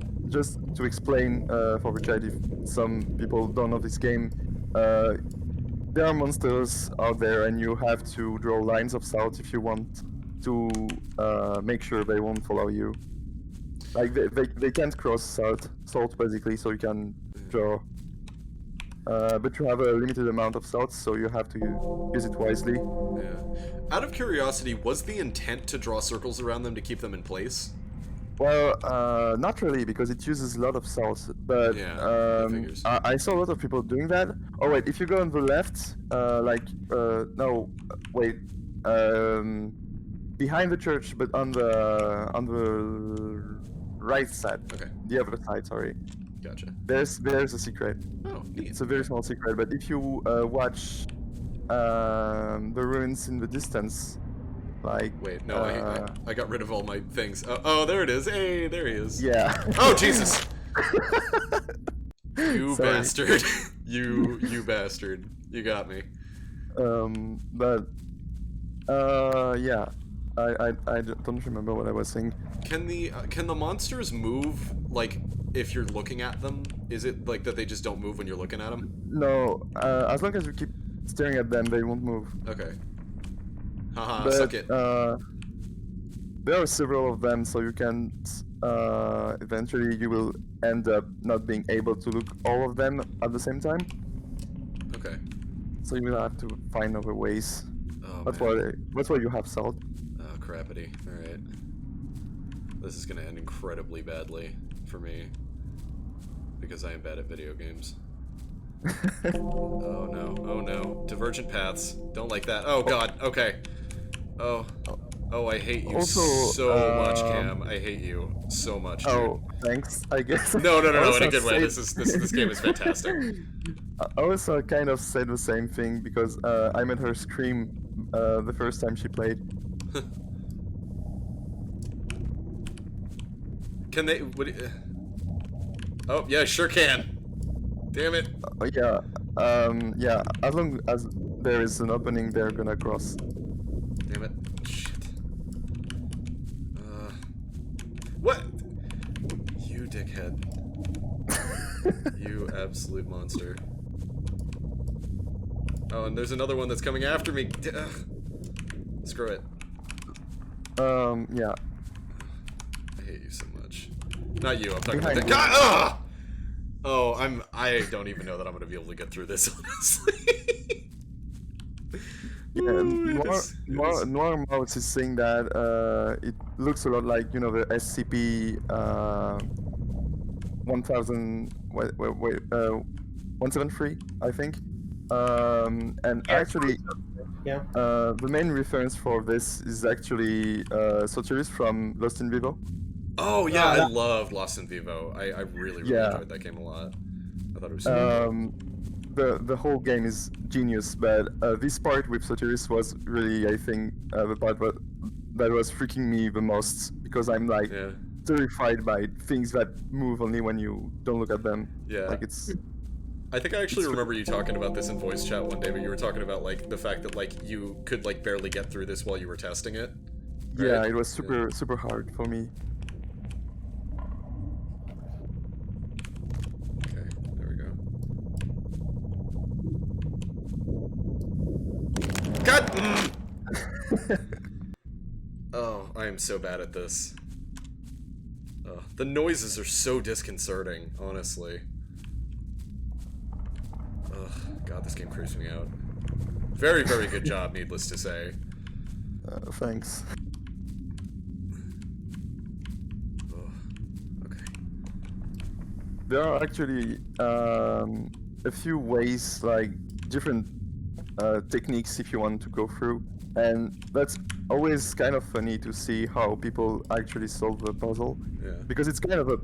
to explain for the chat, if some people don't know this game, there are monsters out there, and you have to draw lines of salt if you want to make sure they won't follow you. Like they can't cross salt basically, so you can draw. But you have a limited amount of salt, so you have to use it wisely. Yeah. Out of curiosity, was the intent to draw circles around them to keep them in place? Well, not really, because it uses a lot of salt. But I saw a lot of people doing that. Oh wait, if you go on the left, no, wait, behind the church, but on the right side. Okay. The other side, sorry. Gotcha. There's a secret. Oh, neat. It's a very small secret, but if you watch the ruins in the distance, like... Wait, no, I got rid of all my things. Oh, there it is. Hey, there he is. Yeah. Oh, Jesus! You Sorry. bastard. You bastard. You got me. Yeah. I don't remember what I was saying. Can the monsters move, like, if you're looking at them? Is it like that they just don't move when you're looking at them? No, as long as you keep staring at them, they won't move. Okay. Haha, suck it. But there are several of them, so you can eventually you will end up not being able to look all of them at the same time. Okay. So you will have to find other ways. Oh, that's man. why you have salt. Oh, crappity. Alright. This is gonna end incredibly badly for me. Because I am bad at video games. Oh no, oh no. Divergent paths. Don't like that. Oh god, okay. Oh. Oh, I hate you also, so much, Cam. I hate you so much, dude. Oh, thanks, I guess. No, in a good way. This game is fantastic. I also kind of said the same thing because I made her scream the first time she played. Can they... Oh, yeah, sure can. Damn it. Yeah, yeah, as long as there is an opening, they're gonna cross. Damn it. Shit. What? You dickhead. You absolute monster. Oh, and there's another one that's coming after me. Ugh. Screw it. Yeah. I hate you so much. Not you, I'm talking Behind about that. God! Ugh! Oh, I don't even know that I'm gonna be able to get through this, honestly. Yeah, Noir Mouse is saying that it looks a lot like, you know, the SCP 173, I think. And actually, yeah. The main reference for this is actually Sotiris from Lost in Vivo. Oh yeah, I loved Lost in Vivo. I really enjoyed that game a lot. I thought it was super cool. The whole game is genius, but this part with Sotiris was really, I think, the part that was freaking me the most, because I'm like terrified by things that move only when you don't look at them. Yeah. Like it's. I think I actually remember you talking about this in voice chat one day, but you were talking about like the fact that like you could like barely get through this while you were testing it. Right? Yeah, it was super hard for me. Okay, there we go. God! Oh, I am so bad at this. The noises are so disconcerting, honestly. Ugh, God, this game creeps me out. Very, very good job, needless to say. Thanks. Okay. There are actually a few ways, like different techniques if you want to go through, and that's always kind of funny to see how people actually solve the puzzle. Yeah. Because it's kind of a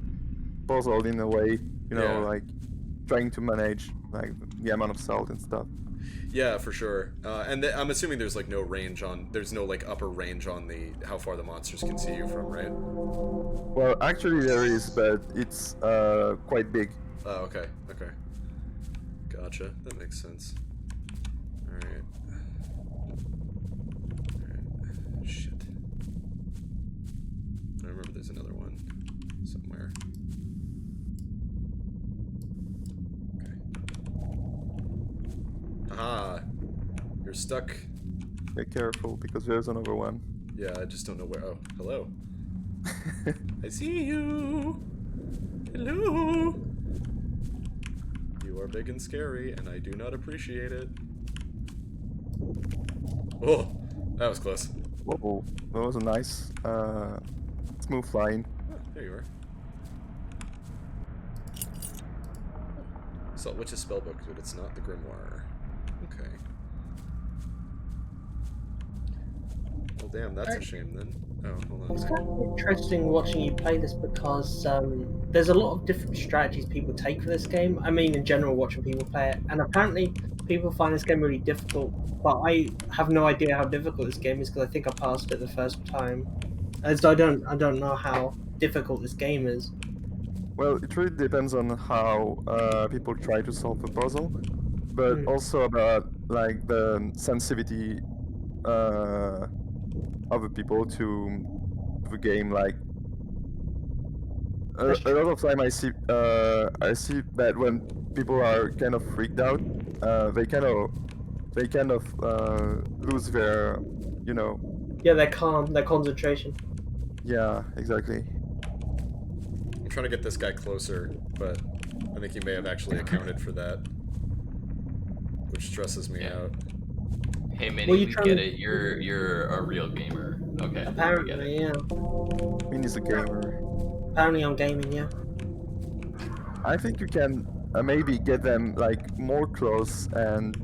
puzzle in a way, you know, like trying to manage like the amount of salt and stuff. Yeah, for sure. And I'm assuming there's like no range on, there's no like upper range on the how far the monsters can see you from, right? Well, actually there is, but it's quite big. Oh, okay, okay. Gotcha. That makes sense. Alright. Alright. Shit. I remember there's another one somewhere. Aha! You're stuck. Be careful, because there's another one. Yeah, I just don't know where. Oh, hello. I see you! Hello! You are big and scary, and I do not appreciate it. Oh! That was close. Whoa, that was a nice, smooth line. Oh, there you are. Salt Witch's spellbook, but it's not the Grimoire. Okay. Well, damn, that's a shame then. Oh, hold on. It's kind of interesting watching you play this because there's a lot of different strategies people take for this game. I mean, in general, watching people play it, and apparently people find this game really difficult. But I have no idea how difficult this game is because I think I passed it the first time. As I don't know how difficult this game is. Well, it really depends on how people try to solve the puzzle, but also about like the sensitivity of the people to the game. Like a lot of time, I see that when people are kind of freaked out, they kind of lose their, you know. Yeah, their calm, their concentration. Yeah, exactly. I'm trying to get this guy closer, but I think he may have actually accounted for that, which stresses me out. Hey, Minnie, Well, you we trying get to- it. You're a real gamer. Okay. we get it. Apparently, yeah. Min is a gamer. Apparently, I'm gaming, yeah. I think you can maybe get them like more close and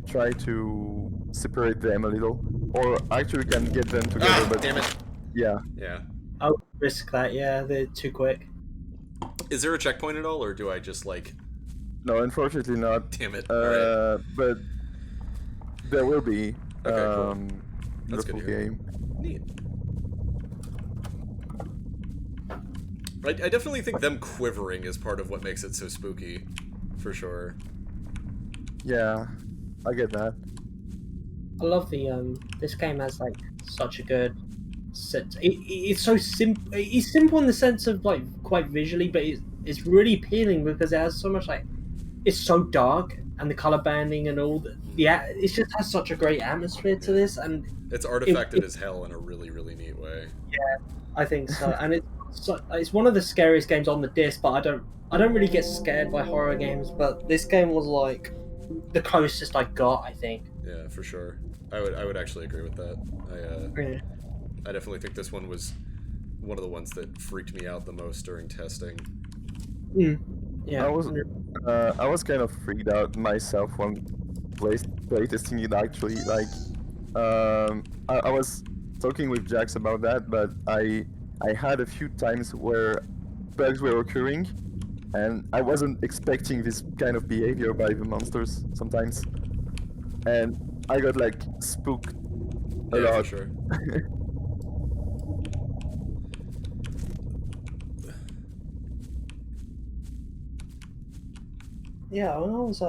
try to separate them a little, or actually can get them together. But damn it! yeah, Yeah. I'll risk that. Yeah, they're too quick. Is there a checkpoint at all, or do I just like? no, unfortunately not. Damn it! Alright. But there will be. Okay, cool. That's the good full to hear. game. Neat. I definitely think them quivering is part of what makes it so spooky, for sure. Yeah, I get that. I love the this game has like such a good set. It's so simple. It's simple in the sense of like quite visually, but it's really appealing because it has so much like it's so dark and the color banding and all the it just has such a great atmosphere to this, and It's artifacted as hell in a really, really neat way. yeah, I think so. And it's one of the scariest games on the disc, but I don't really get scared by horror games, but this game was like the closest I got, I think. Yeah, for sure. I would actually agree with that. I definitely think this one was one of the ones that freaked me out the most during testing. Yeah, I was kind of freaked out myself when playtesting it actually. Like, I was talking with Jax about that, but I had a few times where bugs were occurring, and I wasn't expecting this kind of behavior by the monsters sometimes, and I got like spooked a lot. For sure. Yeah, when I was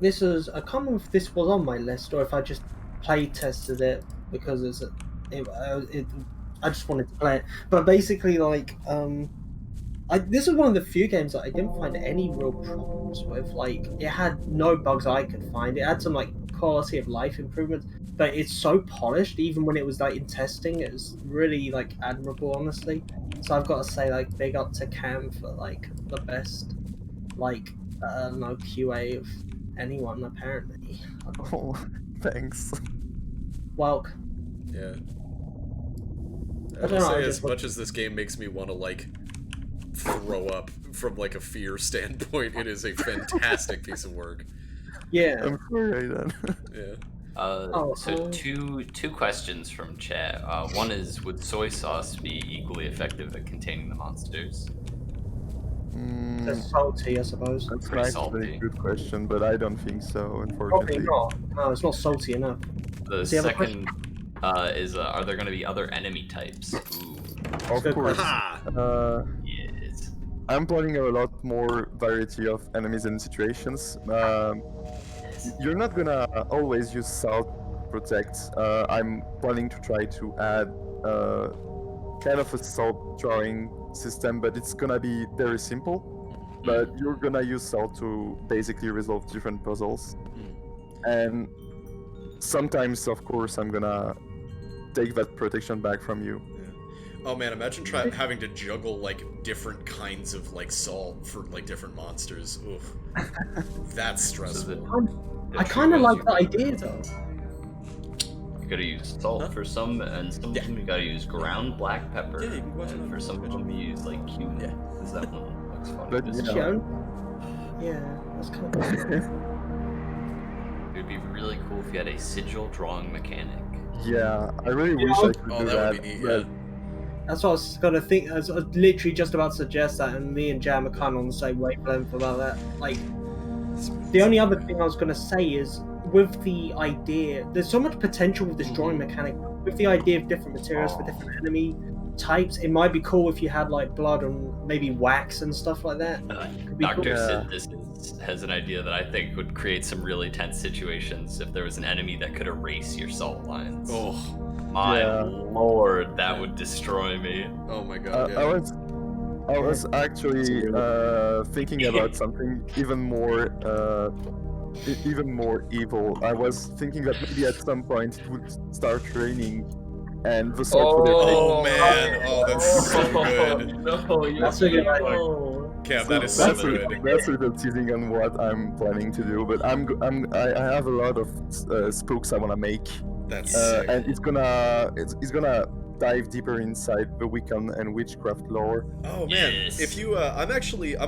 this was I can't remember if this was on my list or if I just play tested it because I just wanted to play it. But basically, like this was one of the few games that I didn't find any real problems with. Like, it had no bugs I could find. It had some like quality of life improvements, but it's so polished. Even when it was like in testing, it was really like admirable, honestly. So I've got to say, like, big up to Cam for like the best, like, no QA of anyone apparently. Oh, thanks. Welcome. Yeah. I don't know, say, I as just much as this game makes me want to like throw up from like a fear standpoint, it is a fantastic piece of work. Yeah. I'm sorry then. Yeah. So two questions from chat. One is, would soy sauce be equally effective at containing the monsters? It's salty, I suppose. That's Pretty actually salty. a good question, but I don't think so, Probably unfortunately. not. No, it's not salty enough. The Does he have a second is, are there going to be other enemy types? Ooh. Of Good course. Yes. I'm planning a lot more variety of enemies and situations. You're not gonna always use salt protect. I'm planning to try to add kind of a salt drawing system, but it's gonna be very simple. But you're gonna use salt to basically resolve different puzzles. And sometimes, of course, I'm gonna take that protection back from you. Oh man, imagine having to juggle like different kinds of like salt for like different monsters. Oof. That's stressful. I kind of like the idea though. You gotta use salt for some, and some of them you gotta use ground black pepper. Yeah, you can watch and it. for some of them you use like cumin. Yeah. Is that one looks funny? But, Just- you know, Yeah, that's kind of cool. It would be really cool if you had a sigil drawing mechanic. yeah, I really wish I could Oh, do that that. would be neat. but Yeah. That's what I was gonna think. I was literally just about to suggest that, and me and Jam are kind of on the same wavelength about that. Like, the only other thing I was gonna say is, with the idea, there's so much potential with this drawing mechanic. With the idea of different materials for different enemy types, it might be cool if you had like blood and maybe wax and stuff like that. Could be Dr. cool. Sid this has an idea that I think would create some really tense situations if there was an enemy that could erase your salt lines. Oh. My Yeah. lord, that would destroy me. Oh my god. I was actually thinking about something even more evil. I was thinking that maybe at some point it would start raining, and the salt would Oh have man. Oh, so good. No, That's a good idea. Cam, that is so That's good. a little teasing on what I'm planning to do, but I have a lot of spooks I want to make, That's sick. and it's gonna dive deeper inside the Wiccan and witchcraft lore. Oh man, Yes. if you, I'm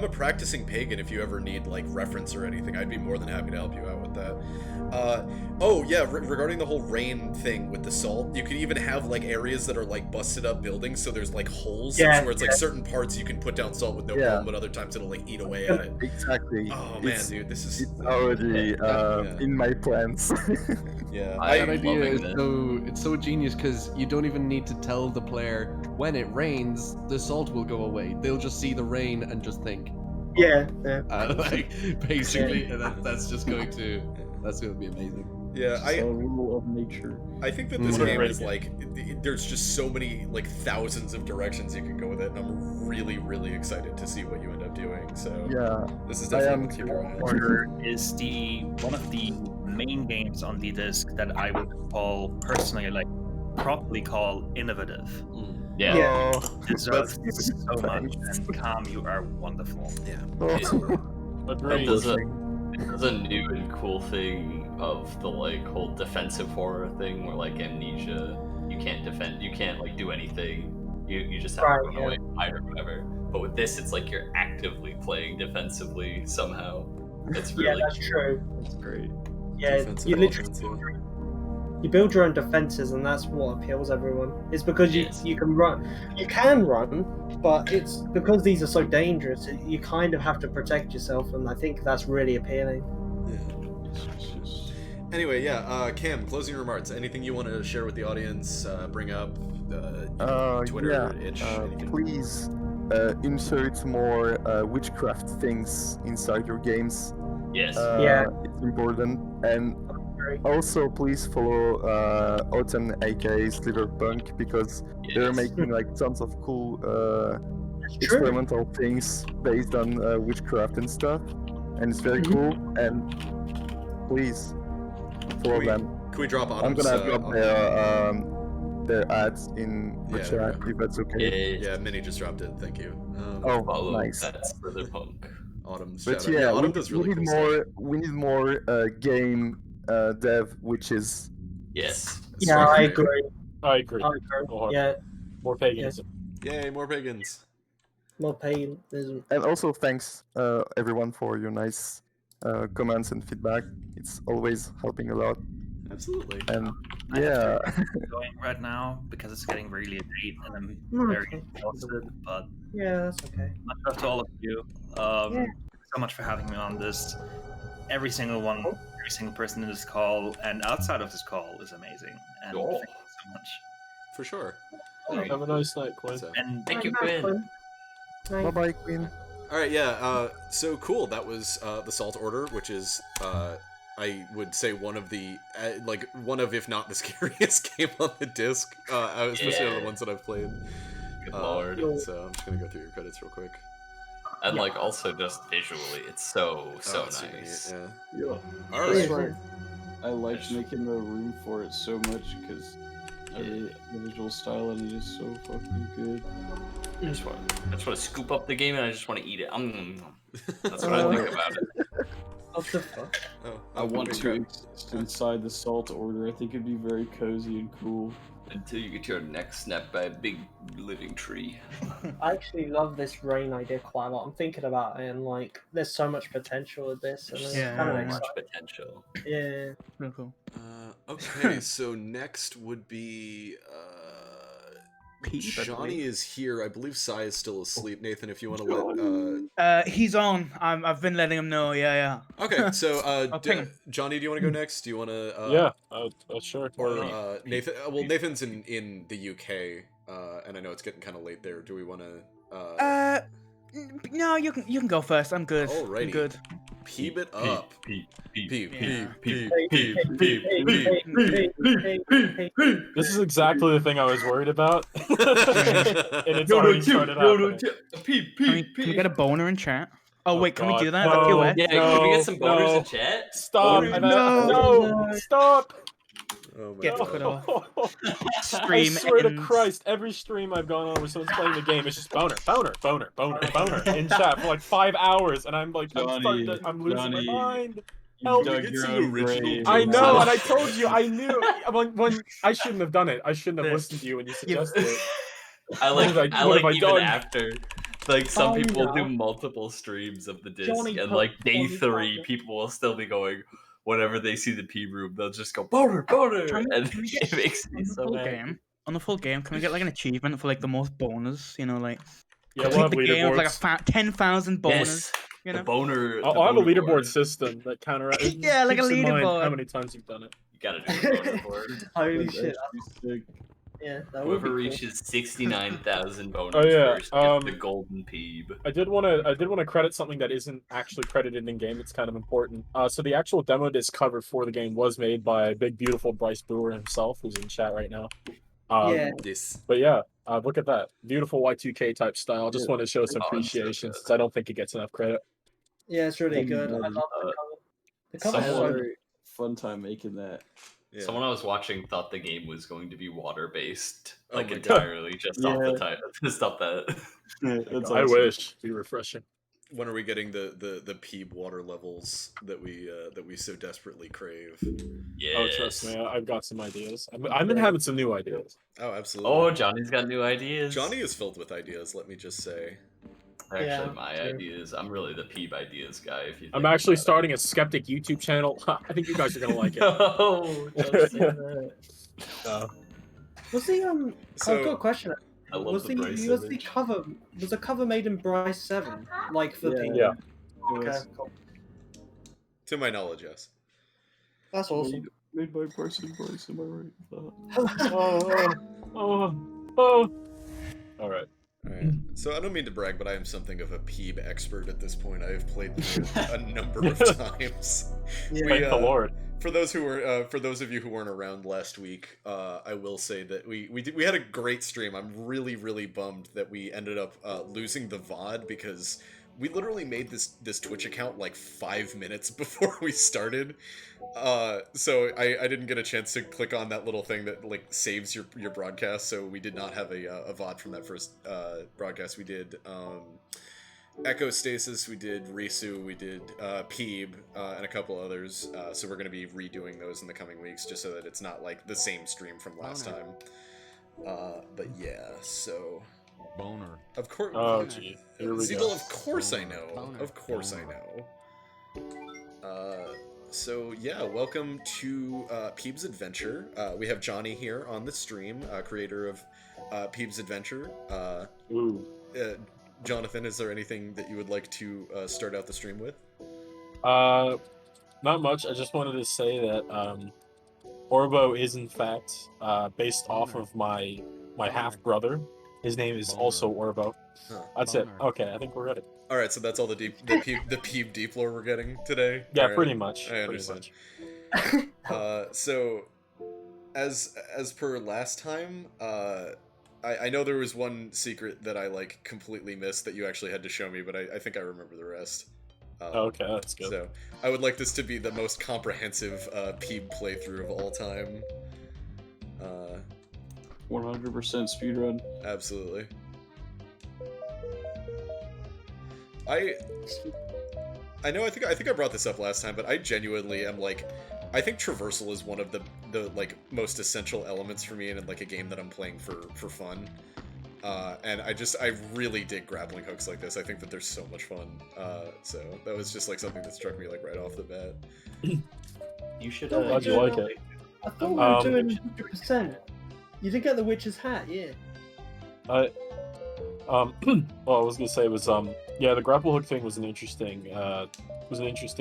a practicing pagan. If you ever need like reference or anything, I'd be more than happy to help you out with that. Oh yeah, regarding the whole rain thing with the salt, you could even have like areas that are like busted up buildings, so there's like holes Yeah, where it's like certain parts you can put down salt with no problem, but other times it'll like eat away at it. Exactly. Oh man, dude, this is It's already in my plans. yeah. That I'm idea loving is this. it's so genius because you don't even need to tell the player when it rains, the salt will go away. They'll just see the rain and just think, Yeah. like basically, and that's just going to be amazing. Yeah, It's a rule of nature. I think that this game is like, there's just so many like thousands of directions you can go with it, and I'm really, really excited to see what you end up doing. So Yeah, this is I definitely am what to keep your eye on. Order is one of the main games on the disc that I would properly call innovative. Yeah. Deserves so much, and Calm, you are wonderful. Yeah. It does a new and cool thing of the like whole defensive horror thing where like Amnesia, you can't defend, you can't like do anything. You just have to run away, hide or whatever. But with this, it's like you're actively playing defensively somehow. It's really that's true. That's great. Yeah, Defensive you literally offense, you build your own defenses, and that's what appeals everyone. It's because you can run, but it's because these are so dangerous. You kind of have to protect yourself, and I think that's really appealing. Anyway, yeah, Cam, closing remarks. Anything you want to share with the audience? Bring up Twitter, itch, anything? Please insert more witchcraft things inside your games. Yes. It's important. And also, please follow Autumn aka Sliverpunk, because they're making like tons of cool experimental things based on witchcraft and stuff, and it's very cool. And please follow them. Can we drop on? I'm gonna drop their ads in the chat if that's okay. Yeah, Minnie just dropped it. Thank you. Follow nice. That's Sliverpunk. Autumn's But shout out. yeah, Autumn does really we need cool more. stuff. We need more game dev, which is Yes. Yeah, I agree. I agree. Yeah, More paganism. Yay, more pagans. more paganism. And also thanks everyone for your nice comments and feedback. It's always helping a lot. Absolutely. And I yeah, have to get going right now because it's getting really late and I'm very exhausted. But Yeah, that's okay. much love to all of you. Thanks so much for having me on this. Every single person in this call and outside of this call is amazing. And thank you so much. For sure. Have a nice night, Quinn. And Thank you, Quinn. bye bye, Queen. All right, yeah. So cool. That was the Salt Order, which is I would say one of the if not the scariest game on the disc, especially out of the ones that I've played. Good lord. So I'm just gonna go through your credits real quick. And like also just visually, it's so it's nice. super neat, Yeah. All That's right. right. I liked making the room for it so much because the visual style in it is so fucking good. I just want to scoop up the game and I just want to eat it. That's what I think about it. What the fuck? I want to exist inside the Salt Order. I think it'd be very cozy and cool. Until you get your neck snapped by a big living tree. I actually love this rain idea quite a lot. I'm thinking about it, and like, there's so much potential with this. And it's Yeah, kind of much exciting. potential. Yeah. Real cool. Okay, so next would be Johnny is here. I believe Sai is still asleep. Nathan, if you want to let He's on. I've been letting him know. Yeah. Okay, so I'll ping him. Johnny, do you want to go next? Do you want to? Sure. Or Nathan? Well, Nathan's in the UK, and I know it's getting kind of late there. Do we want to? No, you can go first. I'm good. Alrighty. I'm good. Peeb it up. Peeb. This is exactly the thing I was worried about. And it's already started happening. Can we get a boner in chat? Oh wait, can we do that? No, That's Yeah, can we get some boners in chat? Stop! No. Stop! Oh my Get god. put off. I Stream swear to ends. Christ, every stream I've gone on where someone's playing the game, it's just boner, boner, boner, boner, boner in chat for like 5 hours, and I'm like, I'm losing my mind. Help. Can we get some original I jokes know, out? and I told you, I knew when I shouldn't have done it. I shouldn't have listened to you when you suggested it. I like What have I even done? after. Like some Oh, people no. do multiple streams of the disc, Johnny and put like day Johnny 3, Put- people will still be going. Whenever they see the P room, they'll just go boner, boner, and Can we it get makes me on the so full happy. game? On the full game, can we get like an achievement for like the most boners? You know, like Yeah, we'll complete have the game with like leaderboards. 10,000 boners. Yes, You the know, boner. I'll have a leaderboard system that counteracts. Yeah, like a keeps in mind leaderboard. how many times you've done it. You gotta do the boner board. Holy shit. Yeah, that would Whoever be cool. reaches 69,000 boners Oh, yeah, first gets the golden Peeb. I did want to credit something that isn't actually credited in game. It's kind of important. So the actual demo disc cover for the game was made by big beautiful Bryce Brewer himself, who's in chat right now. Yeah. But yeah, look at that beautiful Y2K type style. Just want to show some Oh, it's so appreciation good. since I don't think it gets enough credit. Yeah, it's really Thank you, good. I buddy. love the cover. The cover's I had so a good. very fun time making that. Yeah. Someone I was watching thought the game was going to be water based, Oh like my entirely, just off the Yeah. title. Just off that. It's I awesome. wish. Be refreshing. When are we getting the Peeb water levels that we so desperately crave? Yes. Oh, trust me, I've got some ideas. I've been having some new ideas. Oh, absolutely. Oh, Johnny's got new ideas. Johnny is filled with ideas. Let me just say. They're actually Yeah, my true. ideas. I'm really the Peeb ideas guy. If you. I'm think actually about starting a skeptic YouTube channel. I think you guys are gonna like it. it. No, don't say that. Was the So- I've got a question. I love Was the Bryce was the image. cover was the cover made in Bryce 7? Like for the Yeah. Okay, cool. To my knowledge, yes. That's awesome. Made by Bryce and Bryce, am I right? Oh. All right. Alright. So I don't mean to brag, but I am something of a Peeb expert at this point. I have played through it a number of times. Yeah. Thank the Lord. For those of you who weren't around last week, I will say that we had a great stream. I'm really bummed that we ended up losing the VOD because we literally made this Twitch account like 5 minutes before we started. So I didn't get a chance to click on that little thing that like saves your broadcast. So we did not have a VOD from that first broadcast. We did Echo Stasis, we did Risu, we did Peeb, and a couple others. So we're going to be redoing those in the coming weeks, just so that it's not like the same stream from last time. But yeah, so Boner. of course. Oh, gee. Here we Zeeble, go. of course I Boner. know. Boner. Of course I know. So yeah, welcome to Peeb's Adventure. We have Johnny here on the stream, creator of Peeb's Adventure. Ooh. Jonathan, is there anything that you would like to start out the stream with? Not much. I just wanted to say that Orbo is in fact based off of my half brother. His name is also Orbo. Huh. That's it. Okay, I think we're ready. All right, so that's all the Peeb deep lore we're getting today. Yeah, All right, pretty much. I pretty understand. much. So, as per last time, I know there was one secret that I like completely missed that you actually had to show me, but I think I remember the rest. Okay, that's good. So I would like this to be the most comprehensive Peeb playthrough of all time. 100% speedrun. Absolutely. I know. I think I brought this up last time, but I genuinely am like, I think traversal is one of the like most essential elements for me in like a game that I'm playing for fun. And I really dig grappling hooks like this. I think that they're so much fun. So that was just like something that struck me like right off the bat. You should. Glad you like it. I thought we were doing 100%. You did get the witch's hat, yeah. Well, I was gonna say was yeah, the grapple hook thing was an interesting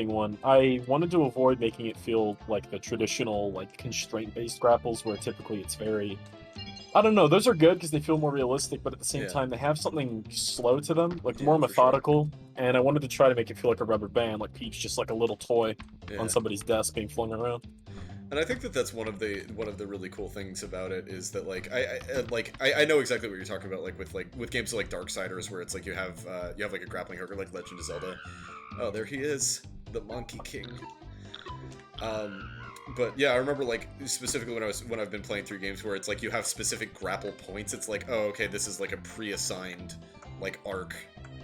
one. I wanted to avoid making it feel like the traditional like constraint based grapples where typically it's very, I don't know, those are good because they feel more realistic, but at the same time they have something slow to them, like more methodical. And I wanted to try to make it feel like a rubber band, like Peach just like a little toy on somebody's desk being flung around. And I think that that's one of the really cool things about it is that like I know exactly what you're talking about with games like Darksiders where it's like you have like a grappling hook or like Legend of Zelda. Oh, there he is, the Monkey King. But yeah, I remember like specifically when I've been playing through games where it's like you have specific grapple points. It's like, oh, okay, this is like a pre-assigned like arc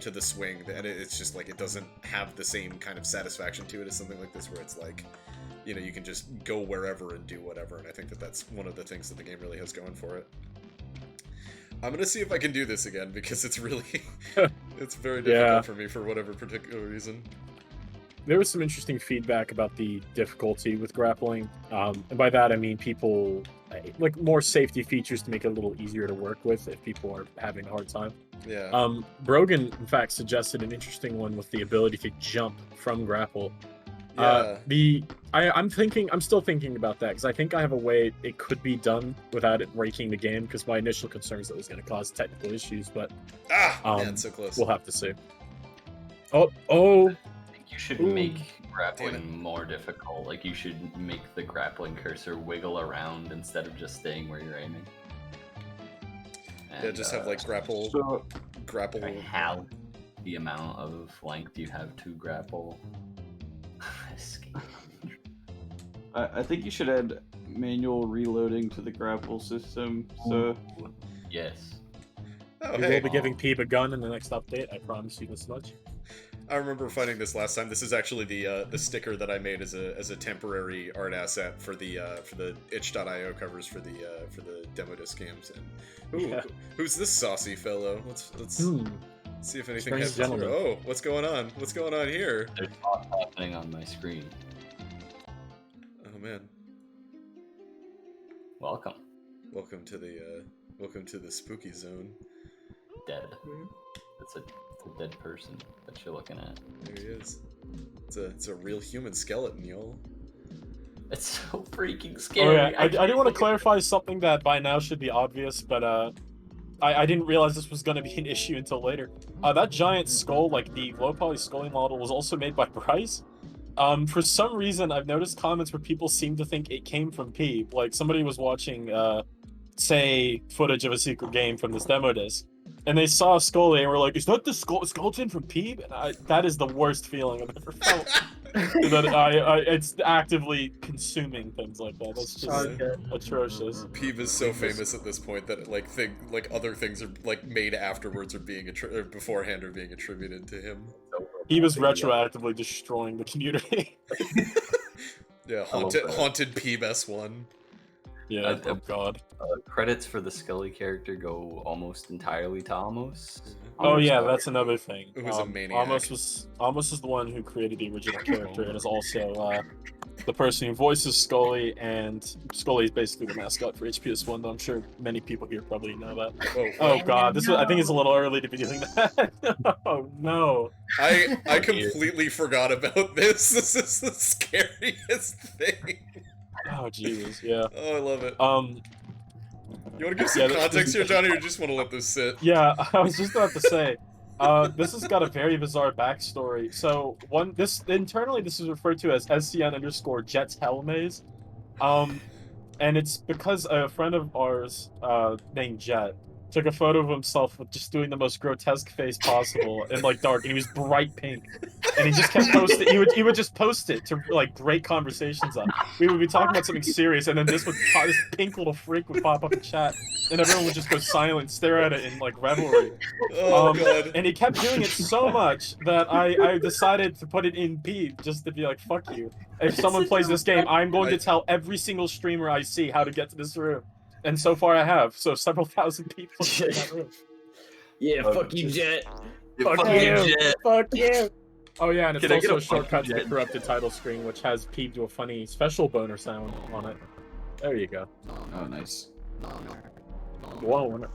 to the swing, and it's just like it doesn't have the same kind of satisfaction to it as something like this, where it's like, you know, you can just go wherever and do whatever. And I think that that's one of the things that the game really has going for it. I'm gonna see if I can do this again because it's really, it's very difficult for me for whatever particular reason. There was some interesting feedback about the difficulty with grappling, and by that I mean people like more safety features to make it a little easier to work with if people are having a hard time. Yeah. Brogan, in fact, suggested an interesting one with the ability to jump from grapple. Yeah. I'm still thinking about that because I think I have a way it could be done without it breaking the game. Because my initial concern is that it was going to cause technical issues, but man, so close. We'll have to see. Oh. You should make grappling more difficult. Like, you should make the grappling cursor wiggle around instead of just staying where you're aiming. And, yeah, just have like grapple. How the amount of length you have to grapple. Escape. I think you should add manual reloading to the grapple system. So yes. Oh, We will be giving Peeb a gun in the next update. I promise you this much. I remember finding this last time. This is actually the sticker that I made as a temporary art asset for the itch.io covers for the demo disc games. And who's this saucy fellow? Let's see if anything happens here. Oh, what's going on? What's going on here? There's a lot happening on my screen. Oh man. Welcome. Welcome to the spooky zone. Dead. It's a dead person that you're looking at. There he is. It's a real human skeleton, y'all. It's so freaking scary. Oh yeah, I didn't want to clarify something that by now should be obvious, but I didn't realize this was going to be an issue until later. That giant skull, like the low poly scully model, was also made by Bryce. For some reason, I've noticed comments where people seem to think it came from Peeb. Like somebody was watching, say, footage of a secret game from this demo disc, and they saw Scully and were like, "Is that the skeleton from Peeb?" And that is the worst feeling I've ever felt. That it's actively consuming things like that. That's just atrocious. Peeb is so famous at this point that like other things are like made afterwards or beforehand are being attributed to him. He was retroactively destroying the community. Yeah, haunted Peeb S1. Yeah, oh god. Credits for the Scully character go almost entirely to Amos. Oh yeah, that's another thing. Who's a maniac. Amos is the one who created the original character and is also the person who voices Scully, and Scully is basically the mascot for HPS1, though I'm sure many people here probably know that. Oh god, I think it's a little early to be doing that. Oh no. I completely forgot about this. This is the scariest thing. Oh jeez, yeah. Oh, I love it. You want to give some context here, Johnny, or just want to let this sit? Yeah, I was just about to say, this has got a very bizarre backstory. So internally this is referred to as SCN_Jet's Hell Maze, and it's because a friend of ours named Jet took a photo of himself with just doing the most grotesque face possible in like dark, and he was bright pink, and he just kept posting. He would just post it to like break conversations up. We would be talking about something serious, and then this pink little freak would pop up in chat, and everyone would just go silent, stare at it in like revelry. Oh god! And he kept doing it so much that I decided to put it in Peeb just to be like, fuck you. If someone plays this game, I'm going to tell every single streamer I see how to get to this room. And so far I have. So several thousand people in that room. Yeah, fuck you, Jet. Fuck you, Jet. Fuck you. Oh yeah, and it's also a shortcut to the corrupted title screen, which has Peeb do a funny special boner sound on it. There you go. Oh, nice. Whoa.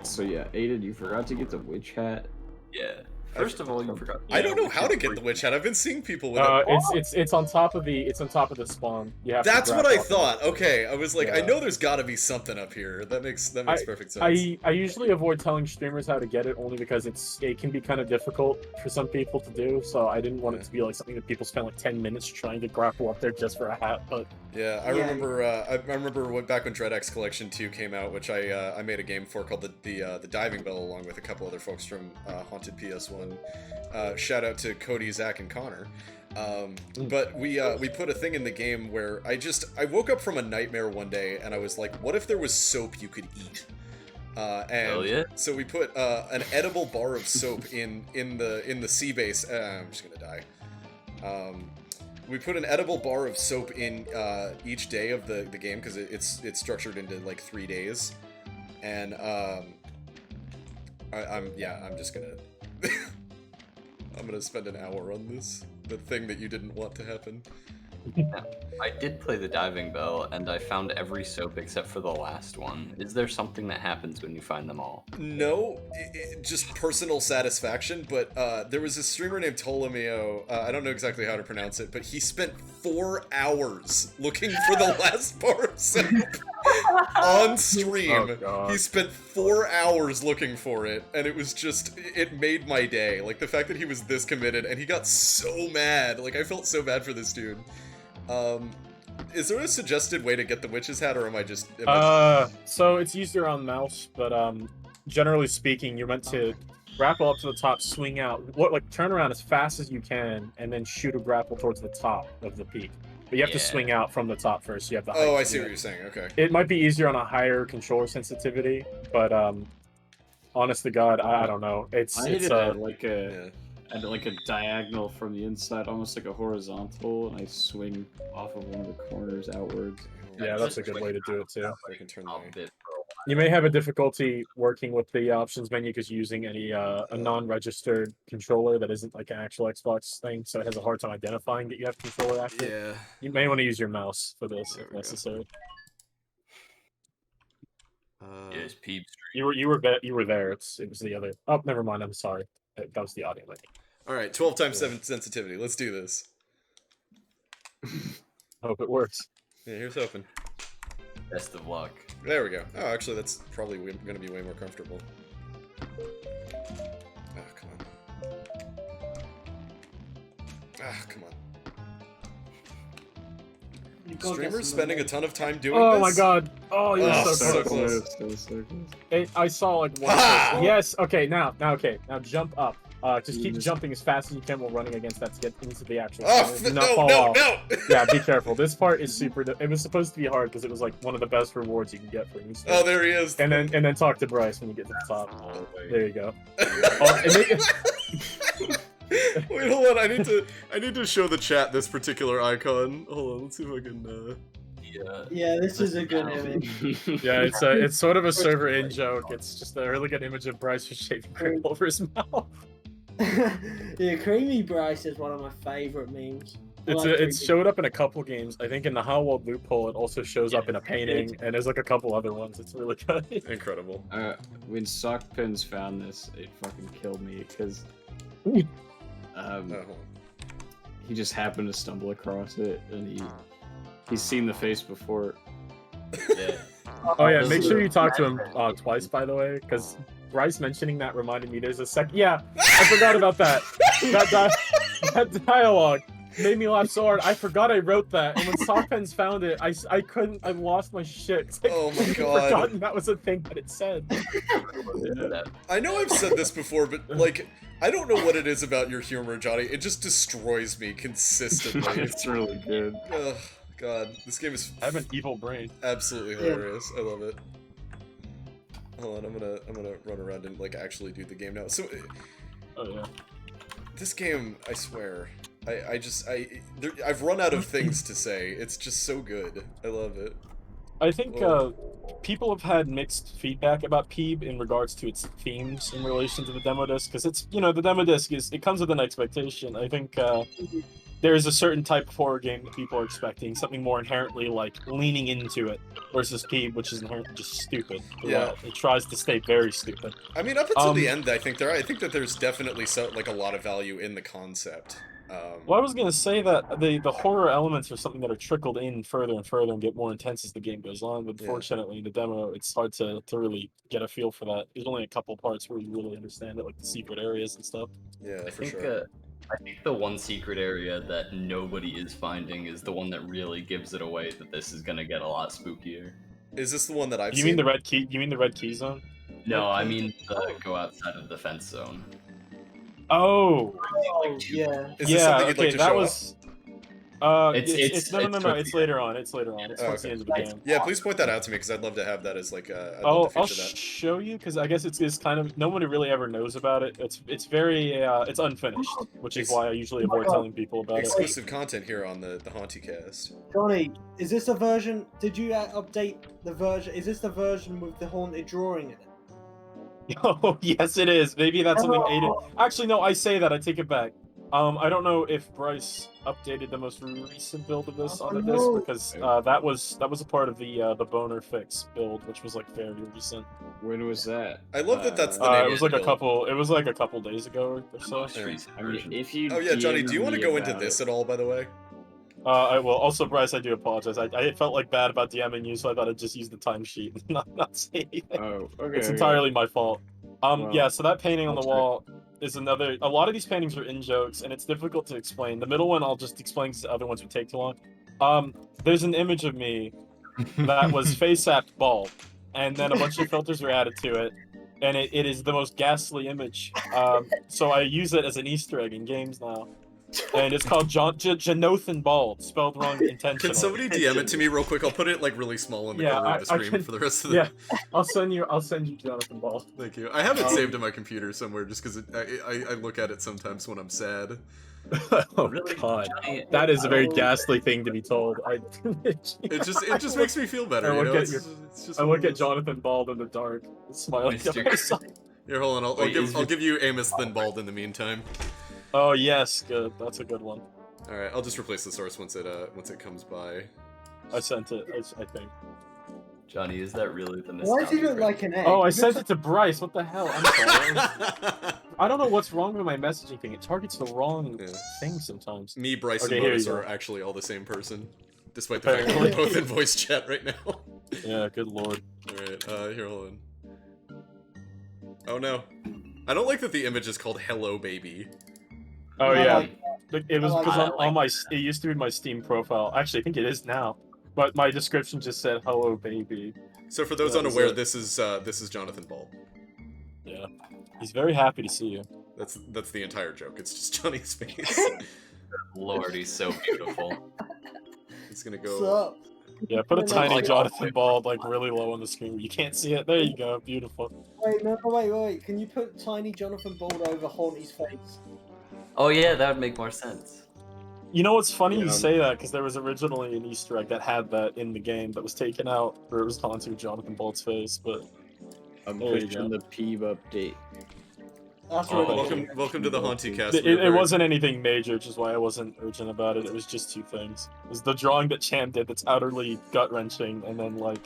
So yeah, Aiden, you forgot to get the witch hat. Yeah. First of all, you forgot. I don't know how to get the witch hat. I've been seeing people with it. It's on top of the spawn. You have. That's what I thought. Okay, I was like, I know there's got to be something up here. That makes perfect sense. I usually avoid telling streamers how to get it only because it can be kind of difficult for some people to do. So I didn't want it to be like something that people spend like 10 minutes trying to grapple up there just for a hat. But yeah, I remember back when DreadX Collection 2 came out, which I made a game for called the Diving Bell along with a couple other folks from Haunted PS1. one. Shout out to Cody, Zach, and Connor. But we put a thing in the game where I woke up from a nightmare one day and I was like, what if there was soap you could eat? And yeah. so we put an edible bar of soap in the sea base. I'm just gonna die. We put an edible bar of soap in each day of the game because it's structured into like 3 days, and I'm just gonna I'm gonna spend an hour on this, the thing that you didn't want to happen. I did play the diving bell, and I found every soap except for the last one. Is there something that happens when you find them all? No, just personal satisfaction, but there was a streamer named Ptolemeo, I don't know exactly how to pronounce it, but he spent 4 hours looking for the last bar of soap on stream. Oh, he spent 4 hours looking for it, and it was just, it made my day. Like, the fact that he was this committed, and he got so mad. Like, I felt so bad for this dude. Is there a suggested way to get the witch's hat, or am I just... So it's easier on mouse, but generally speaking, you're meant to grapple up to the top, swing out, turn around as fast as you can, and then shoot a grapple towards the top of the peak. But you have to swing out from the top first. So you have the height I to see do what it. you're saying. Okay. It might be easier on a higher controller sensitivity, but honest to God, I don't know. I hit it at like a diagonal from the inside, almost like a horizontal, and I swing off of one of the corners outwards. Yeah, that's a good way to do it too. I can turn You may have a difficulty working with the options menu because you're using a non-registered controller that isn't like an actual Xbox thing, so it has a hard time identifying that you have controller active. Yeah. You may want to use your mouse for this if necessary. Yes, Peeb. You were there. It was the other. Oh, never mind. I'm sorry. That was the audio link. All right, 12 times 7 sensitivity. Let's do this. Hope it works. Yeah, here's hoping. Best of luck. There we go. Oh, actually, that's probably going to be way more comfortable. Ah, come on. Ah, come on. Streamers spending a ton of time doing this? Oh my god. Oh, you're so close. I saw like one. Yes. Okay. Now jump up. Just keep jumping as fast as you can while running against that to get into the actual. Do not fall off. No. Yeah, be careful. This part is super. It was supposed to be hard because it was like one of the best rewards you can get for a new stage. Oh, there he is. And then talk to Bryce when you get to the top. There you go. Wait, hold on. I need to show the chat this particular icon. Hold on. Let's see if I can. Yeah, this is a good image. Yeah, it's sort of a server in joke. It's just a really good image of Bryce with shaving cream over his mouth. Yeah, Creamy Bryce is one of my favorite memes. It's showed up in a couple games. I think in the How World Loophole, it also shows up in a painting, and there's like a couple other ones. It's really good. Incredible. When Sockpins found this, it fucking killed me because he just happened to stumble across it, and he's seen the face before. Yeah. Oh yeah, make sure you talk to him twice, by the way, because Bryce mentioning that reminded me. There's a second. Yeah, I forgot about that. That dialogue made me laugh so hard. I forgot I wrote that, and when Sockpens found it, I couldn't. I lost my shit. Oh my god! I'd forgotten that was a thing that it said. I know I've said this before, but like, I don't know what it is about your humor, Johnny. It just destroys me consistently. It's really good. Ugh, God, this game is. I have an evil brain. Absolutely hilarious. I love it. Hold on, I'm gonna run around and like actually do the game now. So, this game, I swear, I've run out of things to say. It's just so good. I love it. I think people have had mixed feedback about Peeb in regards to its themes in relation to the demo disc, because it's, the demo disc it comes with an expectation. I think there is a certain type of horror game that people are expecting, something more inherently like leaning into it, versus Peeb, which is inherently just stupid. Yeah, it tries to stay very stupid. I mean, up until the end, I think that there's definitely a lot of value in the concept. Well, I was gonna say that the horror elements are something that are trickled in further and further and get more intense as the game goes on. But fortunately, in the demo, it's hard to really get a feel for that. There's only a couple parts where you really understand it, like the secret areas and stuff. Yeah, for sure. I think the one secret area that nobody is finding is the one that really gives it away that this is gonna get a lot spookier. Is this the one that I've seen? You mean the red key zone? No, I mean the go outside of the fence zone. Oh. Yeah. Is this something you'd like to show was. It's no. It's later on. It's later on. It's towards the end of the game. Yeah, please point that out to me because I'd love to have that as like. I'd love I'll to feature that. show you because I guess it's kind of no one really ever knows about it. It's very it's unfinished, which is why I usually avoid telling people about Exclusive content here on the HAUNTYCAST. Johnny, is this a version? Did you update the version? Is this the version with the haunted drawing in it? Oh yes, it is. Maybe that's something Aiden. Actually, no. I say that. I take it back. I don't know if Bryce updated the most recent build of this onto this because that was a part of the boner fix build, which was like very recent. When was that? I love that that's the name. It was like a couple. It was like a couple days ago or so. I mean, if you. Oh yeah, Johnny. Do you want to go into this at all? By the way. I will. Also, Bryce, I do apologize. I felt like bad about DMing you, so I thought I'd just use the timesheet and not say anything. Oh, okay. It's entirely my fault. Yeah, so that painting on the wall is another. A lot of these paintings are in jokes, and it's difficult to explain. The middle one I'll just explain because the other ones would take too long. There's an image of me that was face-apped bald, and then a bunch of filters were added to it, and it is the most ghastly image. So I use it as an Easter egg in games now. And it's called Jonathan Bald, spelled wrong intentionally. Can somebody DM it to me real quick? I'll put it like really small in the corner of the screen for the rest of the. Yeah, I'll send you Jonathan Bald. Thank you. I have it saved in my computer somewhere just because I look at it sometimes when I'm sad. Oh God, that is a very ghastly thing to be told. It just makes me feel better. I look at Jonathan Bald in the dark, smiling. Here, hold on. I'll give you Amos Thin Bald in the meantime. Oh yes, good. That's a good one. All right, I'll just replace the source once it comes by. I sent it. I think. Johnny, is that really the? Why does he look like an egg? Oh, I sent it to Bryce. What the hell? I'm sorry. I don't know what's wrong with my messaging thing. It targets the wrong thing sometimes. Me, Bryce, and Modus are actually all the same person, despite the fact that we're both in voice chat right now. Yeah, good lord. All right, here, hold on. Oh no, I don't like that the image is called "Hello Baby." Oh yeah, it was because on my it used to be my Steam profile. Actually, I think it is now, but my description just said "Hello, baby." So for those unaware, this is Jonathan Ball. Yeah, he's very happy to see you. That's the entire joke. It's just Johnny's face. Lord, he's so beautiful. He's gonna go. What's up? Yeah, put a tiny Jonathan Bald like really low on the screen. You can't see it. There you go. Beautiful. Wait. Can you put tiny Jonathan Bald over Haunty's face? Oh yeah, that would make more sense. You know what's funny you say that because there was originally an Easter egg that had that in the game that was taken out where it was taunting Jonathan Bald's face, but I'm pushing the Peeb update. Welcome to the HAUNTYCAST. It wasn't anything major, which is why I wasn't urgent about it. It was just two things. It was the drawing that Cham did that's utterly gut-wrenching, and then like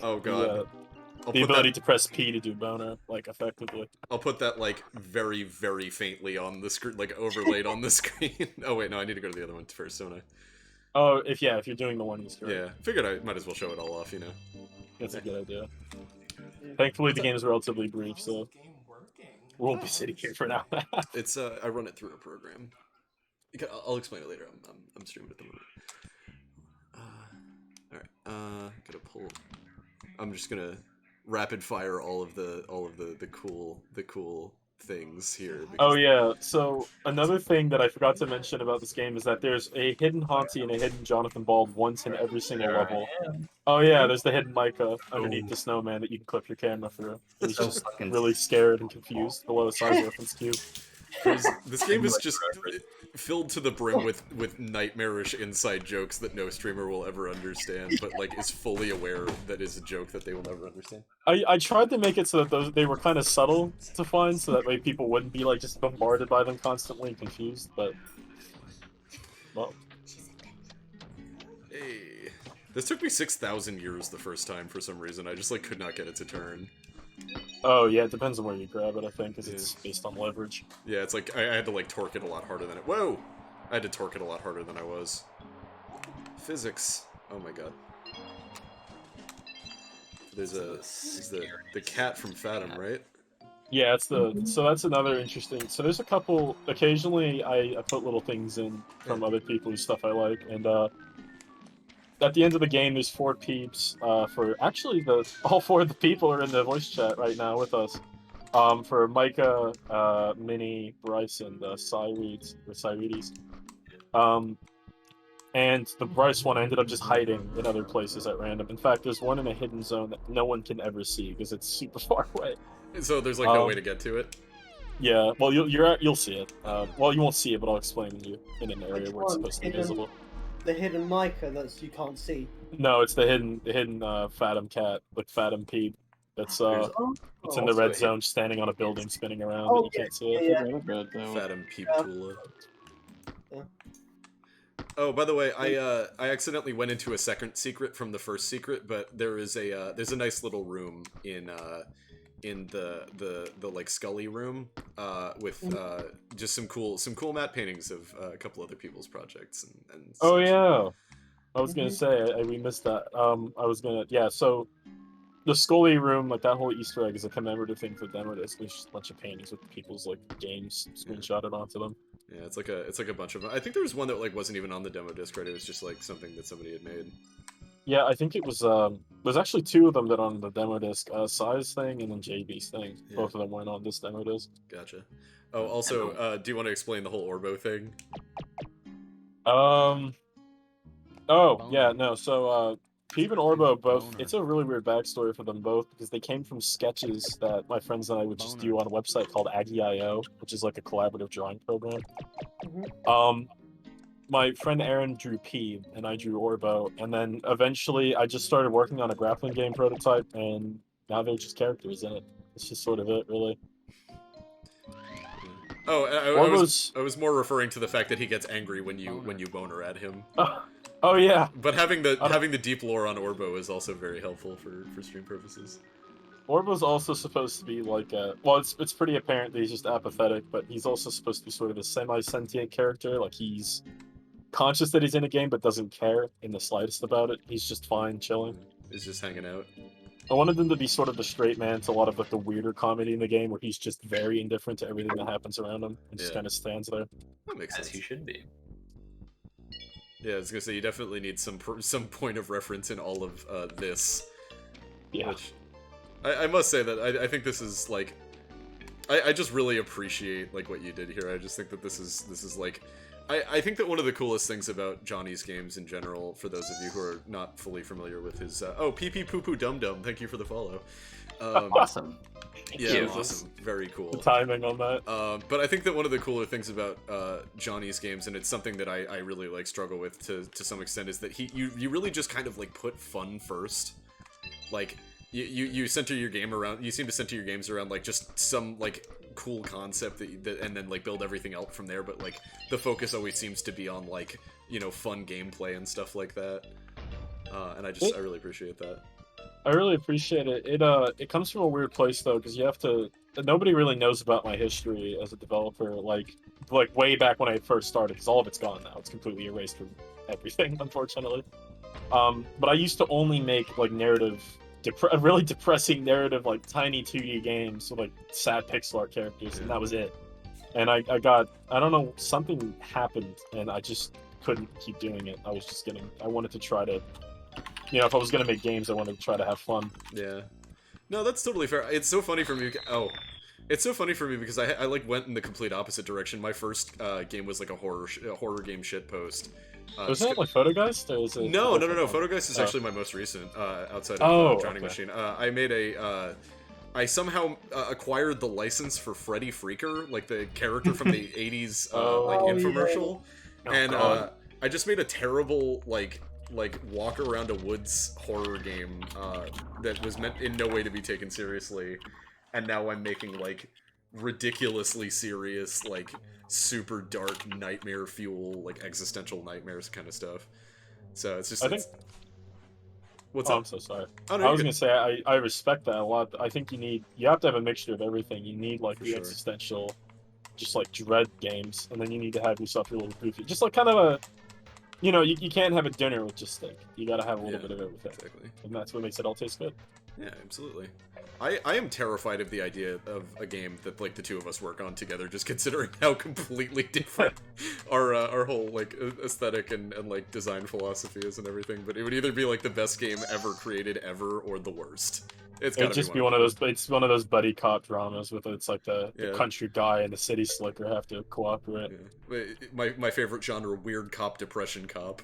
the ability to press P to do boner, like, effectively. I'll put that, like, very, very faintly on the screen, like, overlaid on the screen. Oh, wait, no, I need to go to the other one first, don't I? Oh, if you're doing the one Easter egg. Yeah, figured I might as well show it all off, you know? That's a good idea. Thankfully, the game is relatively brief, so we'll be sitting here for an hour and a half. It's, I run it through a program. I'll explain it later. I'm streaming at the moment. Alright, gotta pull... I'm just gonna... rapid fire all of the cool things here. Oh yeah, so another thing that I forgot to mention about this game is that there's a hidden Haunty and a hidden Jonathan Bald once in every single level. Oh yeah, there's the hidden Micah underneath the snowman that you can clip your camera through. He's just really scared and confused below a size reference cube. This game is just filled to the brim with nightmarish inside jokes that no streamer will ever understand, but like is fully aware that is a joke that they will never understand. I tried to make it so that they were kind of subtle to find, so that way people wouldn't be like just bombarded by them constantly and confused, but well. Hey. This took me 6,000 years the first time for some reason. I just like could not get it to turn. Oh yeah, it depends on where you grab it, I think, because it's based on leverage. Yeah, it's like I had to like torque it a lot harder than it. Whoa! I had to torque it a lot harder than I was. Physics. Oh my god. There's the cat from Fathom, right? Yeah, so that's another interesting. So there's a couple. Occasionally, I put little things in from other people whose stuff I like, and at the end of the game, there's 4 peeps. For actually, all 4 of the people are in the voice chat right now with us. For Micah, Minnie, Bryce, and Cyredes. And the Bryce one I ended up just hiding in other places at random. In fact, there's one in a hidden zone that no one can ever see because it's super far away. So there's like no way to get to it. Yeah, well you'll see it. Well, you won't see it, but I'll explain to you in an area where it's supposed to be visible. The hidden Micah that you can't see. No, it's the hidden Fathom cat, like Fathom Peeb. It's it's in the red zone, standing on a building, spinning around, but you can't see it. Fathom Peeb Tula. Oh, by the way, I accidentally went into a second secret from the first secret, but there's a nice little room in the like Scully room with just some cool matte paintings of a couple other people's projects and oh yeah, I was gonna say we missed that. So the Scully room, like that whole Easter egg, is a commemorative thing for Demo Disc. There's just a bunch of paintings with people's like games screenshotted onto them. Yeah, it's like a bunch of them. I think there was one that like wasn't even on the demo disc, right? It was just like something that somebody had made. Yeah, I think it was. There's actually two of them that are on the demo disc. Size thing and then JB's thing. Yeah. Both of them weren't on this demo disc. Gotcha. Oh, also, do you want to explain the whole Orbo thing? Oh yeah, no. So Peeb and Orbo both. It's a really weird backstory for them both because they came from sketches that my friends and I would just do on a website called Aggie.io, which is like a collaborative drawing program. My friend Aaron drew Peeb, and I drew Orbo, and then eventually I just started working on a grappling game prototype, and now they're just characters in it. It's just sort of it, really. Oh, I was more referring to the fact that he gets angry when you boner at him. Oh yeah. But having the deep lore on Orbo is also very helpful for stream purposes. Orbo's also supposed to be like well, it's pretty apparent that he's just apathetic, but he's also supposed to be sort of a semi-sentient character. Like he's conscious that he's in a game, but doesn't care in the slightest about it. He's just fine, chilling. He's just hanging out. I wanted him to be sort of the straight man to a lot of like the weirder comedy in the game, where he's just very indifferent to everything that happens around him and just kind of stands there. That makes sense. As he should be. Yeah, I was gonna say you definitely need some point of reference in all of this. Yeah. Which I must say that I think this is like I just really appreciate like what you did here. I just think that this is like I think that one of the coolest things about Johnny's games in general, for those of you who are not fully familiar with his pee pee poo poo dum dum, thank you for the follow. Awesome. Thank you. Awesome. Very cool. The timing on that. But I think that one of the cooler things about Johnny's games, and it's something that I really like struggle with to some extent, is that you really just kind of like put fun first. Like you center your game around. You seem to center your games around like just some like cool concept that and then like build everything else from there. But like the focus always seems to be on like fun gameplay and stuff like that. And I really appreciate that. I really appreciate it. It comes from a weird place though, because you have to. Nobody really knows about my history as a developer, like way back when I first started, because all of it's gone now. It's completely erased from everything, unfortunately. But I used to only make like really depressing narrative, like tiny 2D games with like sad pixel art characters, and that was it. And I don't know, something happened, and I just couldn't keep doing it. I wanted to try to. If I was gonna make games, I wanted to try to have fun. Yeah. No, that's totally fair. It's so funny for me. It's so funny for me because I like went in the complete opposite direction. My first game was like a horror game shitpost. Was that like Photogeist? Or is it No. Photogeist is actually my most recent outside of Drowning Machine. I made I somehow acquired the license for Freddy Freaker, like the character from the 80s infomercial, and I just made a terrible like walk around a woods horror game that was meant in no way to be taken seriously, and now I'm making like ridiculously serious, like super dark nightmare fuel, like existential nightmares kind of stuff. So it's just what's up? I'm so sorry. I was gonna say I respect that a lot. I think you have to have a mixture of everything. You need like the existential, just like dread games, and then you need to have yourself a little goofy, just like kind of a. You can't have a dinner with just steak. You gotta have a little bit of everything. Exactly. And that's what makes it all taste good. Yeah, absolutely. I am terrified of the idea of a game that like the two of us work on together, just considering how completely different our whole like aesthetic and like design philosophy is and everything. But it would either be like the best game ever created ever or the worst. It'd just be one of those. It's one of those buddy cop dramas with it's like the country guy and the city slicker have to cooperate. Yeah. My favorite genre, weird cop, depression cop.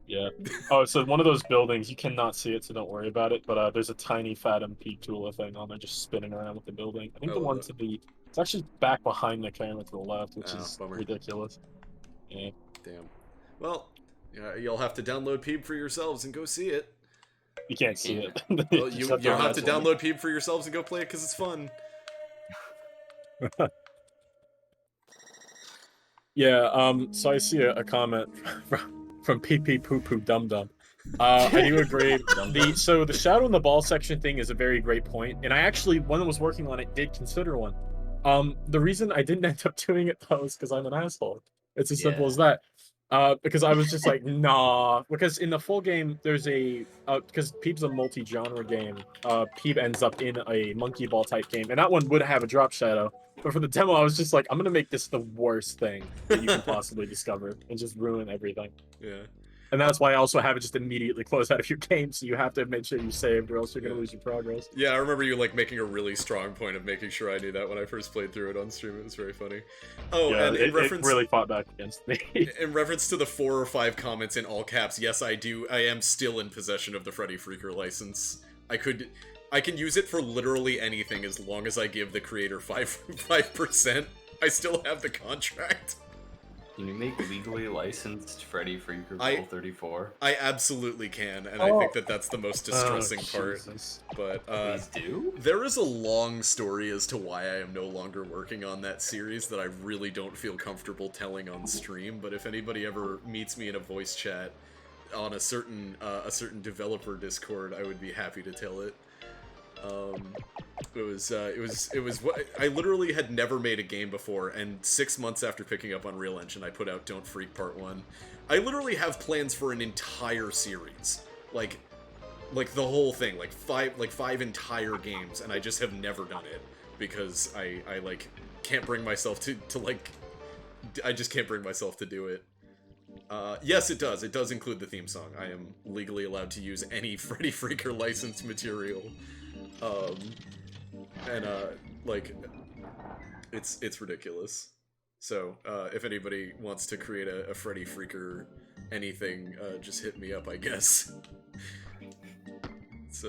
Yeah. Oh, so one of those buildings, you cannot see it, so don't worry about it. But there's a tiny Fathom Peak Tula thing on there, just spinning around with the building. I think the one to the it's actually back behind the camera to the left, which is ridiculous. Yeah. Damn. Well, you'll have to download Peeb for yourselves and go see it. You can't see it. Well, you'll have to download Peeb for yourselves and go play it because it's fun. Yeah. So I see a comment from PP Poo Poo Dum Dum. I do agree. So the shadow in the ball section thing is a very great point, and I actually, when I was working on it, did consider one. The reason I didn't end up doing it though is because I'm an asshole. It's as simple as that. Because I was just like, nah. Because in the full game, there's because Peeb's a multi-genre game. Peeb ends up in a monkey ball type game, and that one would have a drop shadow. But for the demo, I was just like, I'm gonna make this the worst thing that you can possibly discover and just ruin everything. Yeah. And that's why I also have it just immediately close out of your game, so you have to make sure you saved, or else you're gonna lose your progress. Yeah, I remember you like making a really strong point of making sure I knew that when I first played through it on stream. It was very funny. Oh, yeah, and in reference, it really fought back against me. In reference to the 4 or 5 comments in all caps, yes, I am still in possession of the Freddy Freaker license. I can use it for literally anything as long as I give the creator 5%. I still have the contract. Can you make legally licensed Freddy Freaker Rule 34? I absolutely can, and I think that's the most distressing part. But please do. There is a long story as to why I am no longer working on that series that I really don't feel comfortable telling on stream. But if anybody ever meets me in a voice chat on a certain developer Discord, I would be happy to tell it. It was what I literally had never made a game before, and 6 months after picking up Unreal Engine, I put out Don't Freak Part 1. I literally have plans for an entire series, like the whole thing, like five entire games, and I just have never done it because I like can't bring myself to like I just can't bring myself to do it. Yes, it does. It does include the theme song. I am legally allowed to use any Freddy Freaker licensed material. Like, it's ridiculous. So, if anybody wants to create a Freddy Freaker anything, just hit me up, I guess. It's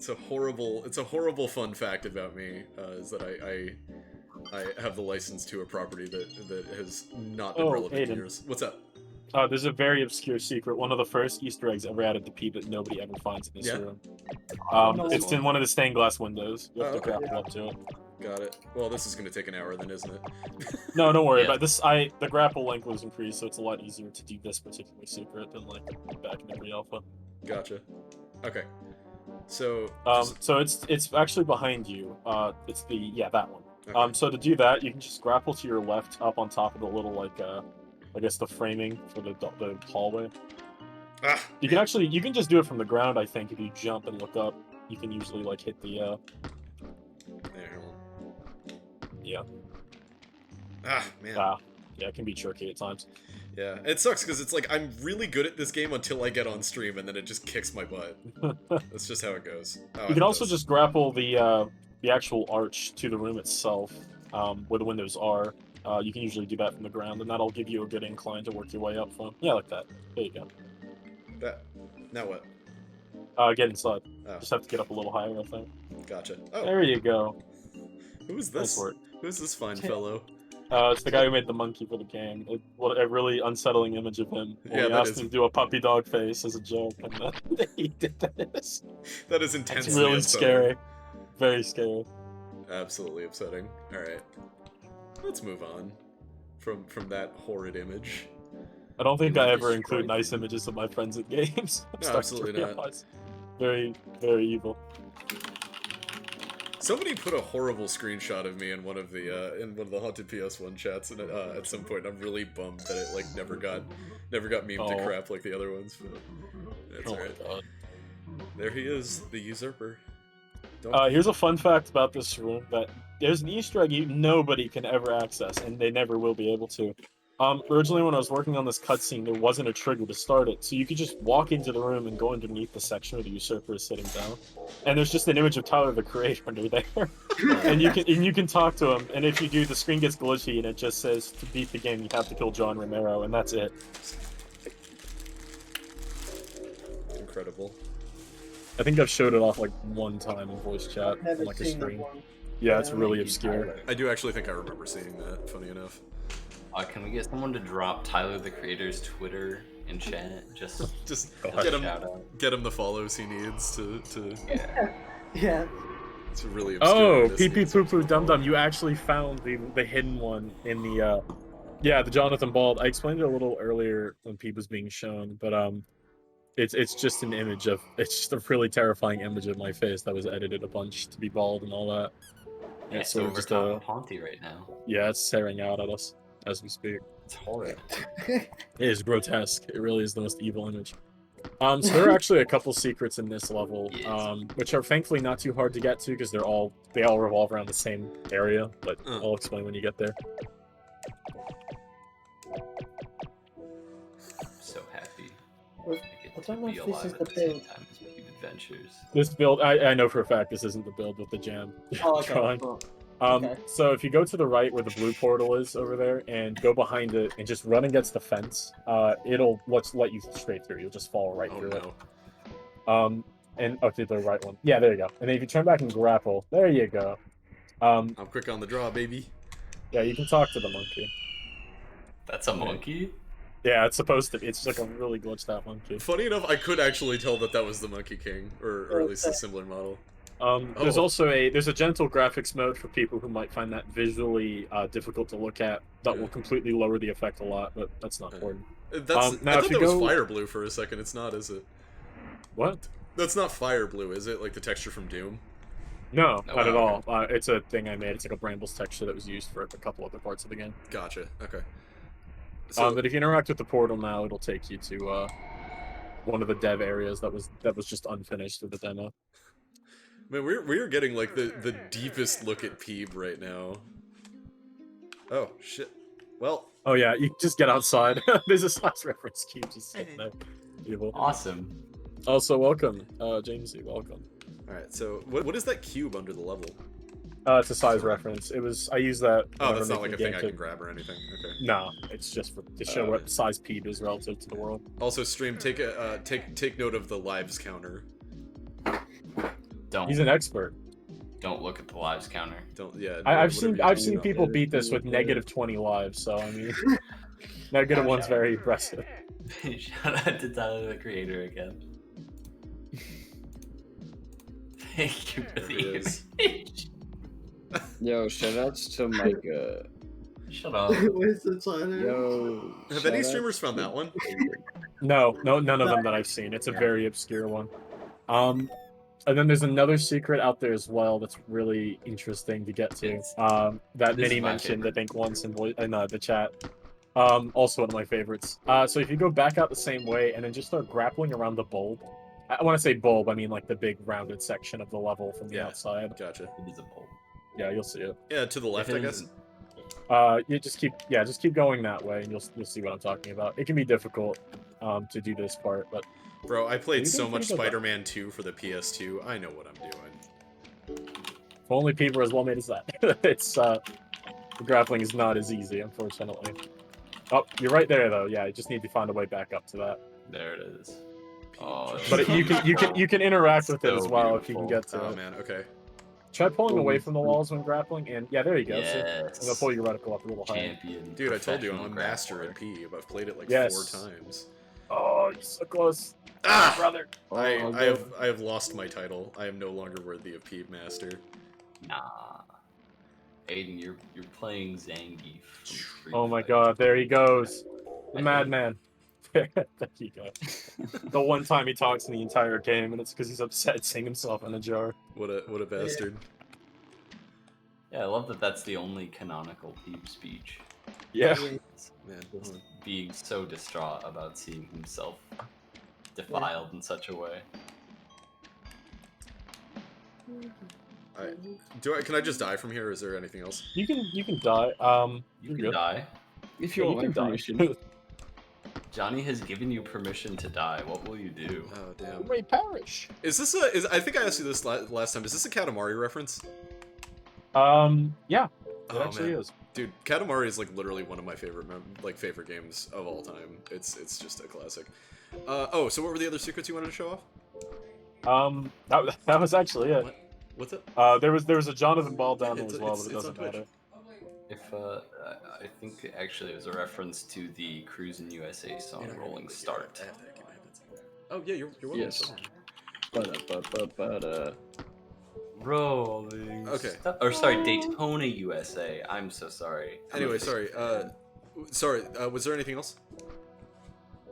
a horrible fun fact about me, is that I have the license to a property that has not been relevant in years. What's up? There's a very obscure secret. One of the first Easter eggs ever added to Peeb that nobody ever finds in this room. It's in one of the stained glass windows. You have to grapple up to it. Got it. Well, this is going to take an hour then, isn't it? No, don't worry about this. The grapple length was increased, so it's a lot easier to do this particular secret than like back in the pre-alpha. Gotcha. Okay. So. So it's actually behind you. It's that one. Okay. So to do that, you can just grapple to your left, up on top of the little like I guess the framing for the hallway. You can just do it from the ground. I think if you jump and look up, you can usually like hit the. There. Yeah. Man. Yeah, it can be tricky at times. Yeah, it sucks because it's like I'm really good at this game until I get on stream, and then it just kicks my butt. That's just how it goes. You can also just grapple the actual arch to the room itself, where the windows are. You can usually do that from the ground, and that'll give you a good incline to work your way up from. Yeah, like that. There you go. Now what? Get inside. Just have to get up a little higher, I think. Gotcha. Oh. There you go. Who is this? Who is this fine fellow? It's the guy who made the monkey for the game. A really unsettling image of him. Yeah, we asked him to do a puppy dog face as a joke, and then he did this. That is intensely It's really upsetting. scary. Very scary. Absolutely upsetting. Alright. Let's move on from that horrid image. I don't think I ever include nice images of my friends at games. No, absolutely not. Very, very evil. Somebody put a horrible screenshot of me in one of the haunted PS1 chats, and at some point I'm really bummed that it like never got memed to crap like the other ones. But that's alright. There he is, the usurper. Here's a fun fact about this room: that there's an Easter egg nobody can ever access, and they never will be able to. Originally when I was working on this cutscene, there wasn't a trigger to start it, so you could just walk into the room and go underneath the section where the usurper is sitting down, and there's just an image of Tyler the Creator under there, and you can talk to him, and if you do, the screen gets glitchy and it just says to beat the game you have to kill John Romero, and that's it. Incredible. I think I've showed it off like one time in voice chat on like a stream. Yeah, it's really obscure. I do actually think I remember seeing that, funny enough. Can we get someone to drop Tyler the Creator's Twitter in chat? Just get him the follows he needs to Yeah. It's really obscure. Oh, pee pee poo poo dum dum! You actually found the hidden one in the the Jonathan Bald. I explained it a little earlier when Peeb was being shown, but it's just an image of it's just a really terrifying image of my face that was edited a bunch to be bald and all that. Yeah, It's so sort of we're just talking Haunty right now. yeah, it's staring out at us as we speak. It's horrid. It is grotesque. It really is the most evil image. So there are actually a couple secrets in this level, which are thankfully not too hard to get to because they all revolve around the same area. But I'll explain when you get there. I'm so happy. I don't know if this is the build. Peeb Adventures. This build, I know for a fact this isn't the build with the jam. Oh, okay. drawing. Cool. So if you go to the right where the blue portal is over there and go behind it and just run against the fence, it'll let you straight through. You'll just fall right through it. And to the right one. Yeah, there you go. And then if you turn back and grapple, there you go. I'm quick on the draw, baby. Yeah, you can talk to the monkey. That's a monkey? Yeah, it's supposed to be. It's like a really glitched out monkey. Funny enough, I could actually tell that was the Monkey King, or at least a similar model. There's also a gentle graphics mode for people who might find that visually difficult to look at. That will completely lower the effect a lot, but that's not important. I thought that was fire blue for a second. It's not, is it? What? That's not fire blue, is it? Like the texture from Doom? No, not at all. It's a thing I made. It's like a brambles texture that was used for a couple other parts of the game. Gotcha. Okay. So, but if you interact with the portal now, it'll take you to one of the dev areas that was just unfinished with the demo. Man, we're getting like the deepest look at Peeb right now. Oh shit. Well. Oh yeah, you just get outside. There's a size reference cube just sitting there. Evil. Awesome. Also, welcome, Jamesy. Welcome. All right. So what is that cube under the level? It's a size reference. I use that. Oh, that's not like a thing I can grab or anything. Okay. No, it's just to show what size Peeb is relative to the world. Also, stream, take note of the lives counter. Don't. He's an expert. Don't look at the lives counter. Don't. Yeah. I've seen people beat this with negative 20 lives. So I mean, negative one's very impressive. Shout out to Tyler the Creator again. Thank you for the image. Yo, shoutouts to Micah. Shut up. Where's the Tyler? Yo. Have any streamers found that one? No, none of them that I've seen. It's a very obscure one. And then there's another secret out there as well that's really interesting to get to. That Minnie mentioned, I think, once in the chat. Also one of my favorites. So if you go back out the same way and then just start grappling around the bulb. When I say bulb, I mean like the big rounded section of the level from the outside. Gotcha. It is a bulb. Yeah, you'll see it. Yeah, to the left, I guess. You just keep going that way, and you'll see what I'm talking about. It can be difficult to do this part, but bro, I played so much Spider-Man 2 for the PS2. I know what I'm doing. If only people are as well made as that. It's the grappling is not as easy, unfortunately. Oh, you're right there though. Yeah, you just need to find a way back up to that. There it is. Oh, but you can interact with it as well if you can get to it. Oh man, okay. Try pulling away from the walls when grappling, and yeah, there you go. Yes. And they'll pull your reticle up a little higher. Dude, I told you I'm a master at Peeb. I've played it like 4 times. Oh, you're so close. Ah, brother. I have lost my title. I am no longer worthy of Peeb Master. Nah. Aiden, you're playing Zangief. Oh my god, there he goes. The madman. There you go. The one time he talks in the entire game, and it's because he's upset seeing himself in a jar. What a bastard. Yeah, I love that that's the only canonical Peeb speech. Yeah. Man. Just being so distraught about seeing himself defiled in such a way. Can I just die from here, or is there anything else? You can die. You can die. If you want my permission. Johnny has given you permission to die. What will you do? Oh damn. May perish. Is this a? I think I asked you this last time. Is this a Katamari reference? Yeah. It actually is. Dude, Katamari is like literally one of my favorite favorite games of all time. It's just a classic. Oh, so what were the other secrets you wanted to show off? That was actually it. What's it? There was a Jonathan Ball down there as well, but it doesn't matter. If I think actually it was a reference to the Cruise in USA song "Rolling Start." Oh yeah, you're welcome. Yes. Rolling. Okay. Or sorry, Daytona, USA. I'm so sorry. Anyway, sorry. Was there anything else?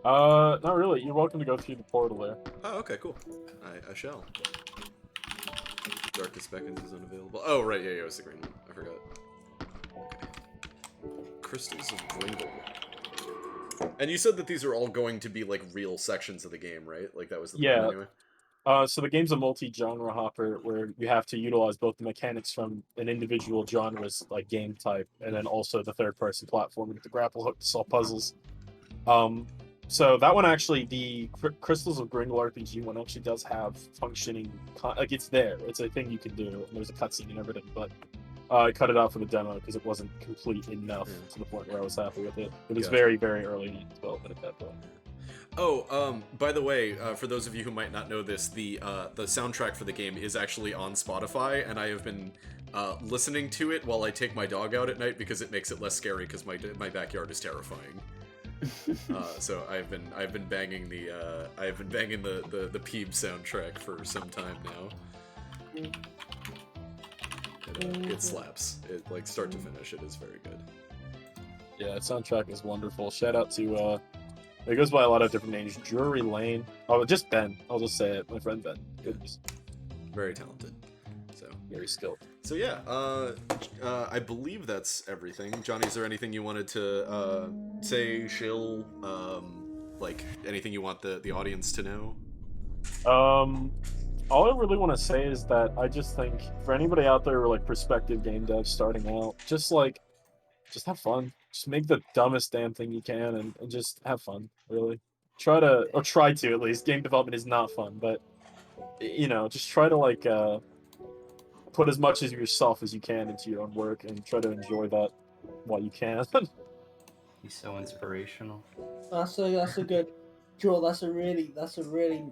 Not really. You're welcome to go through the portal there. Oh, okay, cool. I shall. Darkest Beckons is unavailable. Oh, right, yeah, it's the green one. I forgot. Okay. Crystals of Gringle. And you said that these are all going to be, like, real sections of the game, right? Like, that was the plan anyway? So the game's a multi-genre hopper where you have to utilize both the mechanics from an individual genre's, like, game type, and then also the third-person platforming with the grapple hook to solve puzzles. So that one actually, the Crystals of Gringle RPG one actually does have functioning, like it's there. It's a thing you can do, and there's a cutscene and everything, but I cut it out for the demo because it wasn't complete enough to the point where I was happy with it. It was very, very early in development at that point. Oh, by the way, for those of you who might not know this, the soundtrack for the game is actually on Spotify, and I have been listening to it while I take my dog out at night because it makes it less scary because my backyard is terrifying. So I've been banging the Peeb soundtrack for some time now. It slaps. It like start to finish. It is very good. Yeah, that soundtrack is wonderful. Shout out to it goes by a lot of different names. Drury Lane. Oh, just Ben. I'll just say it. My friend Ben. Goodness. Very talented. So very skilled. So yeah, I believe that's everything. Johnny, is there anything you wanted to say, shill, like anything you want the audience to know? All I really want to say is that I just think for anybody out there, like prospective game devs starting out, just have fun. Just make the dumbest damn thing you can and just have fun. Really, try to at least. Game development is not fun, but you know, just try to like. Put as much of yourself as you can into your own work and try to enjoy that while you can. He's so inspirational. That's a good draw. That's really that's really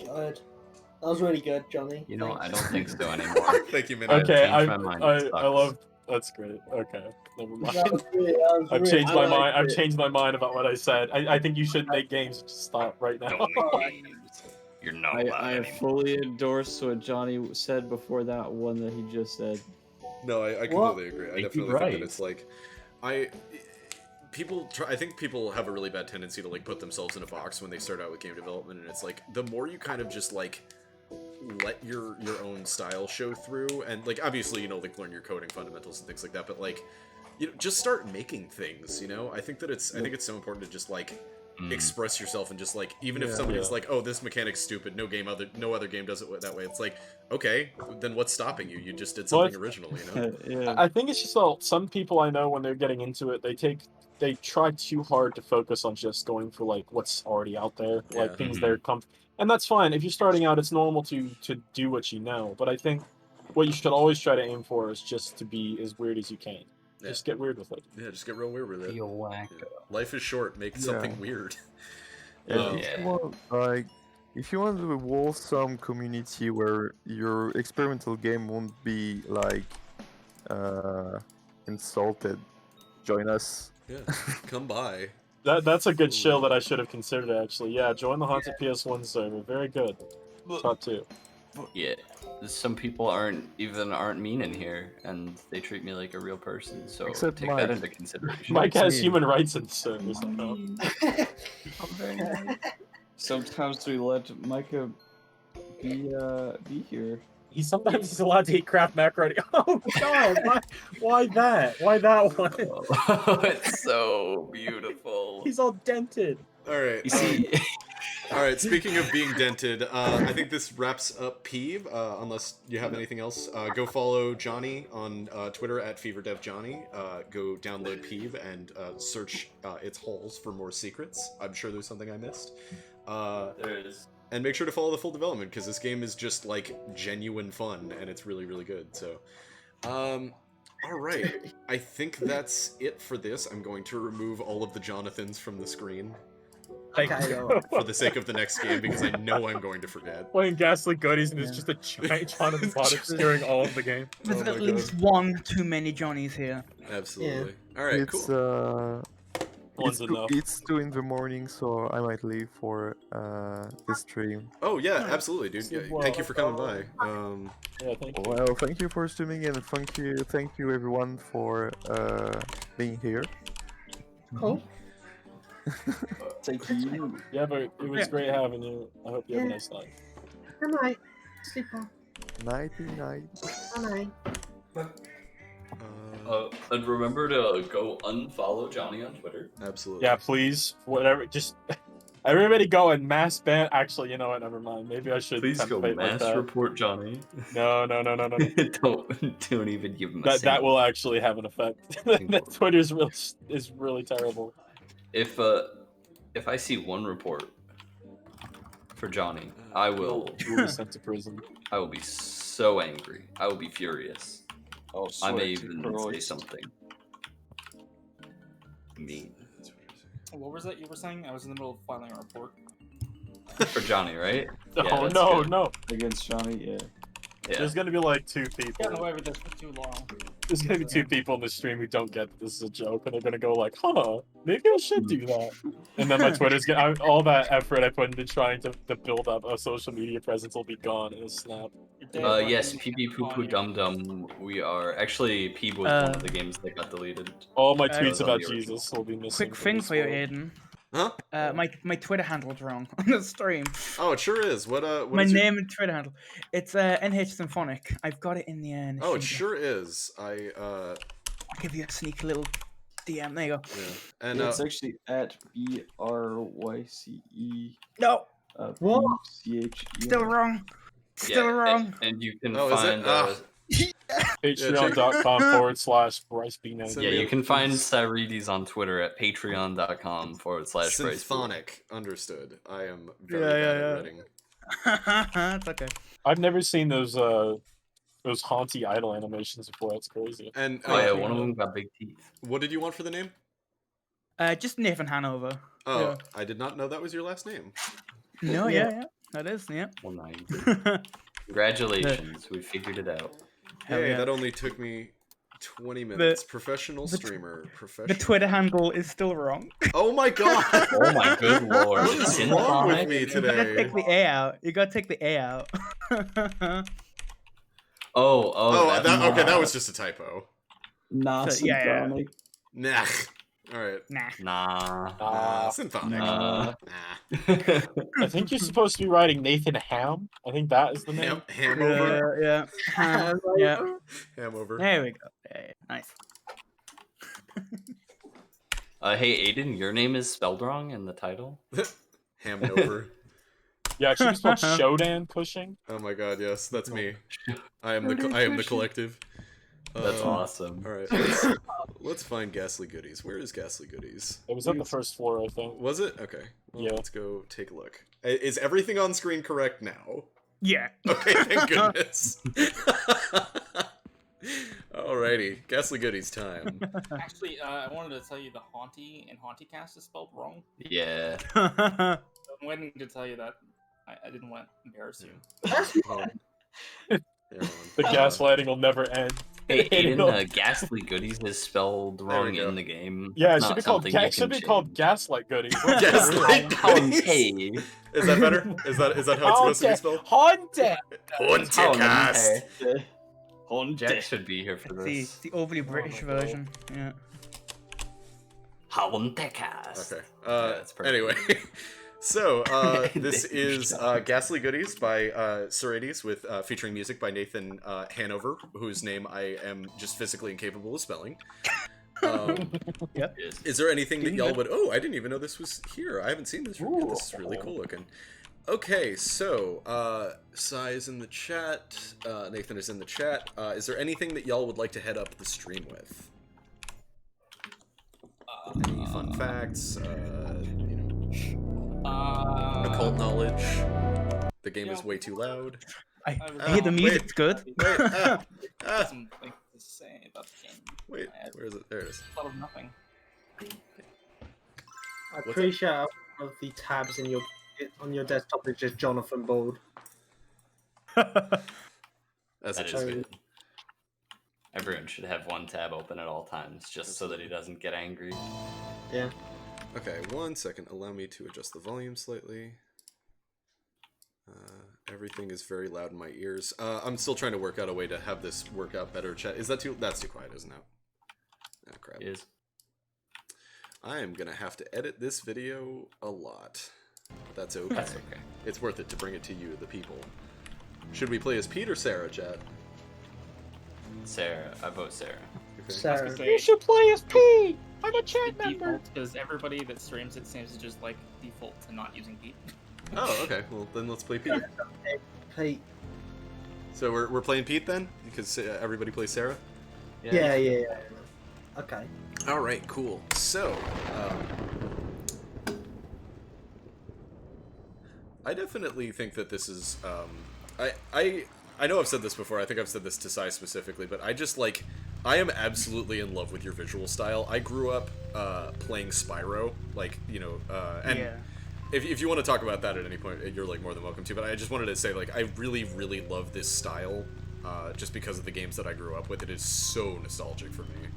good. That was really good, Johnny. You know, I don't think so anymore. Thank you, man. Okay, I love. That's great. Okay, never mind. I've changed my mind. I've changed my mind about what I said. I think you should make games. Just stop right now. You're not. I fully endorse what Johnny said before that one that he just said. No, I completely agree. I definitely think that it's like, I think people have a really bad tendency to like put themselves in a box when they start out with game development, and it's like the more you kind of just like let your own style show through, and like obviously like learn your coding fundamentals and things like that, but like just start making things. I think that I think it's so important to just like express yourself and just like even if somebody's like, oh, this mechanic's stupid, no other game does it that way, it's like, okay, then what's stopping you? You just did something original. I think it's just some people I know when they're getting into it, they try too hard to focus on just going for like what's already out there, like things that are and that's fine. If you're starting out, it's normal to do what you know, but I think what you should always try to aim for is just to be as weird as you can. Just get weird with it. Yeah, just get real weird with it. Be a wacko. Life is short. Make something weird. If you want a wholesome community where your experimental game won't be like insulted, join us. Yeah, come by. That's a good shill that I should have considered actually. Yeah, join the Haunted PS1 server. Very good. Top 2. Yeah, some people aren't mean in here, and they treat me like a real person. So Except take Mike. that into consideration. Mike has human rights in service. I'm very nice. Sometimes we let Micah be here. Sometimes he's allowed to eat Kraft macaroni. Oh God! Why that? Why that one? Oh, it's so beautiful. He's all dented. All right. You see, All right. Speaking of being dented, I think this wraps up Peeb. Unless you have anything else, go follow Johnny on Twitter at FeverDevJohnny. Go download Peeb and search its holes for more secrets. I'm sure there's something I missed. There is. And make sure to follow the full development because this game is just like genuine fun and it's really, really good. So, all right. I think that's it for this. I'm going to remove all of the Jonathans from the screen. For the sake of the next game, because I know I'm going to forget. Playing Ghastly Goodies and it's just a giant Jonathan bot obscuring all of the game. There's at least one too many Johnnies here. Absolutely. All right, It's cool. It's 2 in the morning, so I might leave for this stream. Oh yeah, absolutely, dude. Yeah, thank you for coming by. Yeah, thank you. Well, thank you for streaming, and thank you everyone for being here. Cool. Thank you. Yeah, but it was great having you. I hope you have a nice night. Good night. Sleep well. Nighty night. Good night. And remember to go unfollow Johnny on Twitter. Absolutely. Yeah, please. Whatever. Just everybody go and mass ban. Actually, you know what? Never mind. Maybe I should. Please go template mass like that. report Johnny. No. don't even give him a That single- will actually have an effect. That Twitter is really terrible. If I see one report for Johnny, I will You will be sent to prison. I will be so angry. I will be furious. Oh, I may swear to even say Christ. something mean. What was that you were saying? I was in the middle of filing a report. For Johnny, right? Oh that's no, good. no. Against Johnny, yeah. Yeah. There's gonna be like 2 people. Yeah, no, wait, this for too long. There's gonna be 2 people in the stream who don't get that this is a joke, and they're gonna go like, "Huh, maybe I should do that." And then my Twitter's gonna all that effort I put into trying to build up a social media presence will be gone in a snap. Yes, PB Poo Poo Dum Dum. We are actually Peeb was one of the games that got deleted. All my That tweets was on about the original. Jesus will be missing. Quick from thing this for you, world. Aiden. Huh? My Twitter handle's wrong on the stream. Oh, it sure is. What My is your- name and Twitter handle. It's NH Symphonic. I've got it in the end. Oh, it sure is. I'll give you a sneaky little DM. There you go. Yeah. And It's actually at BRYCE. No. What? CHE. Still wrong. Still wrong. And you can Oh, is find it? Patreon.com/BryceB19. yeah, you can find Cyrides on Twitter at patreon.com/Bryce. Symphonic. Understood. I am very Yeah, bad yeah, at writing. It's okay. I've never seen those haunty idol animations before. That's crazy. And Oh yeah, one of them got big teeth. what did you want for the name? Just Nathan Hanover. Oh, Yeah. I did not know that was your last name. No, yeah, that is, yeah. 190. Congratulations, we figured it out. Hell Hey, yeah. that only took me 20 minutes. Professional streamer. The Professional. Twitter handle is still wrong. Oh my god! Oh my good lord. What is wrong with me You gotta today? take the A out. You gotta take the A out. Oh, Oh, that was just a typo. Nah, So, yeah, yeah. Symphonic. Nah. Alright. Nah. Nah. Symphonic. Nah. I think you're supposed to be writing Nathan Ham. I think that is the name. Ham over. Yeah. Yeah. Ham over. There we go. Yeah, nice. Hey Aiden, your name is spelled wrong in the title. Ham over. Yeah, it should be spelled Shodan Cushing. Oh my god, yes, that's me. I am the collective. That's awesome. All right, let's find Ghastly Goodies. Where is Ghastly Goodies? It was on the first floor, I think. Was it? Okay. Well, Yeah. let's go take a look. Is everything on screen correct now? Yeah. Okay, thank goodness. Alrighty, Ghastly Goodies time. Actually, I wanted to tell you the Haunty and HAUNTYCAST is spelled wrong. Yeah. I'm waiting to tell you that. I didn't want to embarrass you. The gaslighting will never end. Hey Aiden, It'll- Ghastly Goodies is spelled wrong in the game. Yeah, it It's should not be called something you it should can be called Gaslight Goodies. Gaslight Goodies. Hey. Is that better? Is that how it's supposed to be spelled? Haunted. HAUNTYCAST. Jack should be here for It's this. the overly British version. Yeah. HAUNTYCAST. Okay. that's perfect. Anyway, so this is Ghastly Goodies by Cyrides with featuring music by Nathan Hanover, whose name I am just physically incapable of spelling. Yep. Is there anything that y'all would... Oh, I didn't even know this was here. I haven't seen this. This is really cool looking. Okay, so, Sai is in the chat. Nathan is in the chat. Is there anything that y'all would like to head up the stream with? Any fun facts? Occult knowledge? The game is way too loud. I hear the music's good. Something to say about the game. Wait, where is it? There it is. A lot of nothing. I appreciate all of the tabs in on your desktop is just Jonathan Bald. That is good. Everyone should have one tab open at all times, just so that he doesn't get angry. Yeah. Okay, 1 second. Allow me to adjust the volume slightly. Everything is very loud in my ears. I'm still trying to work out a way to have this work out better. Chat, is that too? That's too quiet, isn't it? Oh crap. It is. I am gonna have to edit this video a lot. That's okay. That's okay. It's worth it to bring it to you, the people. Should we play as Pete or Sarah, chat? Sarah. I vote Sarah. Okay. Sarah. You should play as Pete. I'm a chat member. Because everybody that streams it seems to just like default to not using Pete. Oh, okay. Well, then let's play Pete. Pete. So we're playing Pete then, because everybody plays Sarah. Yeah. Okay. All right, cool. So, I definitely think that this is. I know I've said this before. I think I've said this to Sai specifically, but I am absolutely in love with your visual style. I grew up playing Spyro, and. Yeah. If you want to talk about that at any point, you're more than welcome to. But I just wanted to say, I really, really love this style, just because of the games that I grew up with. It is so nostalgic for me.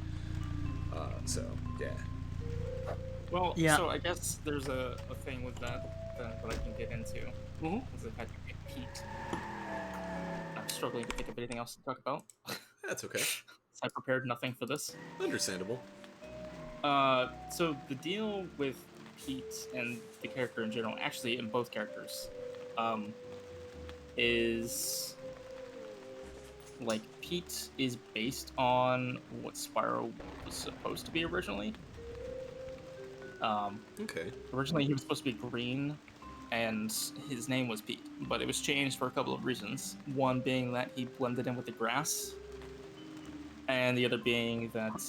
So yeah. Well, so I guess there's a thing with that that I can get into. Is if I can get Pete. I'm struggling to think of anything else to talk about. That's okay. I prepared nothing for this. Understandable. So the deal with Pete and the character in general, actually in both characters, is Pete is based on what Spyro was supposed to be originally. Okay. Originally he was supposed to be green, and his name was Pete, but it was changed for a couple of reasons. One being that he blended in with the grass, and the other being that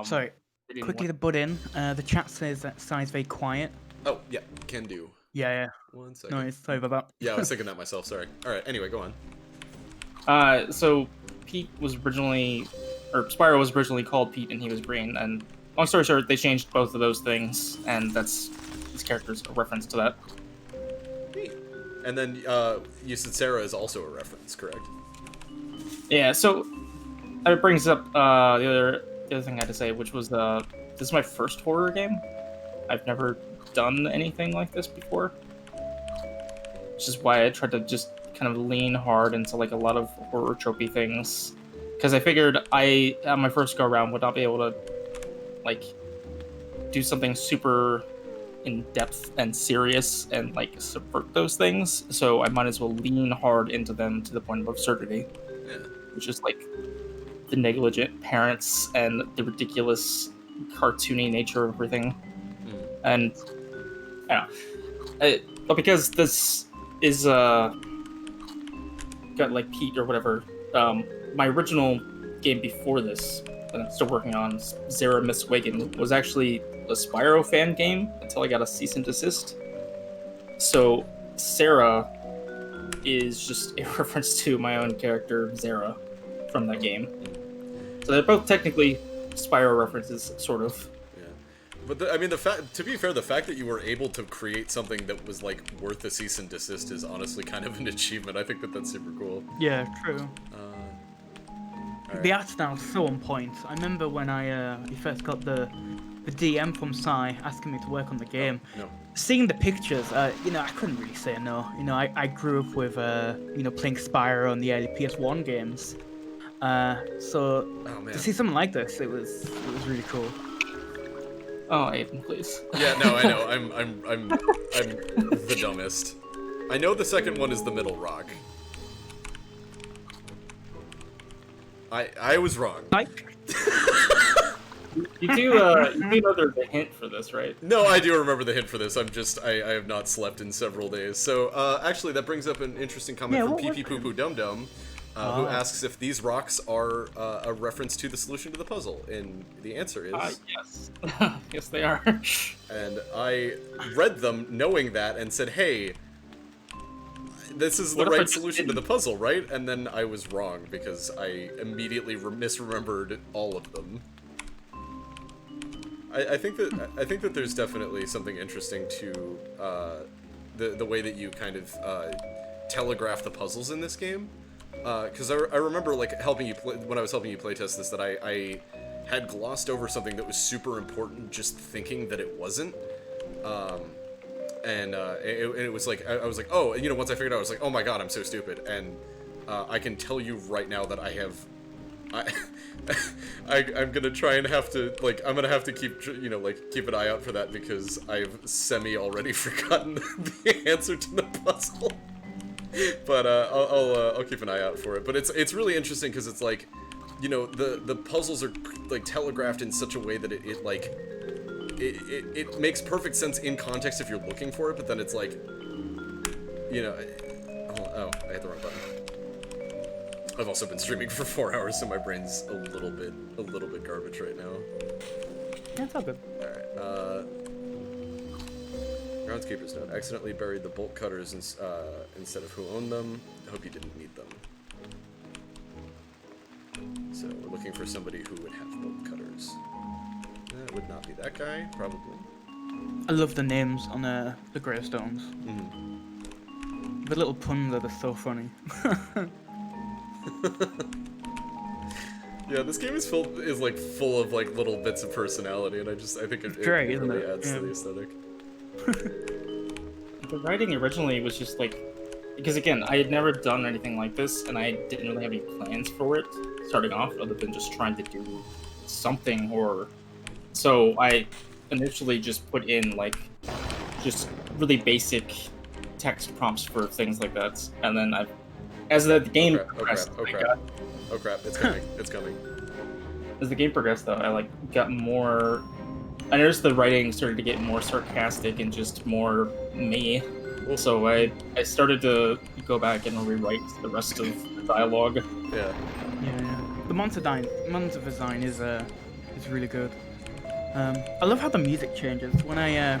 Sorry. Quickly to butt in, the chat says that Sai's very quiet. Oh, yeah, can do. Yeah. 1 second. No, sorry about that. Yeah, I was thinking that myself, sorry. Alright, anyway, go on. So Pete was originally, or Spyro was originally called Pete and he was green, and long story short, they changed both of those things, and this character's a reference to that. Neat. And then, you said Sarah is also a reference, correct? Yeah, so that brings up the other thing I had to say, which was this is my first horror game. I've never done anything like this before, which is why I tried to just kind of lean hard into a lot of horror tropey things, because I figured on my first go around would not be able to do something super in depth and serious and subvert those things, so I might as well lean hard into them to the point of absurdity. Yeah. Which is the negligent parents and the ridiculous cartoony nature of everything. And I don't know, but because this is got Pete or whatever, my original game before this that I'm still working on, Zara Miss Wagon, was actually a Spyro fan game until I got a cease and desist. So Sarah is just a reference to my own character Zara from that game. So they're both technically Spyro references, sort of. Yeah, but to be fair, the fact that you were able to create something that was worth a cease and desist is honestly kind of an achievement. I think that's super cool. Yeah, true. Right. The art style's so on point. I remember when I first got the DM from Sai asking me to work on the game. No. Seeing the pictures, I couldn't really say no. I grew up with playing Spyro on the early PS1 games. So to see something like this, it was really cool. Oh, Aiden, please. Yeah, no, I know. I'm the dumbest. I know the second one is the middle rock. I was wrong. You do know there's a hint for this, right? No, I do remember the hint for this. I have not slept in several days. So, actually, that brings up an interesting comment from PP Poo Poo Dum Dum, who asks if these rocks are a reference to the solution to the puzzle. And the answer is... yes. Yes, they are. And I read them knowing that and said, hey, this is the right solution to the puzzle, right? And then I was wrong because I immediately misremembered all of them. I think that there's definitely something interesting to the way that you kind of telegraph the puzzles in this game. Because I remember like when I was helping you playtest this, that I had glossed over something that was super important, just thinking that it wasn't. And it was like I was like, oh, you know, once I figured it out, I was like, oh my god, I'm so stupid. And I can tell you right now that I'm gonna try and have to, like, I'm gonna have to keep an eye out for that, because I've already forgotten the answer to the puzzle. But I'll keep an eye out for it. But it's really interesting because it's like, you know, the puzzles are like telegraphed in such a way that it makes perfect sense in context if you're looking for it. But then it's like, you know, oh, I hit the wrong button. I've also been streaming for 4 hours, so my brain's a little bit garbage right now. Yeah, it's all good. Alright, Groundskeeper's note. Accidentally buried the bolt cutters instead of who owned them. Hope you didn't need them. So we're looking for somebody who would have bolt cutters. That would not be that guy, probably. I love the names on the gravestones. The little puns are so funny. Yeah, this game is full of like little bits of personality, and I think it really adds to the aesthetic. The writing originally was just like, because again, I had never done anything like this, and I didn't really have any plans for it starting off, other than just trying to do something horror. So I initially just put in like just really basic text prompts for things like that, and then as the game progressed, oh crap, it's coming, it's coming. As the game progressed, though, I like got more. I noticed the writing started to get more sarcastic and just more me. So I started to go back and rewrite the rest of the dialogue. Yeah. The monster design is really good. I love how the music changes. When I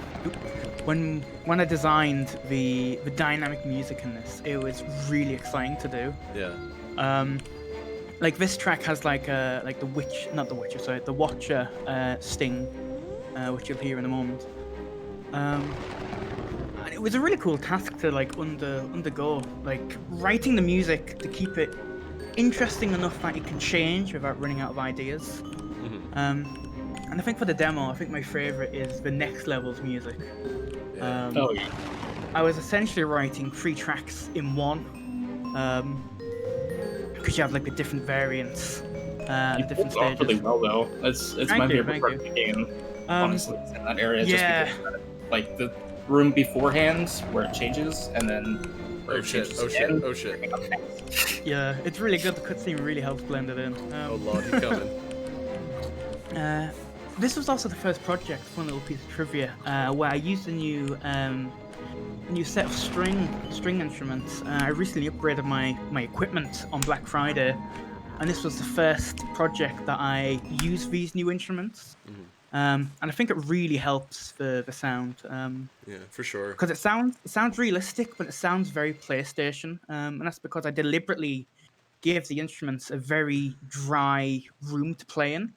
designed the dynamic music in this, it was really exciting to do. Yeah. Like this track has like the Watcher sting, which you'll hear in a moment. And it was a really cool task to like undergo, like writing the music to keep it interesting enough that it can change without running out of ideas. And I think for the demo, I think my favorite is the next level's music. I was essentially writing 3 tracks in one, because you have like the different variants, different stages. Really well though. It's my favorite part of the game. Honestly, it's in that area. Yeah. Just because, like the room beforehand where it changes, and then where it changes again. Oh shit. Yeah, it's really good. The cutscene really helps blend it in. Oh lord, he's coming. This was also the first project, fun little piece of trivia, where I used a new set of string instruments. I recently upgraded my equipment on Black Friday, and this was the first project that I used these new instruments. And I think it really helps the sound. Yeah, for sure. Because it sounds realistic, but it sounds very PlayStation, and that's because I deliberately gave the instruments a very dry room to play in.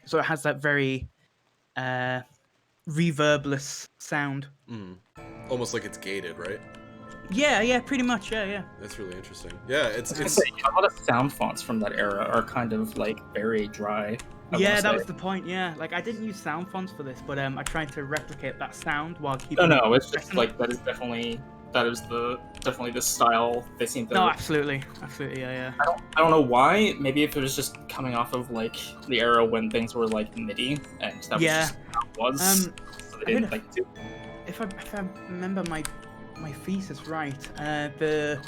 So it has that very reverbless sound. Almost like it's gated, right? Yeah, pretty much. Yeah. That's really interesting. Yeah, it's a lot of sound fonts from that era are kind of like very dry. Yeah, that was the point. Yeah, like I didn't use sound fonts for this, but I tried to replicate that sound while keeping. No, it's just like that is definitely the style they seem to. No, absolutely, yeah. I don't know why. Maybe if it was just coming off of like the era when things were like MIDI, and that was just how it was. So they didn't like to. If I remember my thesis right, the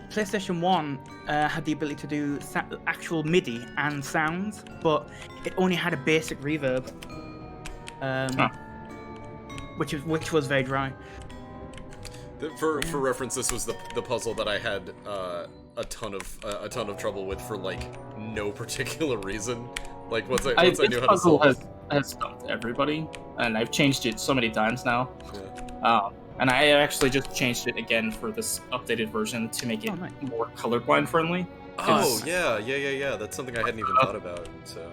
PlayStation 1 had the ability to do actual MIDI and sounds, but it only had a basic reverb, which was very dry. For reference, this was the puzzle that I had a ton of trouble with for like no particular reason. Like once I knew how to solve it. Has stumped everybody, and I've changed it so many times now. Yeah. And I actually just changed it again for this updated version to make it more colorblind friendly. Oh yeah. That's something I hadn't even thought about. So,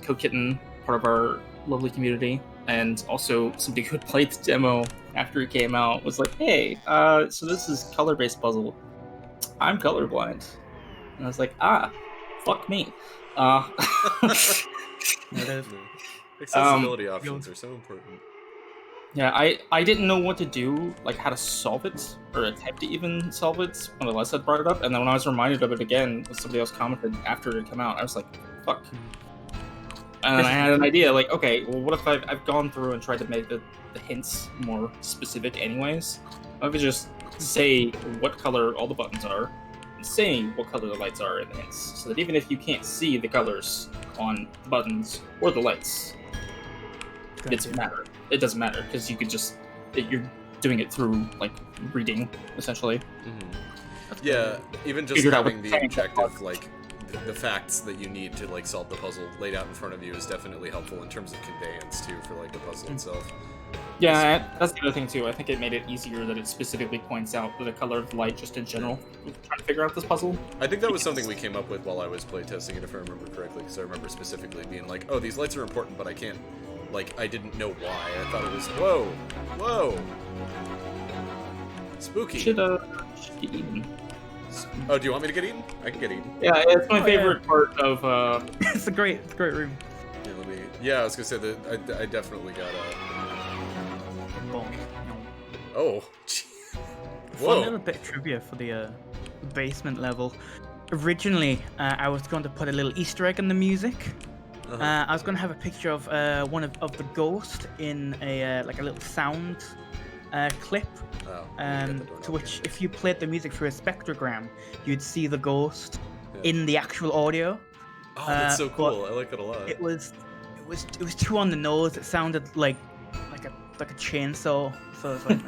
Co-Kitten, part of our lovely community, and also somebody who had played the demo after it came out was like, "Hey, so this is color-based puzzle. I'm colorblind," and I was like, fuck me. Accessibility options are so important. Yeah, I didn't know what to do, like how to solve it, or attempt to even solve it, unless I brought it up, and then when I was reminded of it again, when somebody else commented after it came out, I was like, fuck. And then I had an idea, like, okay, well, what if I've gone through and tried to make the hints more specific anyways? What if I just say what color all the buttons are, and saying what color the lights are in the hints, so that even if you can't see the colors on the buttons or the lights, it doesn't matter, because you could just, you're doing it through, like, reading, essentially. Mm-hmm. Yeah, even just having the objective, like, the facts that you need to, like, solve the puzzle laid out in front of you is definitely helpful in terms of conveyance, too, for, like, the puzzle itself. Yeah, that's the other thing, too. I think it made it easier that it specifically points out the color of the light just in general, trying to figure out this puzzle. I think that was something we came up with while I was playtesting it, if I remember correctly, because I remember specifically being like, oh, these lights are important, but I can't, like, I didn't know why. I thought it was, whoa! Spooky. Should get eaten. Oh, do you want me to get eaten? I can get eaten. Yeah, it's my favorite part of, it's a great room. Yeah, I was gonna say that I definitely got Oh. Whoa. Fun little bit of trivia for the basement level. Originally, I was going to put a little Easter egg in the music. I was going to have a picture of one of the ghost in a like a little sound clip. To which, if you played the music through a spectrogram, you'd see the ghost in the actual audio. Oh, that's so cool! I like that a lot. It was too on the nose. It sounded like a chainsaw. So it's like,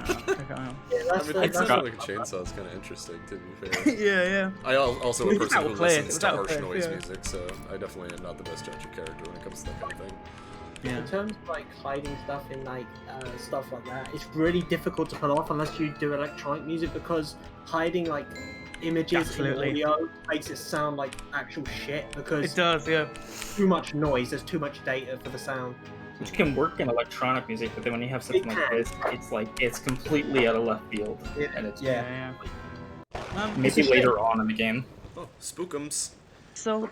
it sounds like a chainsaw. It's kind of interesting, to be fair. yeah. I also a person who listens to harsh noise music, so I definitely am not the best judge of character when it comes to that kind of thing. Yeah. In terms of like hiding stuff in like stuff like that, it's really difficult to pull off unless you do electronic music, because hiding like images in audio makes it sound like actual shit, because it does, yeah. Too much noise, there's too much data for the sound. Which can work in electronic music, but then when you have something like this, it's like it's completely out of left field, and it's maybe later on in the game. Oh, spookums! So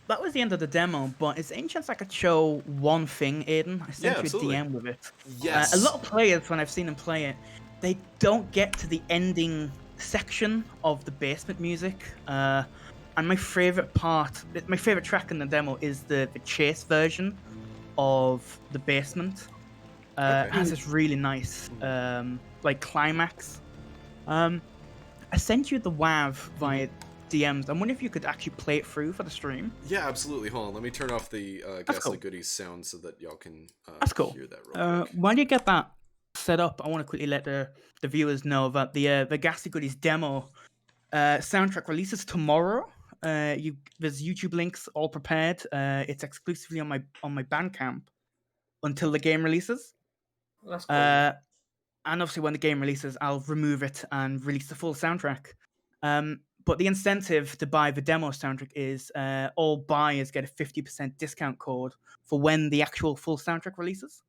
that was the end of the demo, but it's any chance I could show one thing, Aiden? I sent you a DM with it. Yes. A lot of players, when I've seen them play it, they don't get to the ending section of the basement music. And my favorite track in the demo is the chase version of the basement. It has this really nice like climax. I sent you the WAV via DMs. I'm wondering if you could actually play it through for the stream. Yeah, absolutely. Hold on, let me turn off the Ghastly Goodies sound so that y'all can hear that real quick. While you get that set up, I want to quickly let the viewers know that the Ghastly Goodies demo soundtrack releases tomorrow. There's YouTube links all prepared. It's exclusively on my Bandcamp until the game releases. That's cool. And obviously, when the game releases, I'll remove it and release the full soundtrack. But the incentive to buy the demo soundtrack is all buyers get a 50% discount code for when the actual full soundtrack releases.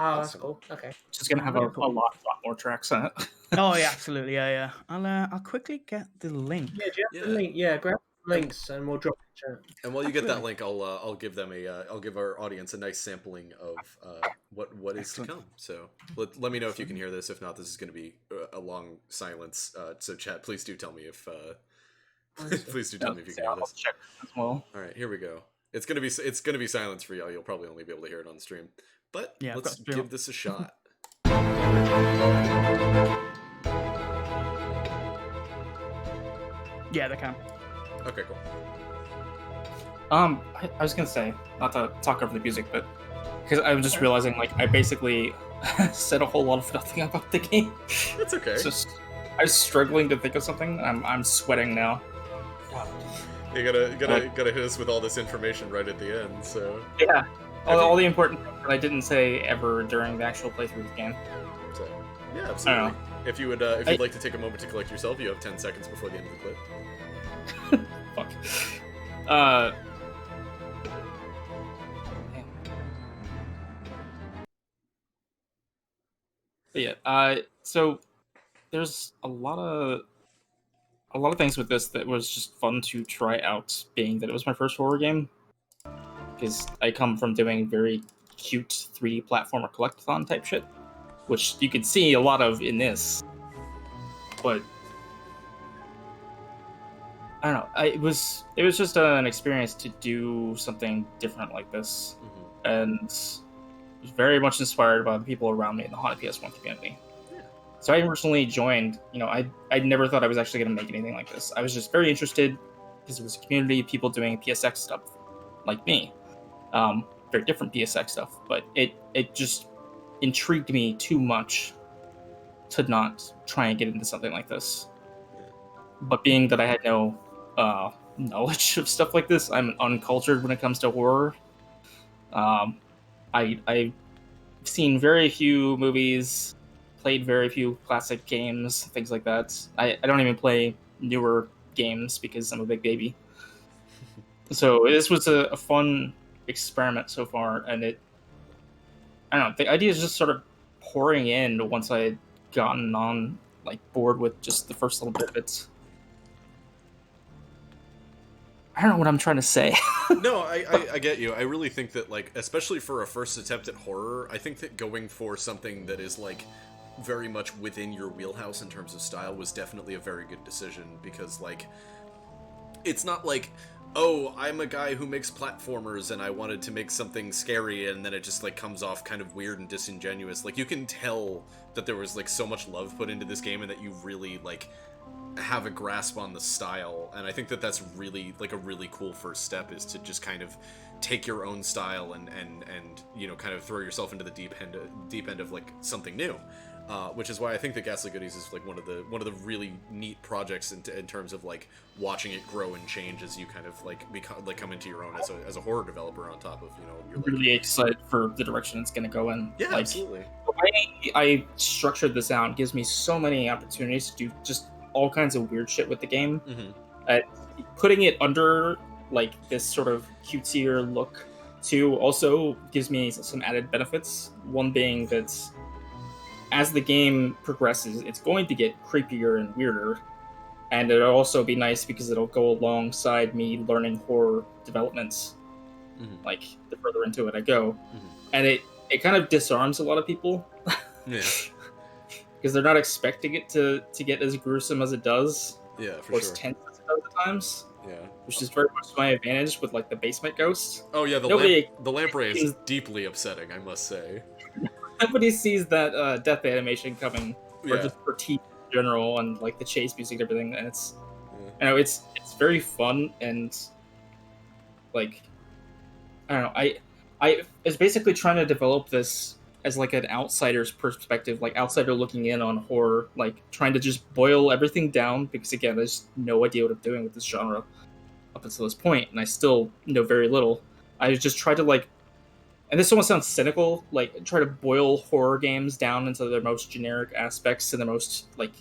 Oh, that's cool. Okay. Just gonna have a lot more tracks on it. Oh yeah, absolutely, yeah. I'll quickly get the link. Yeah, do you have the link? Yeah, grab the links and we'll drop it in chat. And while you get that link, I'll give them I'll give our audience a nice sampling of what is to come. So let me know if you can hear this. If not, this is going to be a long silence. So chat, please do tell me if please do tell me if you can hear this. Check as well. All right, here we go. It's gonna be silence for y'all. You'll probably only be able to hear it on the stream. But yeah, let's give this a shot. Yeah, they can. Okay, cool. I was gonna say, not to talk over the music, but because I was just realizing, like, I basically said a whole lot of nothing about the game. That's okay. It's just, I was struggling to think of something. I'm sweating now. You gotta hit us with all this information right at the end. So yeah, all the important things that I didn't say ever during the actual playthrough of the game. So, yeah, absolutely. If you'd like to take a moment to collect yourself, you have 10 seconds before the end of the clip. Fuck. But yeah, so there's a lot of things with this that was just fun to try out, being that it was my first horror game. Because I come from doing very cute 3D platformer collectathon type shit, which you could see a lot of in this. But I don't know. It was just an experience to do something different like this, and was very much inspired by the people around me in the Haunted PS1 community. So I originally joined, I never thought I was actually going to make anything like this. I was just very interested because it was a community of people doing PSX stuff like me. Very different PSX stuff, but it just intrigued me too much to not try and get into something like this. But being that I had no knowledge of stuff like this, I'm uncultured when it comes to horror. I've seen very few movies, played very few classic games, things like that. I don't even play newer games because I'm a big baby. So this was a fun experiment so far, and I don't know, the idea is just sort of pouring in once I had gotten on, like, board with just the first little bit of it. I don't know what I'm trying to say. No, I get you. I really think that, like, especially for a first attempt at horror, I think that going for something that is, like, very much within your wheelhouse in terms of style was definitely a very good decision, because, like, it's not like, oh, I'm a guy who makes platformers and I wanted to make something scary, and then it just, like, comes off kind of weird and disingenuous. Like, you can tell that there was, like, so much love put into this game and that you really, like, have a grasp on the style, and I think that that's really, like, a really cool first step, is to just kind of take your own style and kind of throw yourself into the deep end of like something new, which is why I think that Ghastly Goodies is like one of the really neat projects in terms of like watching it grow and change as you kind of like come into your own as a horror developer on top of you're like, really excited for the direction it's going to go in. Yeah, like, absolutely. The way I structured this out gives me so many opportunities to do just all kinds of weird shit with the game. Putting it under like this sort of cutesier look too also gives me some added benefits. One being that as the game progresses, it's going to get creepier and weirder, and it'll also be nice because it'll go alongside me learning horror developments. Like, the further into it I go, and it kind of disarms a lot of people. Yeah. Because they're not expecting it to get as gruesome as it does. Yeah, for or sure. as tense as it does at times. Yeah. Which is very much to my advantage with, like, the basement ghost. Oh yeah, the lamprey is deeply upsetting, I must say. Nobody sees that death animation coming, or just for Teeb in general, and like the chase music and everything, and it's, it's very fun, and like, I don't know, I was basically trying to develop this as like an outsider's perspective, like outsider looking in on horror, like trying to just boil everything down, because again, there's no idea what I'm doing with this genre up until this point, and I still know very little. I just tried to like, and this almost sounds cynical, like try to boil horror games down into their most generic aspects and the most like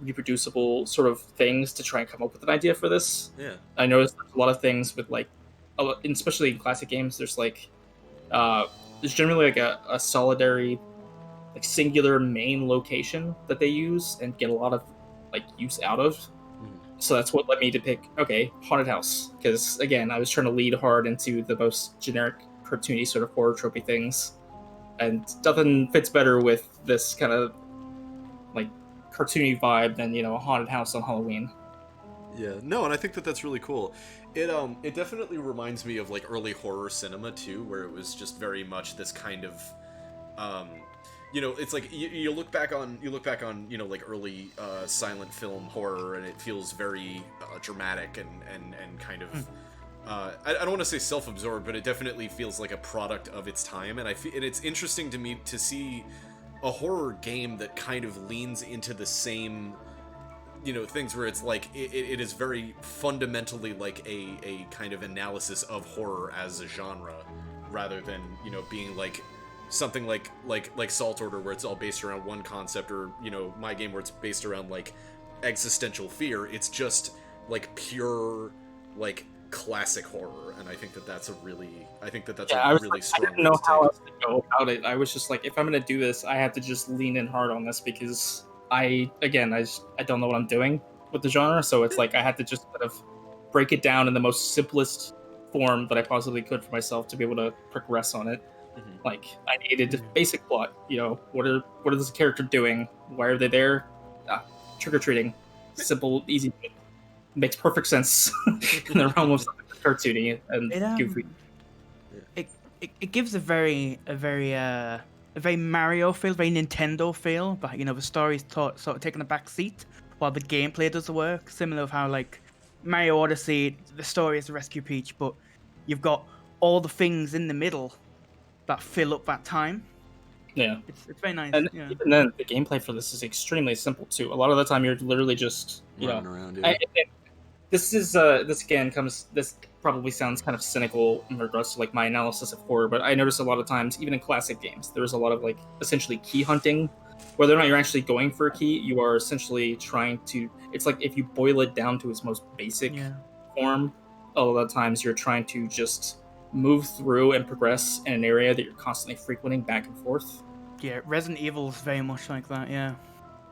reproducible sort of things to try and come up with an idea for this. Yeah. I noticed there's a lot of things with like, especially in classic games, there's like, there's generally like a solitary, like singular main location that they use and get a lot of like use out of. So that's what led me to pick, okay, haunted house, because again, I was trying to lead hard into the most generic, cartoony sort of horror tropey things, and nothing fits better with this kind of like cartoony vibe than a haunted house on Halloween. Yeah, no, and I think that that's really cool. It definitely reminds me of like early horror cinema too, where it was just very much this kind of you know, it's like you look back on you know, like early silent film horror, and it feels very dramatic and kind of I don't want to say self-absorbed, but it definitely feels like a product of its time. And and it's interesting to me to see a horror game that kind of leans into the same, you know, things where it's like it is very fundamentally like a kind of analysis of horror as a genre, rather than, you know, being like something like Salt Order, where it's all based around one concept, or, you know, my game, where it's based around like existential fear. It's just like pure like classic horror, and I think that's a really strong. I didn't know how else to go about it. I was just like, if I'm gonna do this, I have to just lean in hard on this, because I don't know what I'm doing with the genre, so it's like I had to just kind of break it down in the most simplest form that I possibly could for myself to be able to progress on it. Like, I needed a basic plot. You know, what is this character doing? Why are they there? Trick or treating. Simple, easy. Makes perfect sense in the realm of something cartoony and goofy. It gives a very Mario feel, very Nintendo feel, but, you know, the story's sort of taking a back seat while the gameplay does the work. Similar of how, like, Mario Odyssey, the story is to rescue Peach, but you've got all the things in the middle that fill up that time. Yeah, it's very nice. And yeah. even then, the gameplay for this is extremely simple too. A lot of the time, you're literally just running around. Yeah. This probably sounds kind of cynical in regards to like my analysis of horror, but I notice a lot of times, even in classic games, there's a lot of like essentially key hunting. Whether or not you're actually going for a key, you are essentially trying to. It's like, if you boil it down to its most basic form, a lot of the times you're trying to just move through and progress in an area that you're constantly frequenting back and forth. Yeah, Resident Evil is very much like that. Yeah.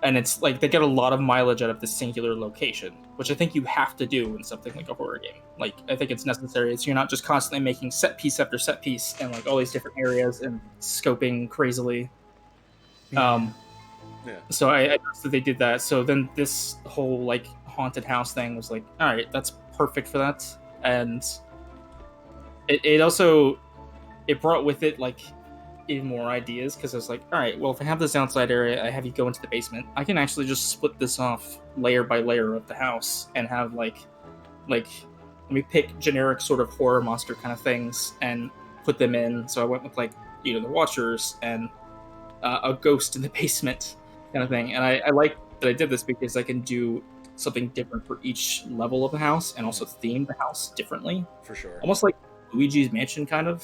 And it's like they get a lot of mileage out of this singular location, which I think you have to do in something like a horror game. Like, I think it's necessary. It's, you're not just constantly making set piece after set piece and like all these different areas and scoping crazily. So I noticed that they did that. So then this whole like haunted house thing was like, all right, that's perfect for that. And it also brought with it like even more ideas, because I was like, all right, well, if I have this outside area, I have you go into the basement, I can actually just split this off layer by layer of the house and have like let me pick generic sort of horror monster kind of things and put them in. So I went with like, you know, the Watchers and a ghost in the basement kind of thing. And I like that I did this because I can do something different for each level of the house and also theme the house differently. For sure. Almost like Luigi's Mansion kind of,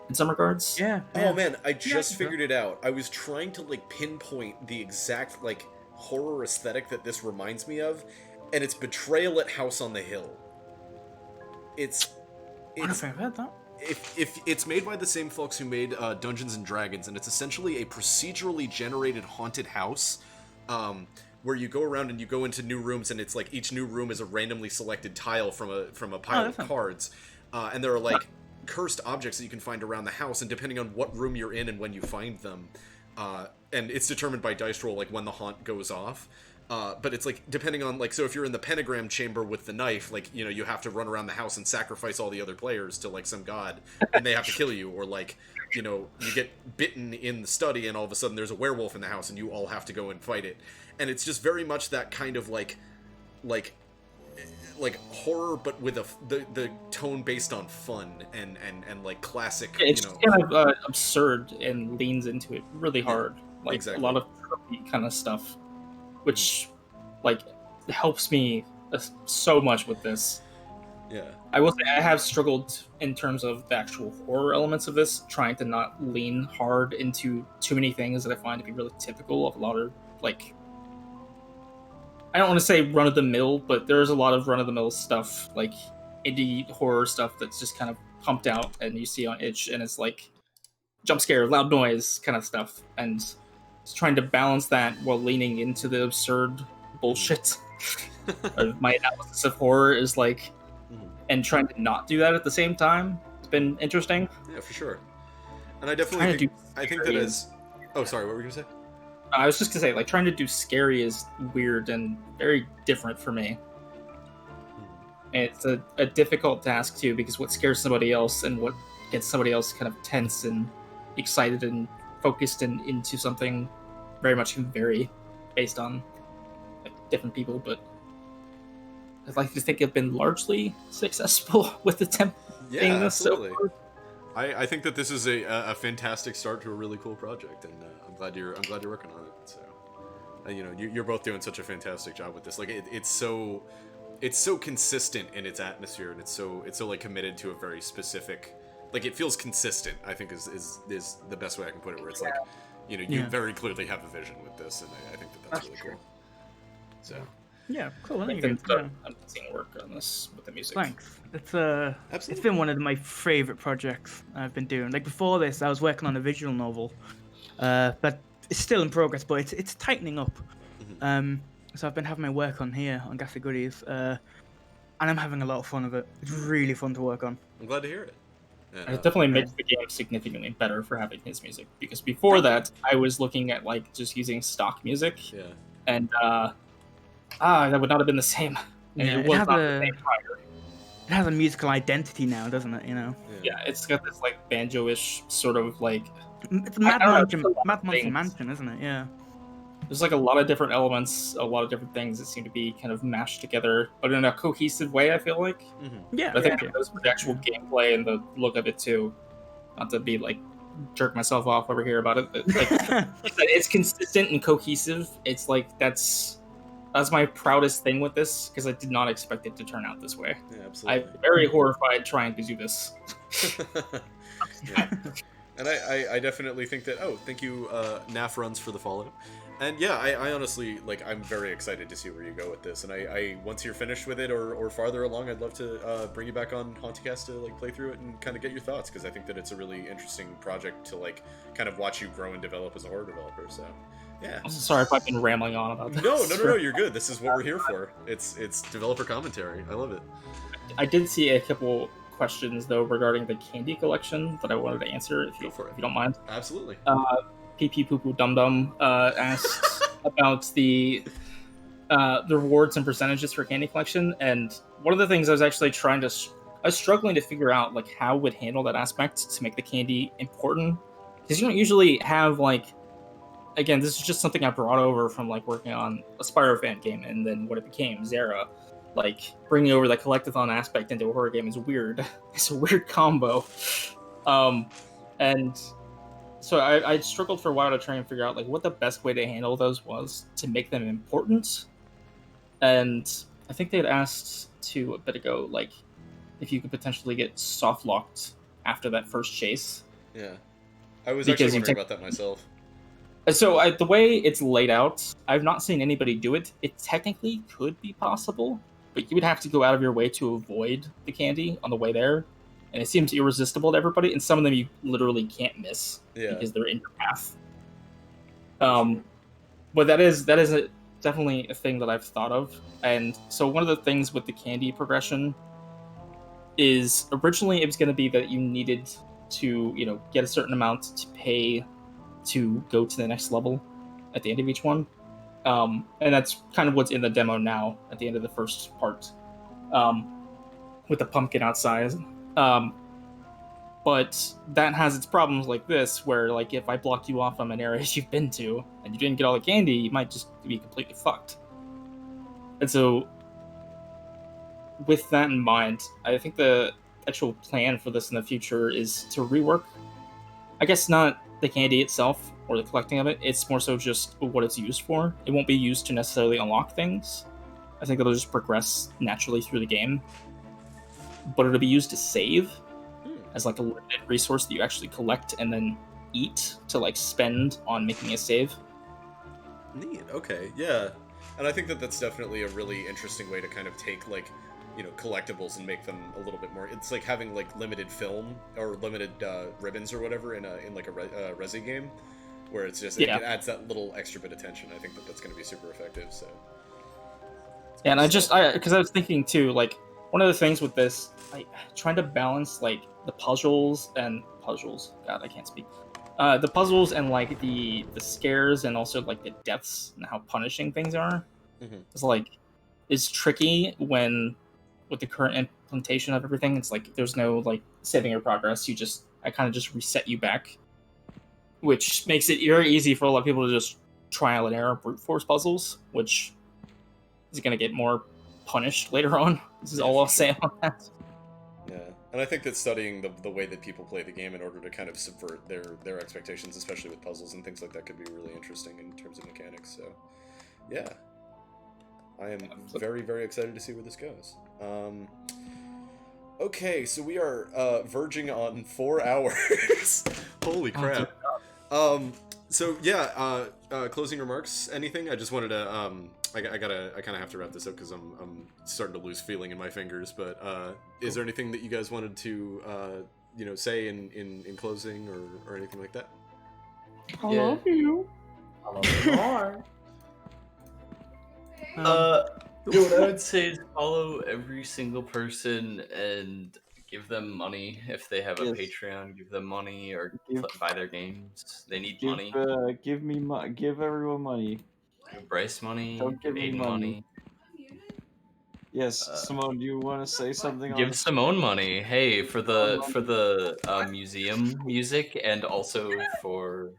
in some regards. Yeah. Oh man, I just figured it out. I was trying to like pinpoint the exact like horror aesthetic that this reminds me of, and it's Betrayal at House on the Hill. It's I don't think I've heard that. If it's made by the same folks who made Dungeons and Dragons, and it's essentially a procedurally generated haunted house, where you go around and you go into new rooms, and it's like each new room is a randomly selected tile from a pile of cards, and there are like cursed objects that you can find around the house, and depending on what room you're in and when you find them, and it's determined by dice roll, like when the haunt goes off. But it's like depending on like, so if you're in the pentagram chamber with the knife, like, you know, you have to run around the house and sacrifice all the other players to like some god, and they have to kill you. Or like, you know, you get bitten in the study and all of a sudden there's a werewolf in the house and you all have to go and fight it. And it's just very much that kind of like horror, but with the tone based on fun and like classic. It's you know, just kind of absurd and leans into it really hard. Like exactly. A lot of tropey kind of stuff, which like helps me so much with this. Yeah, I will say I have struggled in terms of the actual horror elements of this, trying to not lean hard into too many things that I find to be really typical of a lot of like, I don't want to say run-of-the-mill, but there's a lot of run-of-the-mill stuff, like indie horror stuff that's just kind of pumped out and you see on itch, and it's like jump scare, loud noise kind of stuff, and just trying to balance that while leaning into the absurd bullshit of my analysis of horror is like, and trying to not do that at the same time. It's been interesting. Yeah, for sure. And I definitely think that is... Oh, sorry, what were you gonna say? I was just gonna say, like, trying to do scary is weird and very different for me. And it's a difficult task too, because what scares somebody else and what gets somebody else kind of tense and excited and focused into something very much can vary based on like different people, but I'd like to think I've been largely successful with attempting this. Absolutely. So far. I think that this is a fantastic start to a really cool project, and I'm glad you're working on it. So, you're both doing such a fantastic job with this. Like it's so consistent in its atmosphere, and it's so like committed to a very specific. Like it feels consistent. I think is the best way I can put it. Where it's like, you very clearly have a vision with this, and I think that's really cool. So. Yeah, cool. I think I'm seeing work on this with the music. Thanks. It's been one of my favorite projects I've been doing. Like before this, I was working on a visual novel, but it's still in progress. But it's tightening up. So I've been having my work on here on Ghastly Goodies, and I'm having a lot of fun with it. It's really fun to work on. I'm glad to hear it. It definitely makes the game significantly better for having his music, because before that I was looking at like just using stock music, and that would not have been the same. Yeah, it was not the same prior. It has a musical identity now, doesn't it? Yeah, it's got this like banjo-ish sort of like. It's Mad Monster Mansion, isn't it? Yeah. There's like a lot of different elements, a lot of different things that seem to be kind of mashed together, but in a cohesive way, I feel like. Yeah. But I think that goes with the actual gameplay and the look of it too. Not to be like jerk myself off over here about it. But, like, it's consistent and cohesive. It's like that's my proudest thing with this, because I did not expect it to turn out this way. Yeah, absolutely. I'm very horrified trying to do this. And I definitely think that. Oh, thank you, NAF Runs, for the follow. And yeah, I honestly, like, I'm very excited to see where you go with this. And I once you're finished with it or farther along, I'd love to bring you back on HAUNTYCAST to like play through it and kind of get your thoughts, because I think that it's a really interesting project to like kind of watch you grow and develop as a horror developer. So yeah. I'm sorry if I've been rambling on about this. No, you're good. This is what we're here for. It's developer commentary. I love it. I did see a couple questions though regarding the candy collection that I wanted to answer if you don't mind. Absolutely. PP Poo Poo Dum Dum asked about the rewards and percentages for candy collection, and one of the things I was actually I was struggling to figure out like how would handle that aspect to make the candy important, because you don't usually have like, again, this is just something I brought over from like working on a Spyro fan game and then what it became, Zera. Like bringing over the collectathon aspect into a horror game is weird. It's a weird combo, and so I struggled for a while to try and figure out like what the best way to handle those was to make them important. And I think they had asked a bit ago, like if you could potentially get soft locked after that first chase. Yeah, I was actually wondering about that myself. So the way it's laid out, I've not seen anybody do it. It technically could be possible, but you would have to go out of your way to avoid the candy on the way there. And it seems irresistible to everybody, and some of them you literally can't miss because they're in your path. But that is definitely a thing that I've thought of. And so one of the things with the candy progression is originally it was going to be that you needed to, get a certain amount to pay to go to the next level at the end of each one. And that's kind of what's in the demo now at the end of the first part, with the pumpkin outside. But that has its problems like this, where like if I block you off from an area you've been to and you didn't get all the candy, you might just be completely fucked. And so with that in mind, I think the actual plan for this in the future is to rework, I guess not the candy itself or the collecting of it, it's more so just what it's used for. It won't be used to necessarily unlock things. I think it'll just progress naturally through the game. But it'll be used to save as like a limited resource that you actually collect and then eat to like spend on making a save. Neat. Okay. Yeah. And I think that that's definitely a really interesting way to kind of take like, collectibles and make them a little bit more. It's like having like limited film or limited ribbons or whatever in like a Resi game, where it's just it adds that little extra bit of tension. I think that that's going to be super effective. So. Yeah, and because I was thinking too, like one of the things with this, like trying to balance like the puzzles. God, I can't speak. The puzzles and like the scares and also like the deaths and how punishing things are. Mm-hmm. It's tricky when with the current implementation of everything. It's like there's no like saving your progress. I kind of just reset you back. which makes it very easy for a lot of people to just trial and error brute force puzzles, which is going to get more punished later on. This is all I'll say on that. Yeah, and I think that studying the way that people play the game in order to kind of subvert their expectations, especially with puzzles and things like that, could be really interesting in terms of mechanics. So, yeah, I am very, very excited to see where this goes. Okay, so we are verging on 4 hours. Holy crap. So yeah, closing remarks, anything? I just wanted to, I kind of have to wrap this up because I'm starting to lose feeling in my fingers, but is there anything that you guys wanted to, say in closing or anything like that? I love you. I love you more. What I would say is follow every single person and give them money if they have a Patreon. Give them money or buy their games. They need money. Give everyone money. Give Bryce money. Don't give me Aiden money. Yes, Simone, do you want to say something? Give Simone money. Hey, for the museum music and also for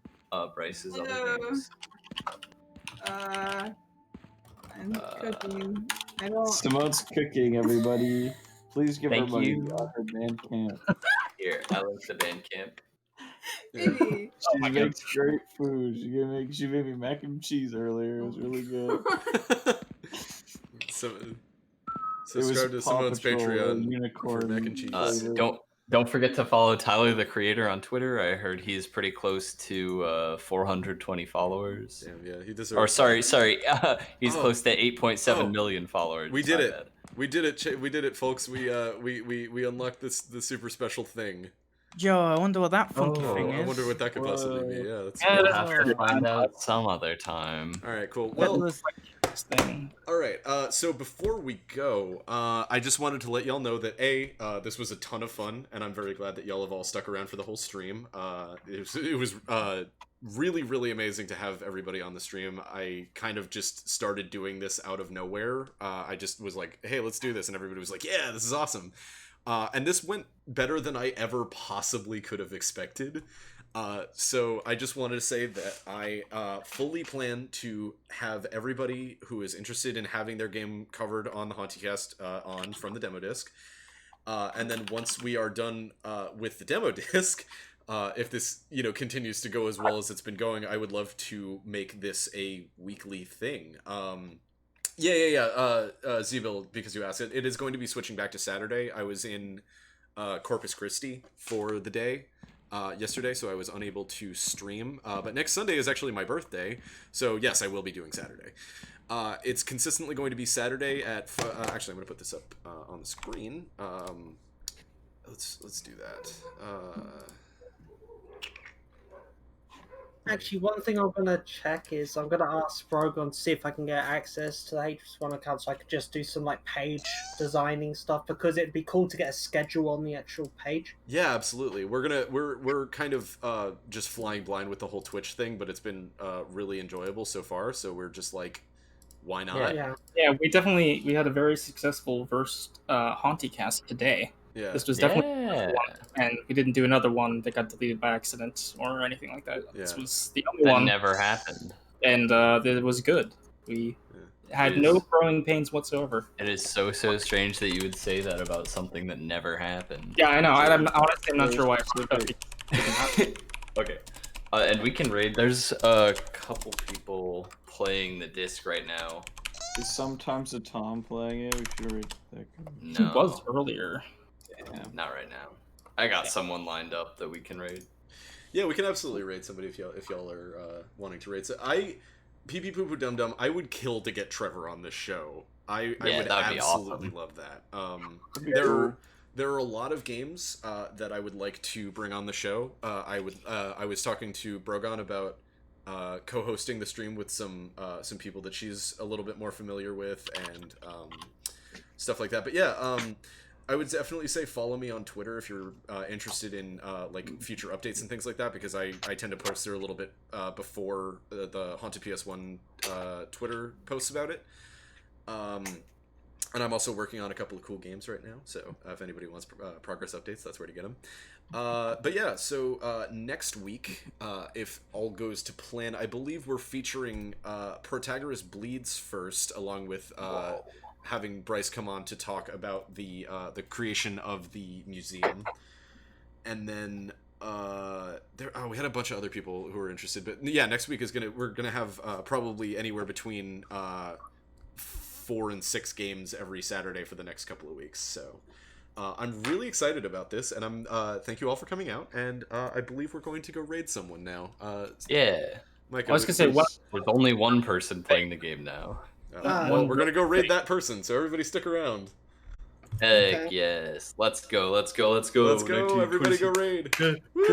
Bryce's other games. I'm cooking. I don't. Simone's cooking, everybody. Please give her Thank money you. on her Bandcamp. Here, I like the Bandcamp. Baby. She makes great food. She made me mac and cheese earlier. It was really good. Subscribe to Simone's Patreon unicorn for mac and cheese. Don't forget to follow Tyler the Creator on Twitter. I heard he's pretty close to 420 followers. Damn, yeah, he deserves. Or sorry, he's close to 8.7 million followers. We did it. We did it, folks. We unlocked the super special thing. Yo, I wonder what that funky thing is. I wonder what that could possibly be. Yeah, that's we'll have to find out some other time. All right, cool. Well, thing. All right. So before we go, I just wanted to let y'all know that this was a ton of fun, and I'm very glad that y'all have all stuck around for the whole stream. It was really, really amazing to have everybody on the stream. I kind of just started doing this out of nowhere. I just was like, hey, let's do this, and everybody was like, yeah, this is awesome. And this went better than I ever possibly could have expected. So I just wanted to say that I fully plan to have everybody who is interested in having their game covered on the HAUNTYCAST on from the demo disc. And then once we are done with the demo disc, if this continues to go as well as it's been going, I would love to make this a weekly thing. Zeville, because you asked it, it is going to be switching back to Saturday. I was in Corpus Christi for the day yesterday, so I was unable to stream. But next Sunday is actually my birthday, so yes, I will be doing Saturday. It's consistently going to be Saturday at. Actually, I'm going to put this up on the screen. Let's do that. Actually, one thing I'm going to check is I'm going to ask Brogan to see if I can get access to the H1 account so I could just do some page designing stuff, because it'd be cool to get a schedule on the actual page. Yeah, absolutely. We're kind of just flying blind with the whole Twitch thing, but it's been really enjoyable so far, so we're just like, why not? Yeah, we had a very successful first HAUNTYCAST today. Yeah. This was definitely the first one, and we didn't do another one that got deleted by accident or anything like that. Yeah. This was the only one. That never happened. And it was good. We had no growing pains whatsoever. It is so strange that you would say that about something that never happened. Yeah, I know. I'm not sure why. Okay. And we can raid. There's a couple people playing the disc right now. Is sometimes a Tom playing it? We should raid that guy. No. He was earlier. Yeah, not right now. I got someone lined up that we can raid. Yeah, we can absolutely raid somebody if y'all are wanting to raid. So Pee Poo Poo Dum Dum, I would kill to get Trevor on this show. I would absolutely love that. There are a lot of games that I would like to bring on the show. I was talking to Brogan about co-hosting the stream with some people that she's a little bit more familiar with and stuff like that. But yeah, I would definitely say follow me on Twitter if you're interested in future updates and things like that, because I tend to post there a little bit before the Haunted PS1 Twitter posts about it. And I'm also working on a couple of cool games right now, so if anybody wants progress updates, that's where to get them. But yeah, so next week, if all goes to plan, I believe we're featuring Protagoras Bleeds first, along with having Bryce come on to talk about the creation of the museum, and then we had a bunch of other people who were interested. But yeah, next week we're gonna have probably anywhere between 4 and 6 games every Saturday for the next couple of weeks. So. I'm really excited about this, and thank you all for coming out. And I believe we're going to go raid someone now. Yeah, Mike, I was gonna say, there's only one person playing the game now. Well, we're gonna go raid that person, so everybody stick around. Heck yes, let's go. Let's go, everybody go raid.